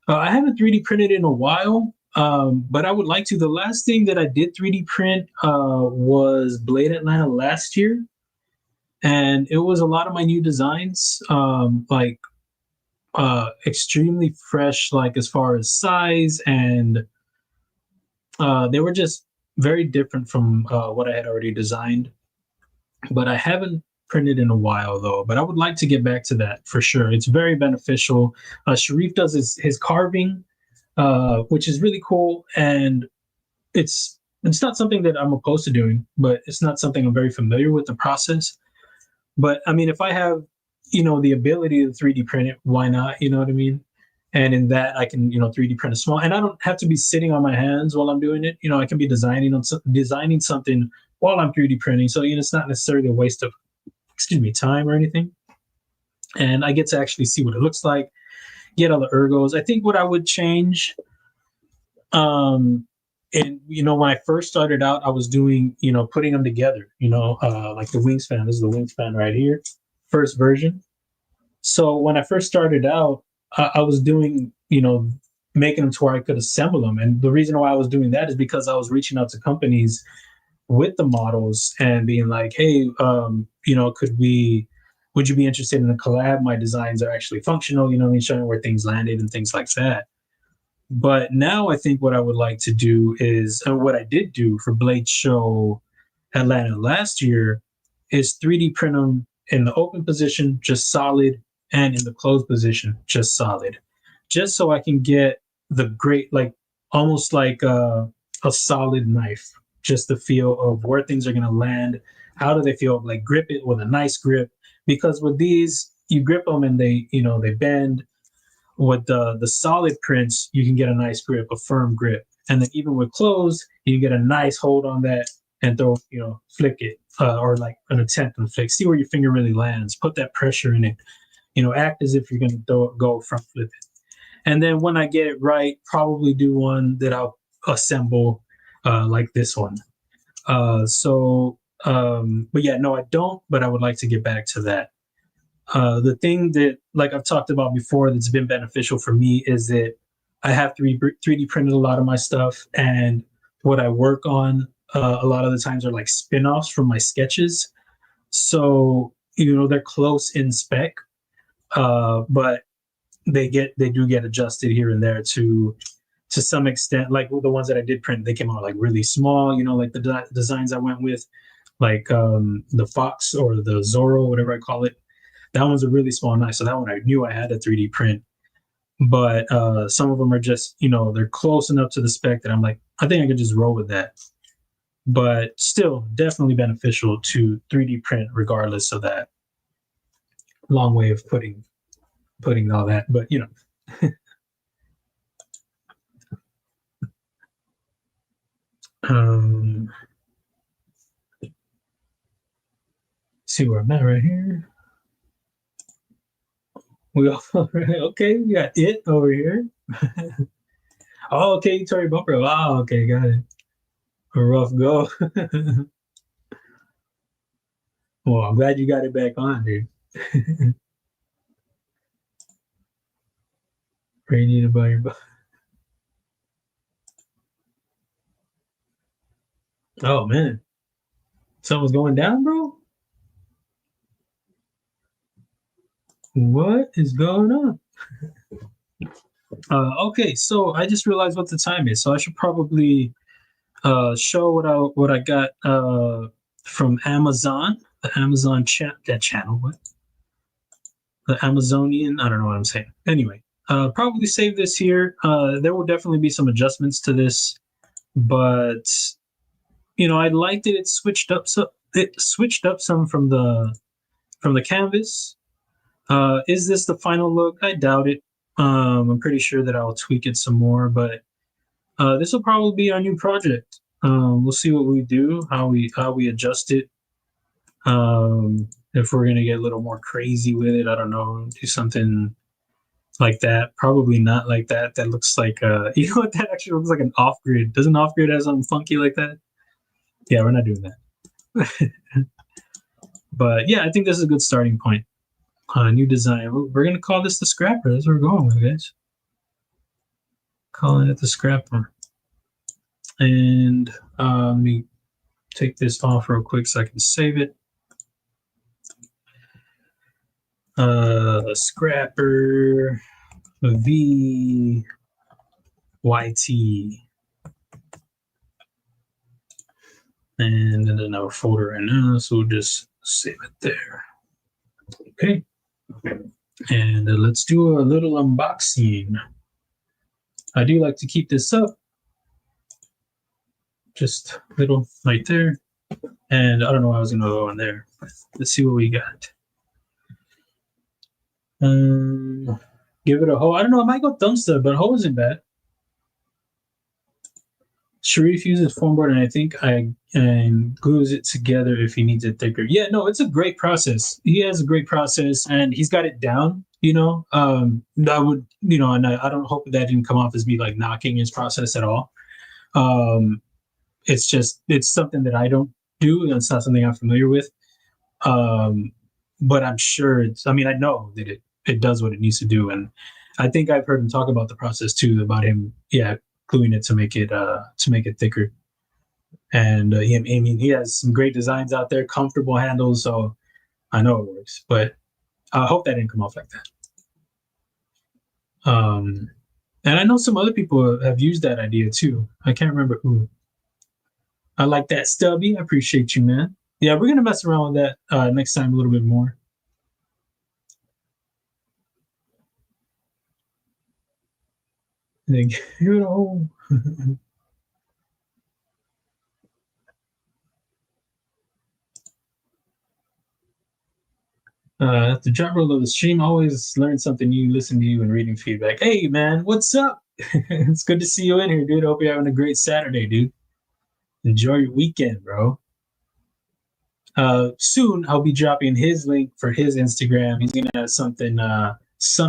I haven't 3D printed in a while, but I would like to. The last thing that I did 3D print was Blade Atlanta last year. And it was a lot of my new designs, extremely fresh, like as far as size, and they were just very different from what I had already designed. But I haven't printed in a while though. But I would like to get back to that for sure. It's very beneficial. Sharif does his carving, which is really cool, and it's not something that I'm opposed to doing, but it's not something I'm very familiar with the process. But I mean, if I have, the ability to 3D print it, why not? You know what I mean? And in that, I can, 3D print a small, and I don't have to be sitting on my hands while I'm doing it. I can be designing something while I'm 3D printing. So, it's not necessarily a waste of, time or anything. And I get to actually see what it looks like, get all the ergos. I think what I would change, and when I first started out, I was doing, putting them together, like the wingspan. This is the wingspan right here, first version. So when I first started out, I was doing, making them to where I could assemble them. And the reason why I was doing that is because I was reaching out to companies with the models and being like, hey, would you be interested in a collab? My designs are actually functional, showing where things landed and things like that. But now I think what I would like to do is, and what I did do for Blade Show Atlanta last year, is 3D print them in the open position, just solid, and in the closed position, just solid, just so I can get the great, like almost like a solid knife, just the feel of where things are going to land. How do they feel? Like grip it with a nice grip, because with these, you grip them and they bend. With the solid prints, you can get a nice grip, a firm grip, and then even with closed, you can get a nice hold on that and throw, flick it, or like an attempt and flick. See where your finger really lands. Put that pressure in it. Act as if you're going to go front flip it. And then when I get it right, probably do one that I'll assemble like this one. But yeah, no, I don't. But I would like to get back to that. The thing that, like I've talked about before, that's been beneficial for me is that I have 3D printed a lot of my stuff, and what I work on a lot of the times are like spin-offs from my sketches. So they're close in spec, but they do get adjusted here and there to some extent. Like the ones that I did print, they came out like really small. Like the designs I went with, like the Fox or the Zorro, whatever I call it. That one's a really small knife, so that one I knew I had to 3D print. But some of them are just, they're close enough to the spec that I'm like, I think I could just roll with that. But still, definitely beneficial to 3D print regardless of that. Long way of putting all that, but see where I'm at right here. We all okay. We got it over here. Oh, okay. You tore your bumper. Wow. Okay, got it. A rough go. Well, I'm glad you got it back on, dude. Radiated about your butt. Oh man, something's going down, bro. What is going on? Okay, so I just realized what the time is, so I should probably show what I got from Amazon, the Amazon channel. What? The Amazonian? I don't know what I'm saying. Anyway, probably save this here. There will definitely be some adjustments to this, but I liked it. It switched up some from the canvas. Is this the final look? I doubt it. I'm pretty sure that I'll tweak it some more, but this will probably be our new project. We'll see what we do, how we adjust it. If we're gonna get a little more crazy with it, I don't know, do something like that. Probably not like that. That looks like what that actually looks like an off grid. Doesn't off grid have something funky like that? Yeah, we're not doing that. But yeah, I think this is a good starting point. New design. We're gonna call this the scrapper. That's what we're going with, guys. Calling it the scrapper. And let me take this off real quick so I can save it. Scrapper VYT. And then another folder right now, so we'll just save it there. Okay. And let's do a little unboxing. I do like to keep this up. Just little right there. And I don't know why I was going to go in there. Let's see what we got. Give it a hoe. I don't know. I might go dumpster, but hoe isn't bad. Sharif uses foam board, and I think and glues it together if he needs it thicker. Yeah, no, it's a great process. He has a great process, and he's got it down. You know, I would, you know, and I don't hope that didn't come off as me like knocking his process at all. It's just it's something that I don't do, and it's not something I'm familiar with. But I'm sure it's. I mean, I know that it does what it needs to do, and I think I've heard him talk about the process too, about him, gluing it to make it thicker. And I mean, he has some great designs out there, comfortable handles, so I know it works. But I hope that didn't come off like that. And I know some other people have used that idea too. I can't remember who. I like that, Stubby. I appreciate you, man. Yeah, we're gonna mess around with that next time a little bit more. You know. The job role of the stream, always learn something new, listen to you, and reading feedback. Hey, man, what's up? It's good to see you in here, dude. Hope you're having a great Saturday, dude. Enjoy your weekend, bro. Soon, I'll be dropping his link for his Instagram. He's gonna have something. I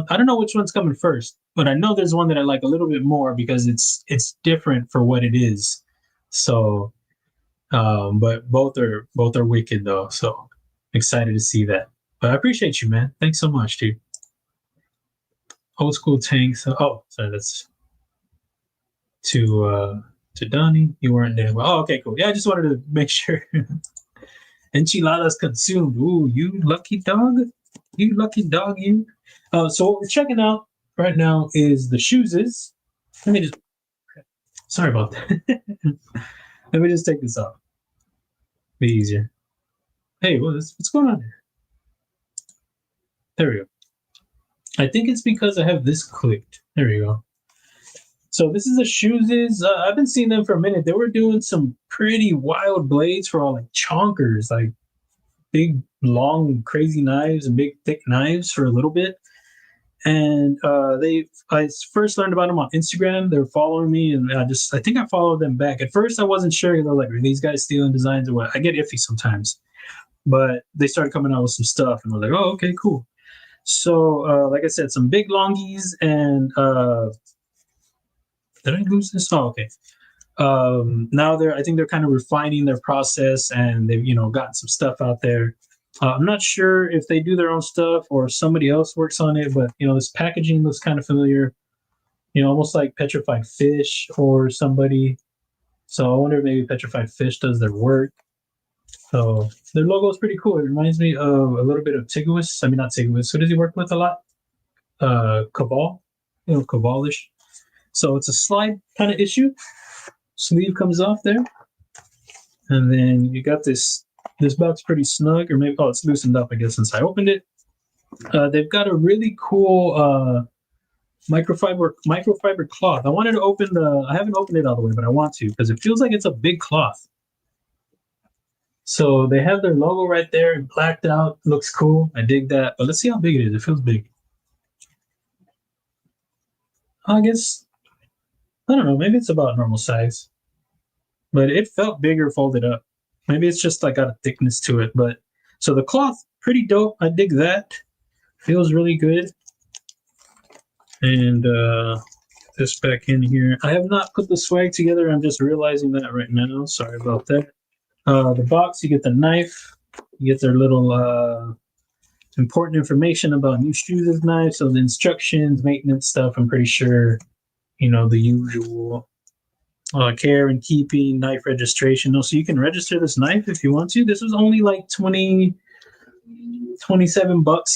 don't know which one's coming first, but I know there's one that I like a little bit more because it's different for what it is. So, but both are wicked though. So excited to see that. But I appreciate you, man. Thanks so much, dude. Old school tanks. Oh, sorry, that's to Donnie. You weren't there. Well, oh, okay, cool. Yeah, I just wanted to make sure. Enchiladas consumed. Ooh, you lucky dog. You lucky dog, you. So what we're checking out right now is the shoeses. Let me just. Sorry about that. Let me just take this off. Be easier. Hey, what's going on here? There we go. I think it's because I have this clicked. There we go. So this is the shoeses. I've been seeing them for a minute. They were doing some pretty wild blades for all like chonkers, like big, long, crazy knives and big, thick knives for a little bit. And I first learned about them on Instagram. They were following me, and I think I followed them back. At first, I wasn't sure. They're like, are these guys stealing designs or what? I get iffy sometimes, but they started coming out with some stuff, and I was like, oh, okay, cool. So, like I said, some big longies, and did I lose this? Oh, okay. Now I think they're kind of refining their process, and they've gotten some stuff out there. I'm not sure if they do their own stuff or somebody else works on it, but this packaging looks kind of familiar. Almost like Petrified Fish or somebody. So I wonder if maybe Petrified Fish does their work. So their logo is pretty cool. It reminds me of a little bit of Tiguis. I mean, not Tiguis. Who does he work with a lot? Cabal. Cabalish. So it's a slide kind of issue. Sleeve comes off there. And then you got this box pretty snug, or maybe, it's loosened up, I guess, since I opened it. They've got a really cool microfiber cloth. I wanted to I haven't opened it all the way, but I want to because it feels like it's a big cloth. So they have their logo right there and blacked out. Looks cool. I dig that. But let's see how big it is. It feels big. I guess, I don't know. Maybe it's about normal size. But it felt bigger folded up. Maybe it's just like got a thickness to it. But so the cloth, pretty dope. I dig that. Feels really good. And this back in here. I have not put the swag together. I'm just realizing that right now. Sorry about that. The box, you get the knife. You get their little important information about new shoes as knives. So the instructions, maintenance stuff, I'm pretty sure, the usual care and keeping, knife registration. So you can register this knife if you want to. This was only like $27,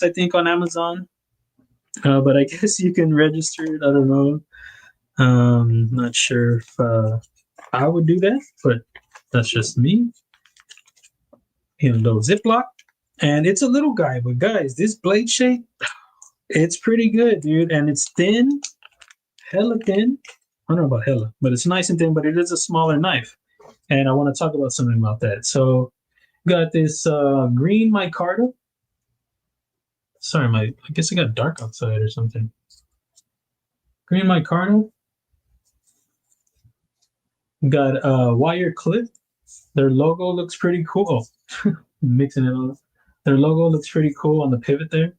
I think, on Amazon. But I guess you can register it. I don't know. Not sure if I would do that, but that's just me. in a little Ziploc. And it's a little guy, but guys, this blade shape, it's pretty good, dude. And it's thin, hella thin. I don't know about hella, but it's nice and thin, but it is a smaller knife. And I want to talk about something about that. So got this green micarta. Sorry, I guess it got dark outside or something. Green micarta. Got a wire clip. Their logo looks pretty cool. Oh, mixing it all. Their logo looks pretty cool on the pivot there.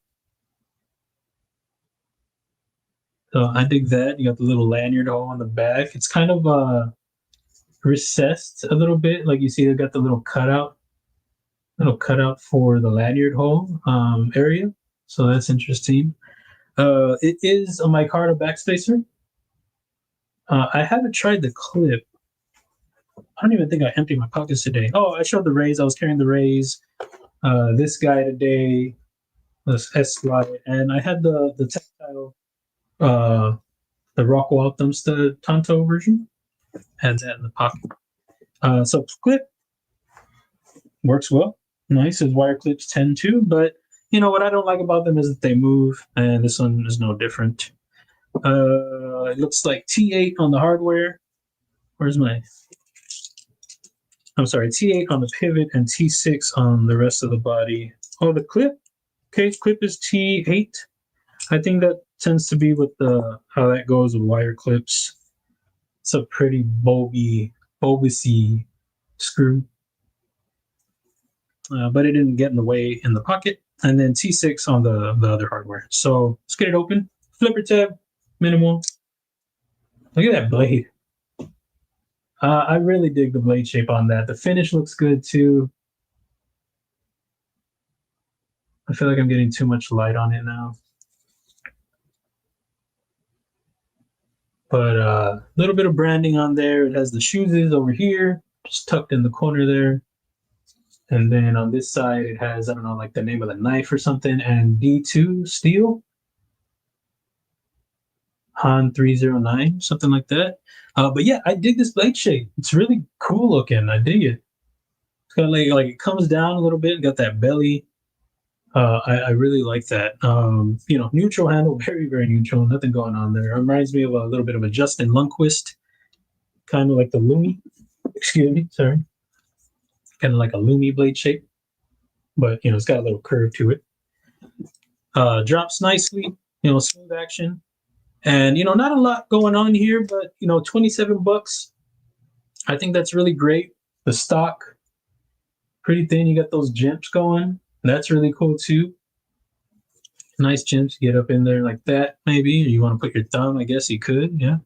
So I dig that. You got the little lanyard hole on the back. It's kind of recessed a little bit. Like you see, they got the little cutout for the lanyard hole area. So that's interesting. It is a micarta backspacer. I haven't tried the clip. I don't even think I emptied my pockets today. Oh, I showed the rays. I was carrying the rays. This guy today, this S-Slide, and I had the tactile, the Rockwell thumbstud Tonto version. Had that in the pocket. So clip works well. Nice as wire clips tend to, but you know what I don't like about them is that they move, and this one is no different. It looks like T8 on the hardware. Where's my? I'm sorry, T8 on the pivot and T6 on the rest of the body. Oh, the clip. Okay, clip is T8. I think that tends to be with how that goes with wire clips. It's a pretty bulbousy screw. But it didn't get in the way in the pocket. And then T6 on the other hardware. So let's get it open. Flipper tab, minimal. Look at that blade. I really dig the blade shape on that. The finish looks good too. I feel like I'm getting too much light on it now. But a little bit of branding on there. It has the shoes over here, just tucked in the corner there. And then on this side, it has, I don't know, like the name of the knife or something, and D2 steel. Han 309, something like that. But yeah, I dig this blade shape. It's really cool looking. I dig it. It's got like it comes down a little bit, got that belly. I really like that. You know, neutral handle, very, very neutral. Nothing going on there. It reminds me of a little bit of a Justin Lundquist, kind of like the Lumi. Excuse me, sorry. Kind of like a Lumi blade shape, but you know, it's got a little curve to it. Drops nicely, you know, smooth action. And you know, not a lot going on here, but you know, $27. I think that's really great. The stock, pretty thin. You got those jimps going. That's really cool too. Nice jimps. Get up in there like that, maybe. Or you want to put your thumb? I guess you could. Yeah.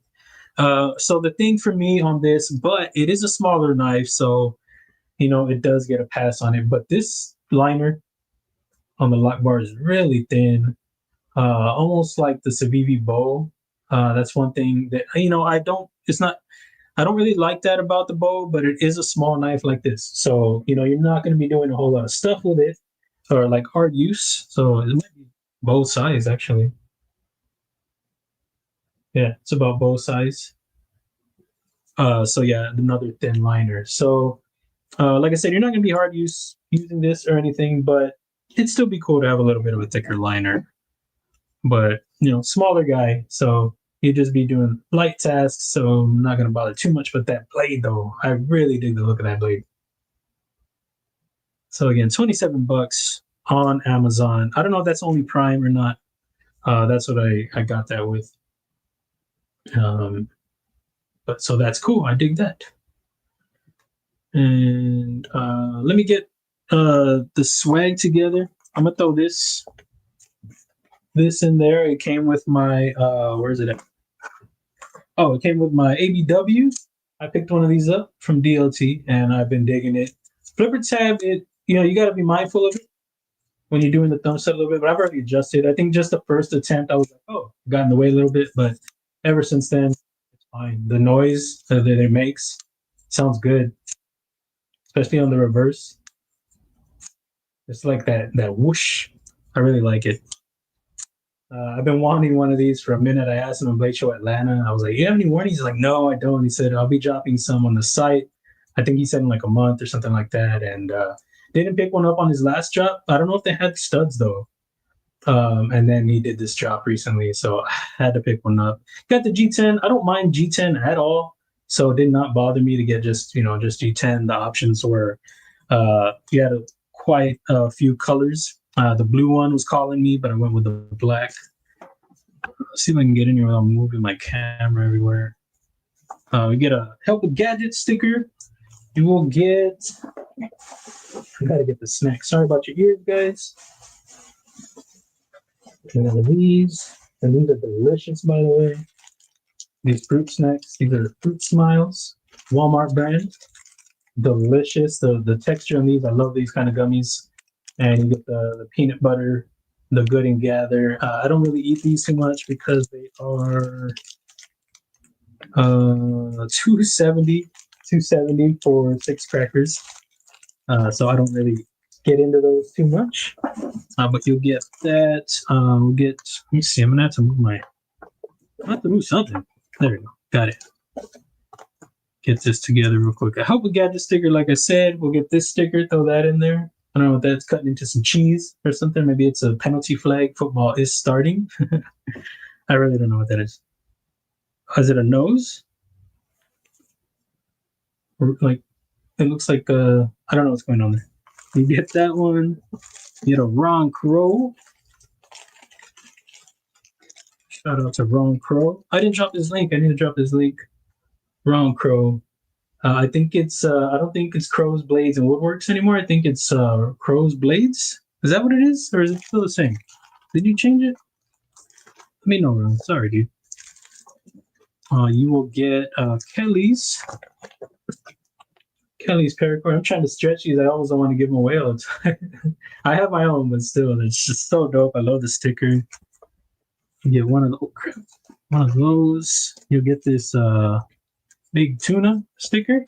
So the thing for me on this, but it is a smaller knife, so you know it does get a pass on it. But this liner on the lock bar is really thin. Almost like the Civivi bow. That's one thing that you know I don't really like that about the bow, but it is a small knife like this, so you know you're not going to be doing a whole lot of stuff with it or like hard use. So it might be bow size actually. Yeah, it's about bow size. So yeah, another thin liner. So like I said, you're not going to be hard using this or anything, but it'd still be cool to have a little bit of a thicker liner. But you know, smaller guy, so you'd just be doing light tasks, so I'm not gonna bother too much. But that blade though, I really dig the look of that blade. So again, $27 on Amazon. I don't know if that's only Prime or not. That's what I got that with. But so that's cool. I dig that. And let me get the swag together. I'm gonna throw this in there. It came with my where is it at? Oh, it came with my ABW. I picked one of these up from DLT and I've been digging it. Flipper tab, you know, you got to be mindful of it when you're doing the thumb set a little bit, but I've already adjusted. I think just the first attempt I was like, oh, got in the way a little bit, but ever since then it's fine. The noise that it makes sounds good, especially on the reverse. It's like that whoosh. I really like it. I've been wanting one of these for a minute. I asked him on Blade Show Atlanta. I was like, you have any warnings? He's like, no, I don't. He said, I'll be dropping some on the site. I think he said in like a month or something like that. And Didn't pick one up on his last drop. I don't know if they had studs though. And then he did this drop recently, so I had to pick one up. Got the G10. I don't mind G10 at all, so it did not bother me to get just just G10. The options were you had quite a few colors. The blue one was calling me, but I went with the black. Let's see if I can get in here without moving my camera everywhere. We get a help with gadget sticker. You will get. I gotta get the snack. Sorry about your ears, guys. One of these, and these are delicious, by the way. These fruit snacks. These are Fruit Smiles, Walmart brand. Delicious. The texture on these, I love these kind of gummies. And you get the peanut butter, the Good and Gather. I don't really eat these too much because they are $2.70 for 6 crackers. So I don't really get into those too much. But you'll get that. We'll get. Let me see. I'm gonna have to move my. I have to move something. There we go. Got it. Get this together real quick. I hope we got the sticker. Like I said, we'll get this sticker. Throw that in there. I don't know if that's cutting into some cheese or something. Maybe it's a penalty flag. Football is starting. I really don't know what that is. Is it a nose? Or like it looks like I don't know what's going on there. You get that one. You get a Ron Crow. Shout out to Ron Crow. I didn't drop this link. I need to drop this link. Ron Crow. I think it's. I don't think it's Crow's Blades and Woodworks anymore. I think it's Crow's Blades. Is that what it is, or is it still the same? Did you change it? Let me know, Ron. Sorry, dude. You will get Kelly's paracord. I'm trying to stretch these. I almost don't want to give them away all the time. I have my own, but still, it's just so dope. I love the sticker. You get one of those. You'll get this big tuna sticker.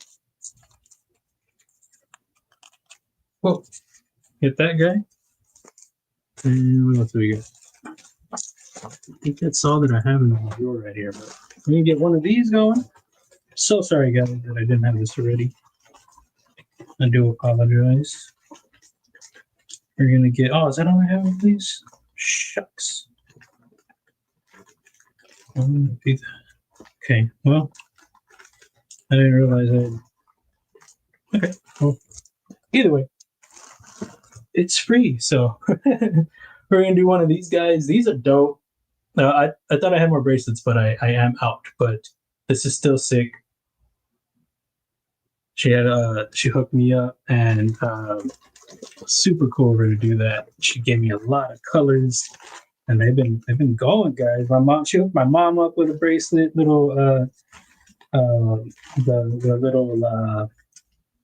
Whoa. Get that guy. And what else do we get? I think that's all that I have in the drawer right here. But I'm going to get one of these going. So sorry, guys, that I didn't have this already. I do apologize. We're going to get... Oh, is that all I have of these? Shucks. I'm going to do that. Okay, well... I didn't realize Okay, well, either way, it's free. So we're gonna do one of these guys. These are dope. I thought I had more bracelets, but I am out. But this is still sick. She had she hooked me up, and super cool of her to do that. She gave me a lot of colors, and they've been going, guys. She hooked my mom up with a bracelet, little. The little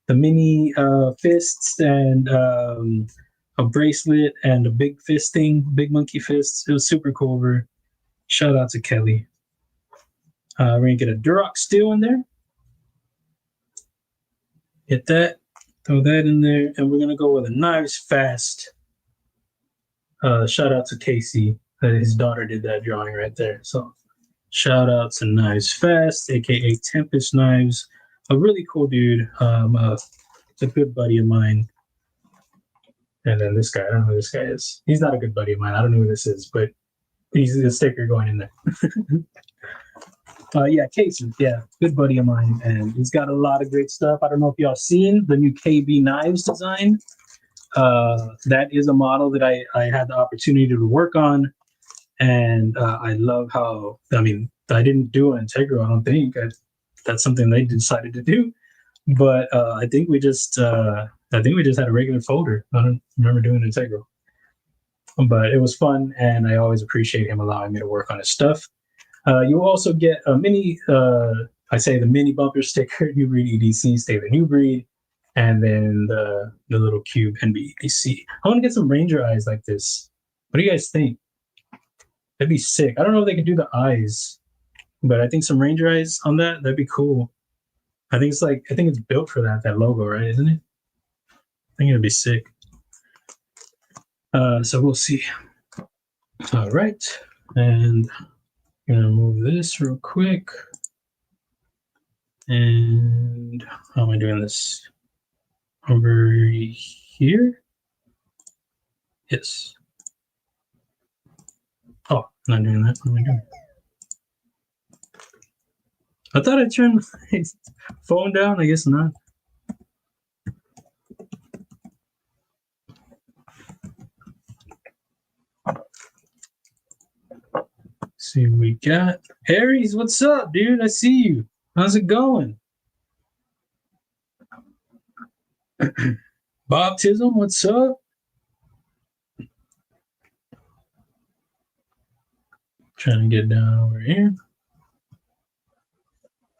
the mini fists and a bracelet and a big fisting, big monkey fists. It was super cool of her. Shout out to Kelly. We're gonna get a Duroc steel in there. Get that, throw that in there, and we're gonna go with a Knives Fast. Shout out to Casey. His daughter did that drawing right there. So shout out to Knives Fast, aka Tempest Knives. A really cool dude. It's a good buddy of mine. And then this guy, I don't know who this guy is. He's not a good buddy of mine. I don't know who this is, but he's the sticker going in there. Yeah, Casey. Yeah, good buddy of mine. And he's got a lot of great stuff. I don't know if y'all seen the new KB Knives design. That is a model that I had the opportunity to work on. And I love how, I didn't do an Integral, I don't think. That's something they decided to do. But I think we just had a regular folder. I don't remember doing Integral. But it was fun, and I always appreciate him allowing me to work on his stuff. You'll also get a mini, the mini bumper sticker, New Breed EDC, stay the New Breed, and then the little cube NB EDC. I want to get some Ranger eyes like this. What do you guys think? That'd be sick. I don't know if they could do the eyes, but I think some Ranger eyes on that'd be cool. I think it's built for that logo, right? Isn't it? I think it'd be sick. So we'll see. All right. And I'm gonna move this real quick. And how am I doing this? Over here. Yes. Oh, I'm not doing that. What am I doing? I thought I turned my phone down. I guess not. Let's see what we got. Aries, what's up, dude? I see you. How's it going? Baptism, what's up? Trying to get down over here.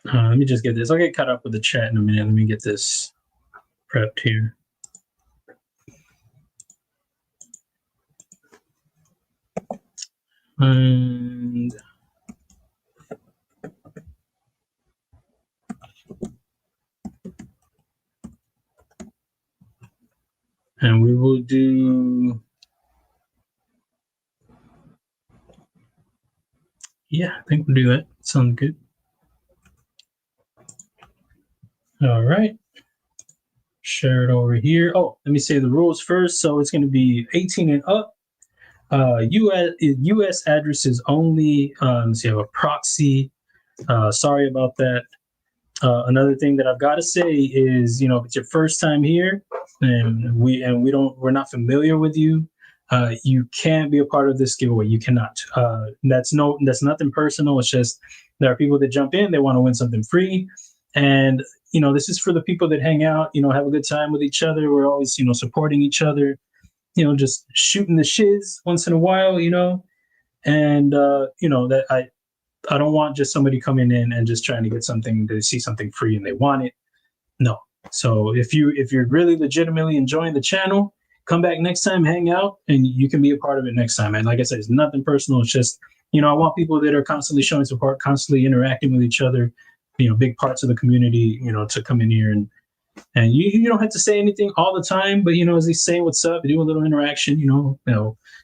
Let me just get this. I'll get caught up with the chat in a minute. Let me get this prepped here. And we will do, yeah, I think we'll do that. Sounds good. All right. Share it over here. Oh, let me say the rules first. So it's going to be 18 and up. US addresses only. So you have a proxy. Sorry about that. Another thing that I've got to say is, you know, if it's your first time here and we're not familiar with you, you can't be a part of this giveaway. You cannot. That's nothing personal. It's just there are people that jump in, they want to win something free. And, you know, this is for the people that hang out, you know, have a good time with each other. We're always, you know, supporting each other, you know, just shooting the shiz once in a while, you know, and, you know, that I don't want just somebody coming in and just trying to get something, to see something free and they want it. No. So if you're really legitimately enjoying the channel, come back next time, hang out, and you can be a part of it next time. And like I said, it's nothing personal. It's just, you know, I want people that are constantly showing support, constantly interacting with each other, you know, big parts of the community, you know, to come in here and you don't have to say anything all the time, but, you know, as they say, what's up, do a little interaction, you know,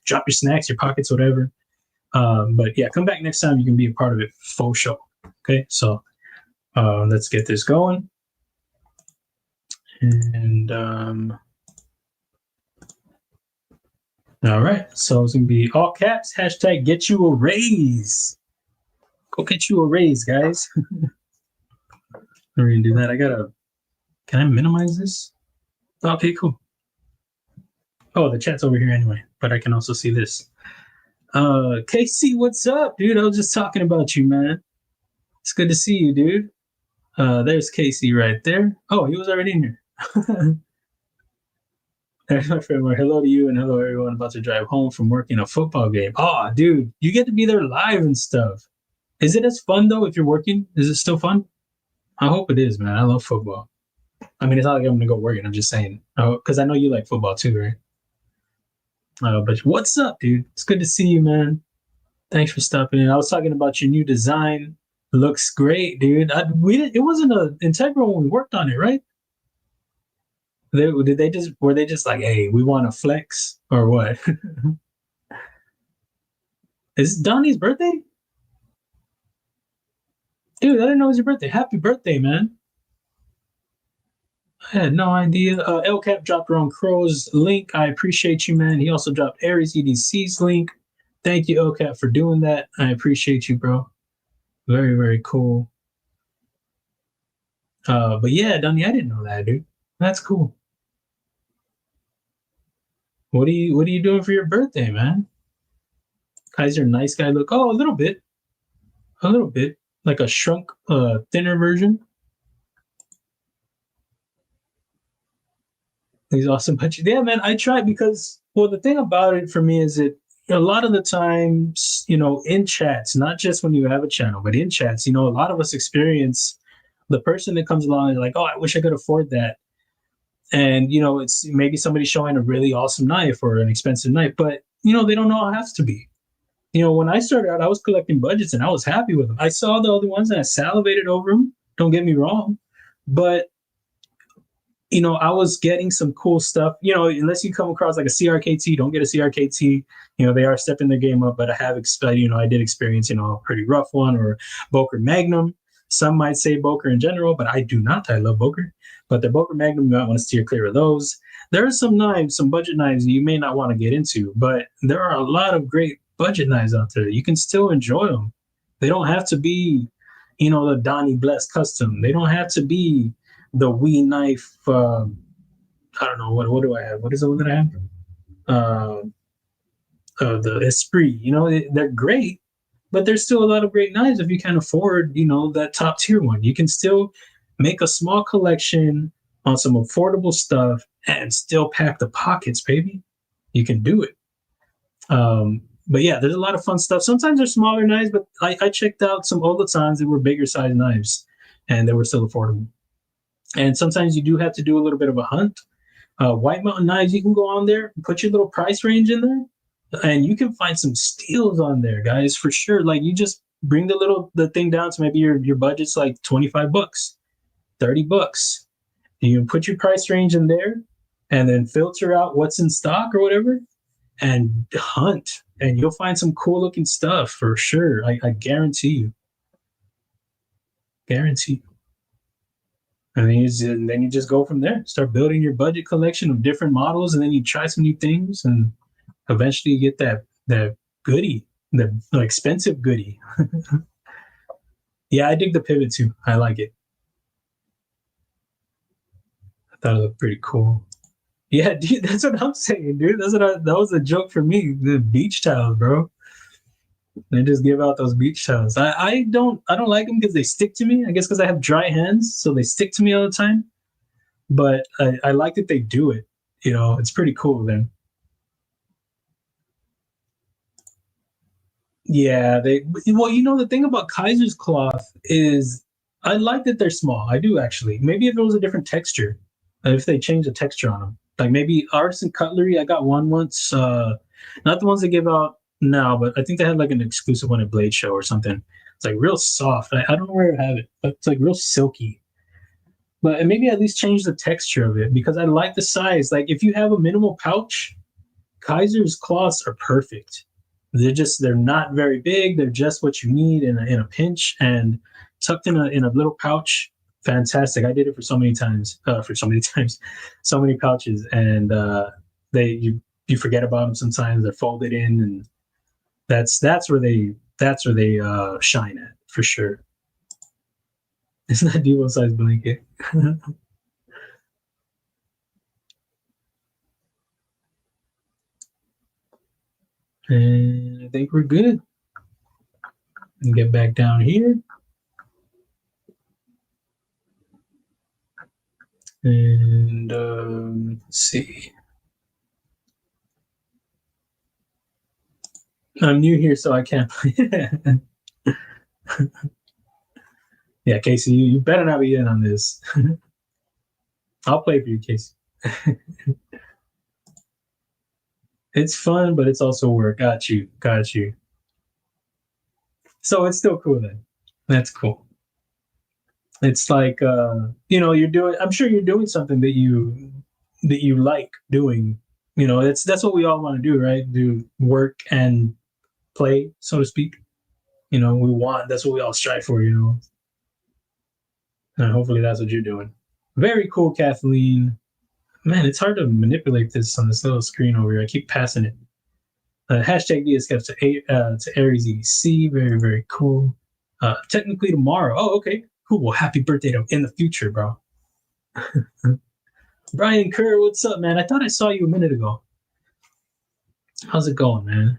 drop your snacks, your pockets, whatever. But yeah, come back next time. You can be a part of it. Faux show. Okay. So, let's get this going. And, all right. So it's going to be all caps, hashtag get you a raise. Go get you a raise, guys. We're going to do that. Can I minimize this? Okay, cool. Oh, the chat's over here anyway, but I can also see this. Casey, what's up, dude? I was just talking about you, man. It's good to see you, dude. There's Casey right there. Oh, he was already in here. There's my friend. Hello to you and hello everyone about to drive home from working a football game. Oh, dude, you get to be there live and stuff. Is it as fun though if you're working? Is it still fun? I hope it is, man. I love football. I mean, it's not like I'm gonna go working. I'm just saying, because I know you like football too, right? But what's up, dude? It's good to see you, man. Thanks for stopping in. I was talking about your new design. Looks great, dude. It wasn't an integral when we worked on it, right? Were they just like, hey, we want to flex or what? Is Donnie's birthday? Dude, I didn't know it was your birthday. Happy birthday, man. I had no idea. LCAP dropped around Crow's link. I appreciate you, man. He also dropped Aries EDC's link. Thank you, LCAP, for doing that. I appreciate you, bro. Very, very cool. But yeah, Donnie, I didn't know that, dude. That's cool. What are you doing for your birthday, man? Kizer, nice guy look. Oh, a little bit. Like a shrunk, thinner version. He's awesome. But yeah, man, I try because, well, the thing about it for me is that a lot of the times, you know, in chats, not just when you have a channel, but in chats, you know, a lot of us experience the person that comes along and like, oh, I wish I could afford that. And, you know, it's maybe somebody showing a really awesome knife or an expensive knife, but, you know, they don't know how it has to be. You know, when I started out, I was collecting budgets and I was happy with them. I saw the other ones and I salivated over them. Don't get me wrong. But, you know, I was getting some cool stuff. You know, unless you come across like a CRKT, don't get a CRKT. You know, they are stepping their game up, but I did experience, you know, a pretty rough one or Boker Magnum. Some might say Boker in general, but I do not. I love Boker. But the Boker Magnum, you might want to steer clear of those. There are some knives, some budget knives you may not want to get into, but there are a lot of great budget knives out there. You can still enjoy them. They don't have to be, the Donnie Bless custom. They don't have to be the Wee knife. I don't know what do I have? What is the one that I have? Uh, the Esprit. They're great, but there's still a lot of great knives if you can afford, that top tier one. You can still make a small collection on some affordable stuff and still pack the pockets, baby. You can do it. But yeah, there's a lot of fun stuff. Sometimes they're smaller knives, but I checked out some Olutans that were bigger size knives and they were still affordable. And sometimes you do have to do a little bit of a hunt. White Mountain Knives, you can go on there, put your little price range in there, and you can find some steals on there, guys, for sure. Like you just bring the thing down to maybe your budget's like $25, $30. You can put your price range in there and then filter out what's in stock or whatever and hunt. And you'll find some cool looking stuff for sure. I guarantee you. Guarantee. And then you just go from there. Start building your budget collection of different models, and then you try some new things, and eventually you get that goodie, the expensive goodie. Yeah, I dig the pivot too. I like it. I thought it looked pretty cool. Yeah, dude, that's what I'm saying, dude. That was a joke for me. The beach towels, bro. They just give out those beach towels. I don't like them because they stick to me. I guess because I have dry hands, so they stick to me all the time. But I like that they do it. It's pretty cool then. Yeah, the thing about Kizer's cloth is I like that they're small. I do actually. Maybe if it was a different texture, if they change the texture on them, like maybe artisan cutlery. I got one once. Not the ones they give out now, but I think they had like an exclusive one at Blade Show or something. It's like real soft. I don't know where I have it, but it's like real silky. But maybe at least change the texture of it because I like the size. Like if you have a minimal pouch, Kizer's cloths are perfect. They're not very big. They're just what you need in a pinch and tucked in a little pouch. Fantastic. I did it for so many times, so many pouches, and you forget about them sometimes. They're folded in, and that's where they shine at for sure. It's not Devo size blanket. And I think we're good. And get back down here. And let's see. I'm new here, so I can't play. Yeah, Casey, you better not be in on this. I'll play for you, Casey. It's fun, but it's also work. Got you. So it's still cool then. That's cool. It's like I'm sure you're doing something that you like doing. That's what we all want to do, right? Do work and play, so to speak. That's what we all strive for, and hopefully that's what you're doing. Very cool, Kathleen. Man, it's hard to manipulate this on this little screen over here. I keep passing it. Hashtag DSCF to Aries EDC. Very, very cool. Technically tomorrow. Oh, okay. Cool. Well, happy birthday in the future, bro. Brian Kerr, what's up, man? I thought I saw you a minute ago. How's it going, man?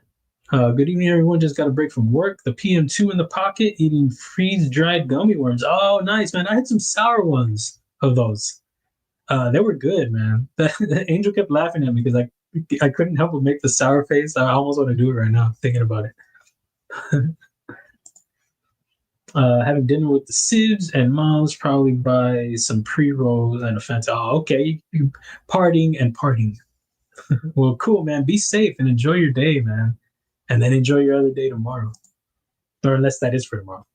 Good evening, everyone. Just got a break from work. The PM2 in the pocket, eating freeze-dried gummy worms. Oh, nice, man. I had some sour ones of those. They were good, man. The Angel kept laughing at me because I couldn't help but make the sour face. I almost want to do it right now, thinking about it. Having dinner with the Sibs and moms, probably buy some pre-rolls and a Fanta. Oh, okay. You partying. Well, cool, man. Be safe and enjoy your day, man. And then enjoy your other day tomorrow. Or unless that is for tomorrow.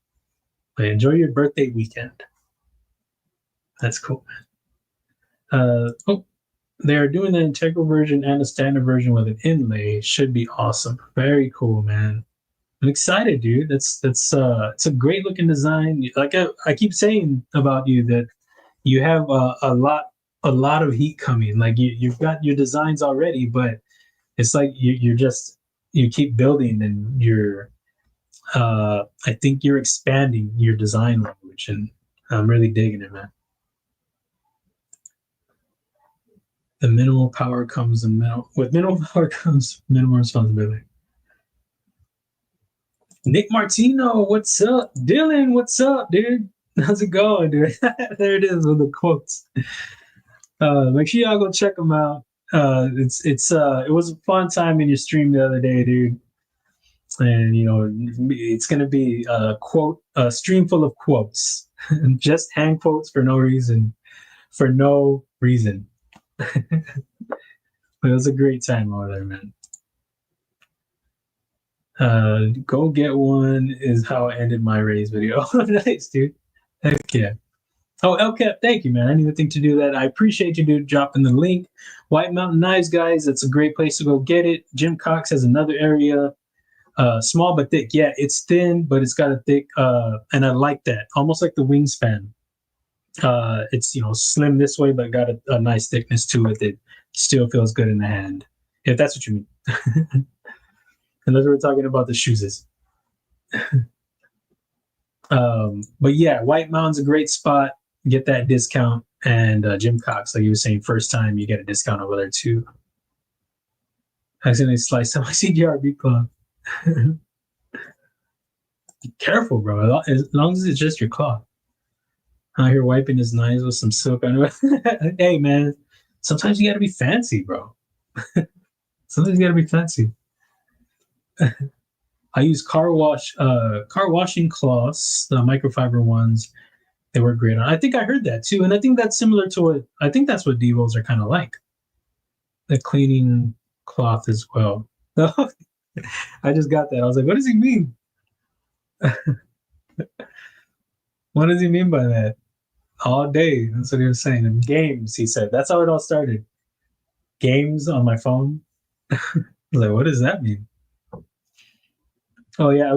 But enjoy your birthday weekend. That's cool, man. They're doing the integral version and the standard version with an inlay. Should be awesome. Very cool, man. I'm excited, dude. It's a great looking design. Like I keep saying about you that you have a lot a lot of heat coming. Like you've got your designs already, but it's like you keep building and I think you're expanding your design language, and I'm really digging it, man. The minimal power comes with minimal power comes minimal responsibility. Nick Martino, what's up? Dylan, what's up, dude? How's it going, dude? There it is with the quotes. Make sure y'all go check them out. It was a fun time in your stream the other day, dude. And it's gonna be a stream full of quotes, just hand quotes for no reason, But it was a great time over there, man. Go get one is how I ended my raise video. Nice, dude. Heck yeah. Oh, LCAP, thank you, man. I didn't even think to do that. I appreciate you, dude, dropping the link. White Mountain Knives, guys, that's a great place to go get it. Jim Cox has another area. Small but thick. Yeah, it's thin, but it's got a thick, and I like that. Almost like the wingspan. It's slim this way, but got a nice thickness to it that still feels good in the hand. If that's what you mean. Unless we're talking about the shoes. But yeah, White Mountain's a great spot. Get that discount. And Jim Cox, like you were saying, first time you get a discount over there too. I accidentally sliced up my CGRB club. Be careful, bro. As long as it's just your cloth. Out here wiping his knives with some silk underwear. Hey, man. Sometimes you gotta be fancy, bro. Sometimes you gotta be fancy. I use car washing cloths, the microfiber ones. They work great on. I think I heard that too, and I think that's similar to I think that's what Devos are kind of like. The cleaning cloth as well. I just got that. I was like, what does he mean? What does he mean by that? All day. That's what he was saying. And games, he said. That's how it all started. Games on my phone. I was like, what does that mean? Oh yeah,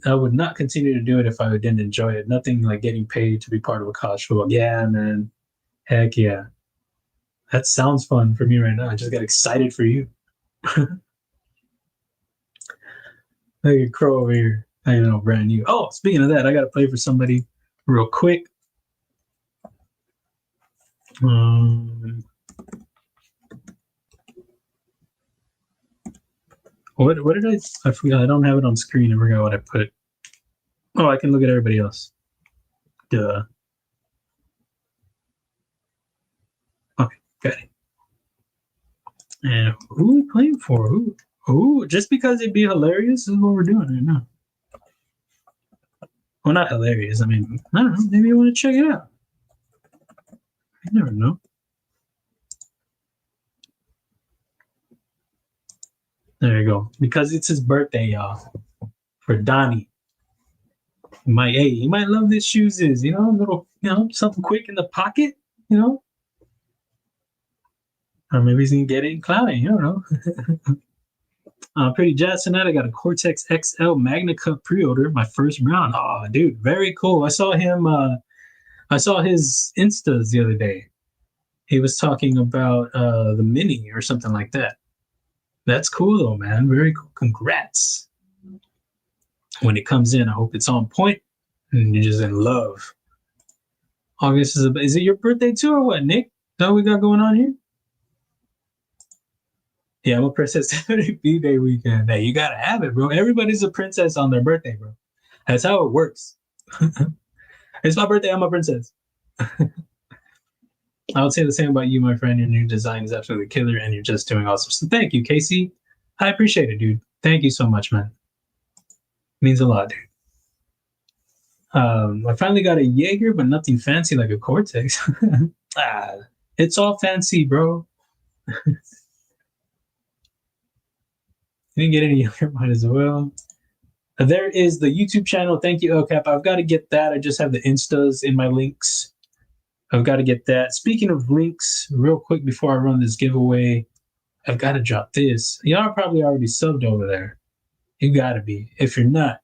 I would not continue to do it if I didn't enjoy it. Nothing like getting paid to be part of a college football. Yeah, man. Heck yeah. That sounds fun for me right now. I just got excited for you. Look at Crow over here. Brand new. Oh, speaking of that, I got to play for somebody real quick. What did I forgot. I don't have it on screen. I forgot what I put. Oh, I can look at everybody else. Duh. Okay, got it. And who are we playing for? Who? Just because it'd be hilarious is what we're doing right now. Well, not hilarious. I mean, I don't know. Maybe you want to check it out. You never know. There you go. Because it's his birthday, y'all. For Donnie. He might love these shoes. Little, something quick in the pocket, Or maybe he's gonna get it in clouding. You don't know. Pretty jazzed tonight. I got a Cortex XL Magna Cup pre-order, my first round. Oh, dude, very cool. I saw him. I saw his Instas the other day. He was talking about the Mini or something like that. That's cool though, man. Very cool. Congrats. When it comes in, I hope it's on point and you're just in love. August is it your birthday too or what, Nick? Is that what we got going on here? Yeah, I'm a princess every B-Day weekend. Hey, you gotta have it, bro. Everybody's a princess on their birthday, bro. That's how it works. It's my birthday, I'm a princess. I would say the same about you, my friend. Your new design is absolutely killer, and you're just doing awesome. So thank you, Casey. I appreciate it, dude. Thank you so much, man. Means a lot, dude. I finally got a Jaeger, but nothing fancy like a Cortex. It's all fancy, bro. You didn't get any younger, might as well. There is the YouTube channel. Thank you, LCAP. I've got to get that. I just have the Instas in my links. I've got to get that. Speaking of links, real quick before I run this giveaway, I've got to drop this. Y'all are probably already subbed over there. You got to be. If you're not,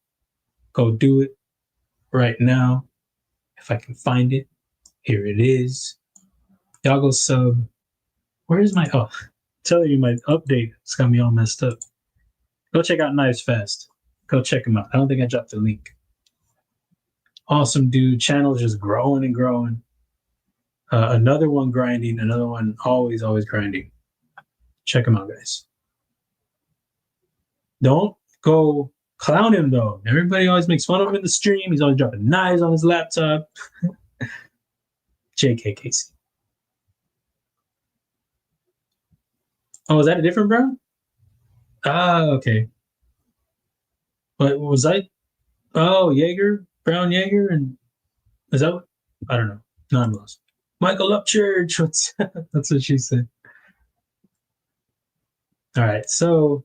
go do it right now. If I can find it, here it is. Y'all go sub. Where's my telling you my update? It's got me all messed up. Go check out Knives Fast. Go check him out. I don't think I dropped the link. Awesome dude. Channel's just growing and growing. Another one grinding. Another one always grinding. Check him out, guys. Don't go clown him though. Everybody always makes fun of him in the stream. He's always dropping knives on his laptop. JK Casey. Oh, is that a different brown? Ah, okay. But was I? Oh, Jaeger, Brown Jaeger, and is that? I don't know. No, I'm lost. Michael Upchurch. What's that's what she said. All right, so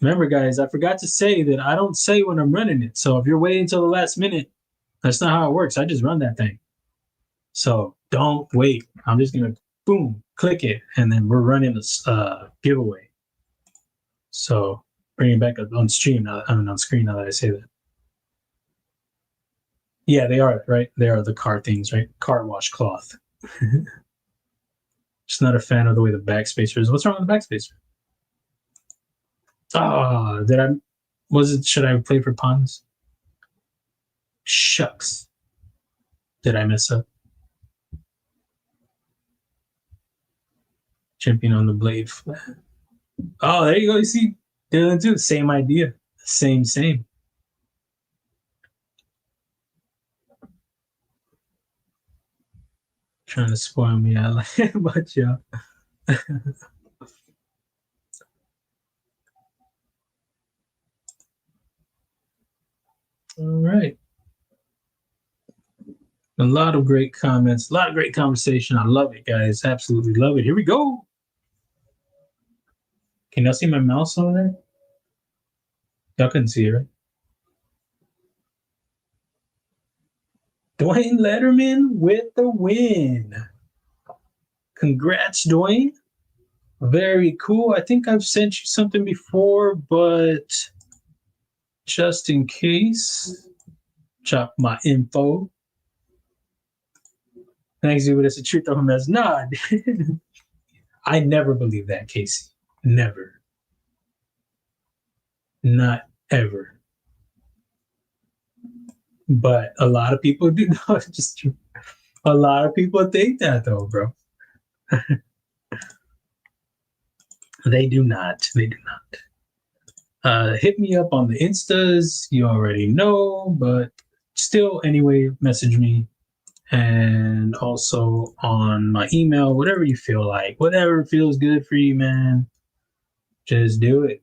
remember, guys, I forgot to say that I don't say when I'm running it. So if you're waiting until the last minute, that's not how it works. I just run that thing. So don't wait. I'm just gonna boom, click it, and then we're running this giveaway. So bring it back on stream now. I mean, on screen now that I say that. Yeah, they are, right? They are the car things, right? Car wash cloth. Just not a fan of the way the backspacer is. What's wrong with the backspacer? Oh, should I play for puns? Shucks. Did I mess up? Champion on the blade flat. Oh, there you go. You see, Dylan too. Same idea. Same. Trying to spoil me. I like it, but yeah. All right. A lot of great comments, a lot of great conversation. I love it, guys. Absolutely love it. Here we go. Can y'all see my mouse over there? Y'all couldn't see it, right? Dwayne Letterman with the win. Congrats, Dwayne. Very cool. I think I've sent you something before, but just in case, chop my info. Thanks, dude. It's a truth of a mess. Nah, I never believe that, Casey. Never. Not ever. But a lot of people do. No, it's just true. A lot of people think that, though, bro. They do not. They do not. Hit me up on the Instas. You already know, but still, anyway, message me. And also on my email, whatever you feel like, whatever feels good for you, man. Just do it,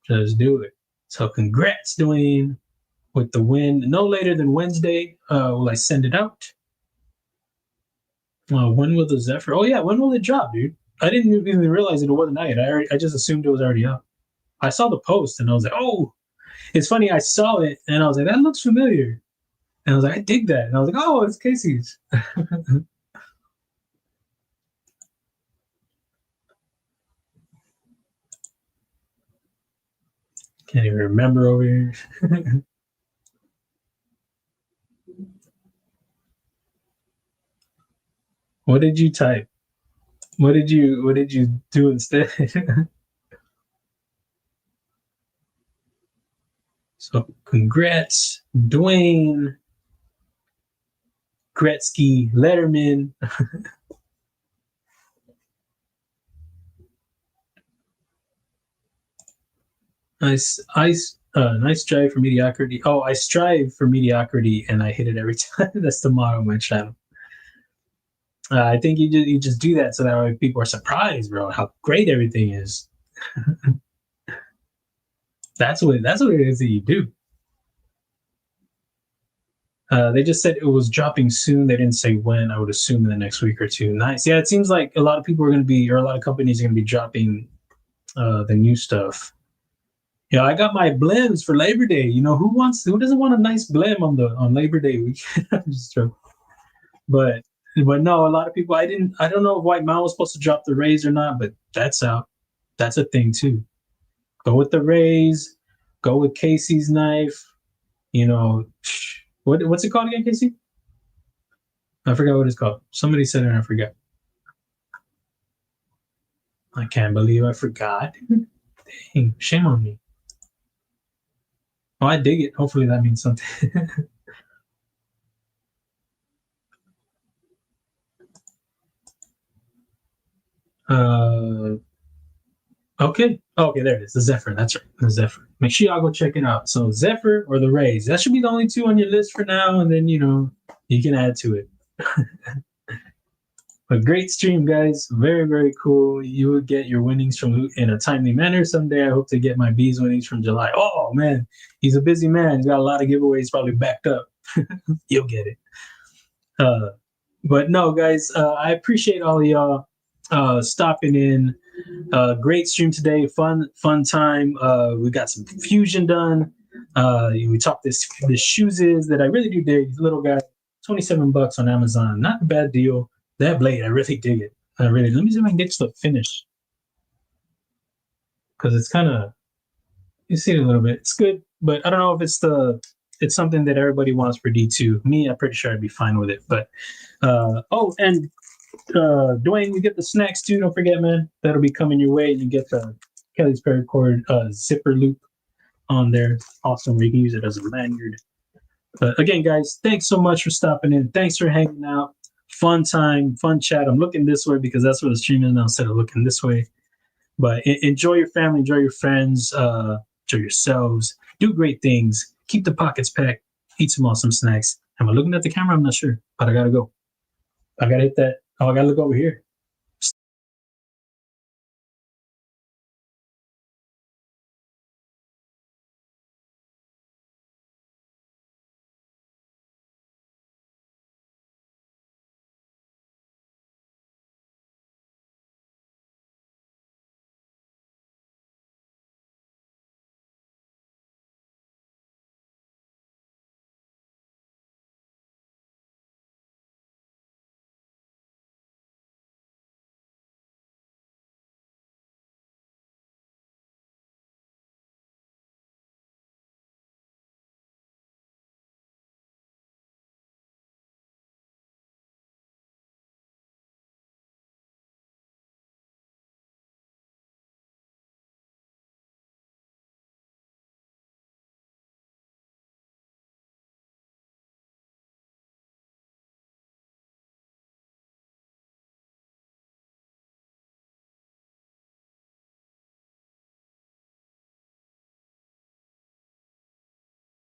Just do it. So congrats, Dwayne, with the win. No later than Wednesday will I send it out. When will the Zephyr? Oh, yeah, when will it drop, dude? I didn't even realize it wasn't out yet. I just assumed it was already out. I saw the post, and I was like, oh. It's funny, I saw it, and I was like, that looks familiar. And I was like, I dig that. And I was like, oh, it's Casey's. Can't even remember over here. What did you type? What did you do instead? So congrats, Dwayne Gretzky Letterman. Nice strive for mediocrity. Oh, I strive for mediocrity and I hit it every time. That's the motto of my channel. I think you just do that so that way people are surprised, bro, how great everything is. That's what it is that you do. They just said it was dropping soon. They didn't say when. I would assume in the next week or two. Nice. Yeah, it seems like a lot of people are going to be, or a lot of companies are going to be dropping the new stuff. Yeah, I got my blems for Labor Day. Who doesn't want a nice blem on Labor Day weekend? I'm just joking. But no, a lot of people. I don't know if White Mountain was supposed to drop the raise or not, but that's out. That's a thing too. Go with the raise. Go with Casey's knife. What's it called again, Casey? I forgot what it's called. Somebody said it and I forgot. I can't believe I forgot. Dang, shame on me. Oh, I dig it. Hopefully that means something. Okay. Okay, there it is. The Zephyr. That's right. The Zephyr. Make sure y'all go check it out. So Zephyr or the Rays. That should be the only two on your list for now, and then you can add to it. A great stream, guys. Very, very cool. You will get your winnings from Loot in a timely manner someday. I hope to get my bees winnings from July. Oh man, he's a busy man. He's got a lot of giveaways probably backed up. You'll get it. But no, guys, I appreciate all of y'all stopping in. Great stream today. Fun time. We got some fusion done. We talked this shoes is that I really do dig. Little guy, $27 on Amazon. Not a bad deal. That blade, I really dig it. I really. Let me see if I can get to the finish because it's kind of. You see it a little bit. It's good, but I don't know if it's something that everybody wants for D2. Me, I'm pretty sure I'd be fine with it. But and Dwayne, you get the snacks too. Don't forget, man. That'll be coming your way. You get the Kelly's paracord zipper loop on there. Awesome. Where you can use it as a lanyard. But again, guys, thanks so much for stopping in. Thanks for hanging out. Fun time, fun chat. I'm looking this way because that's where the stream is now instead of looking this way. But enjoy your family, enjoy your friends, enjoy yourselves. Do great things. Keep the pockets packed. Eat some awesome snacks. Am I looking at the camera? I'm not sure, but I gotta go. I gotta hit that. Oh, I gotta look over here.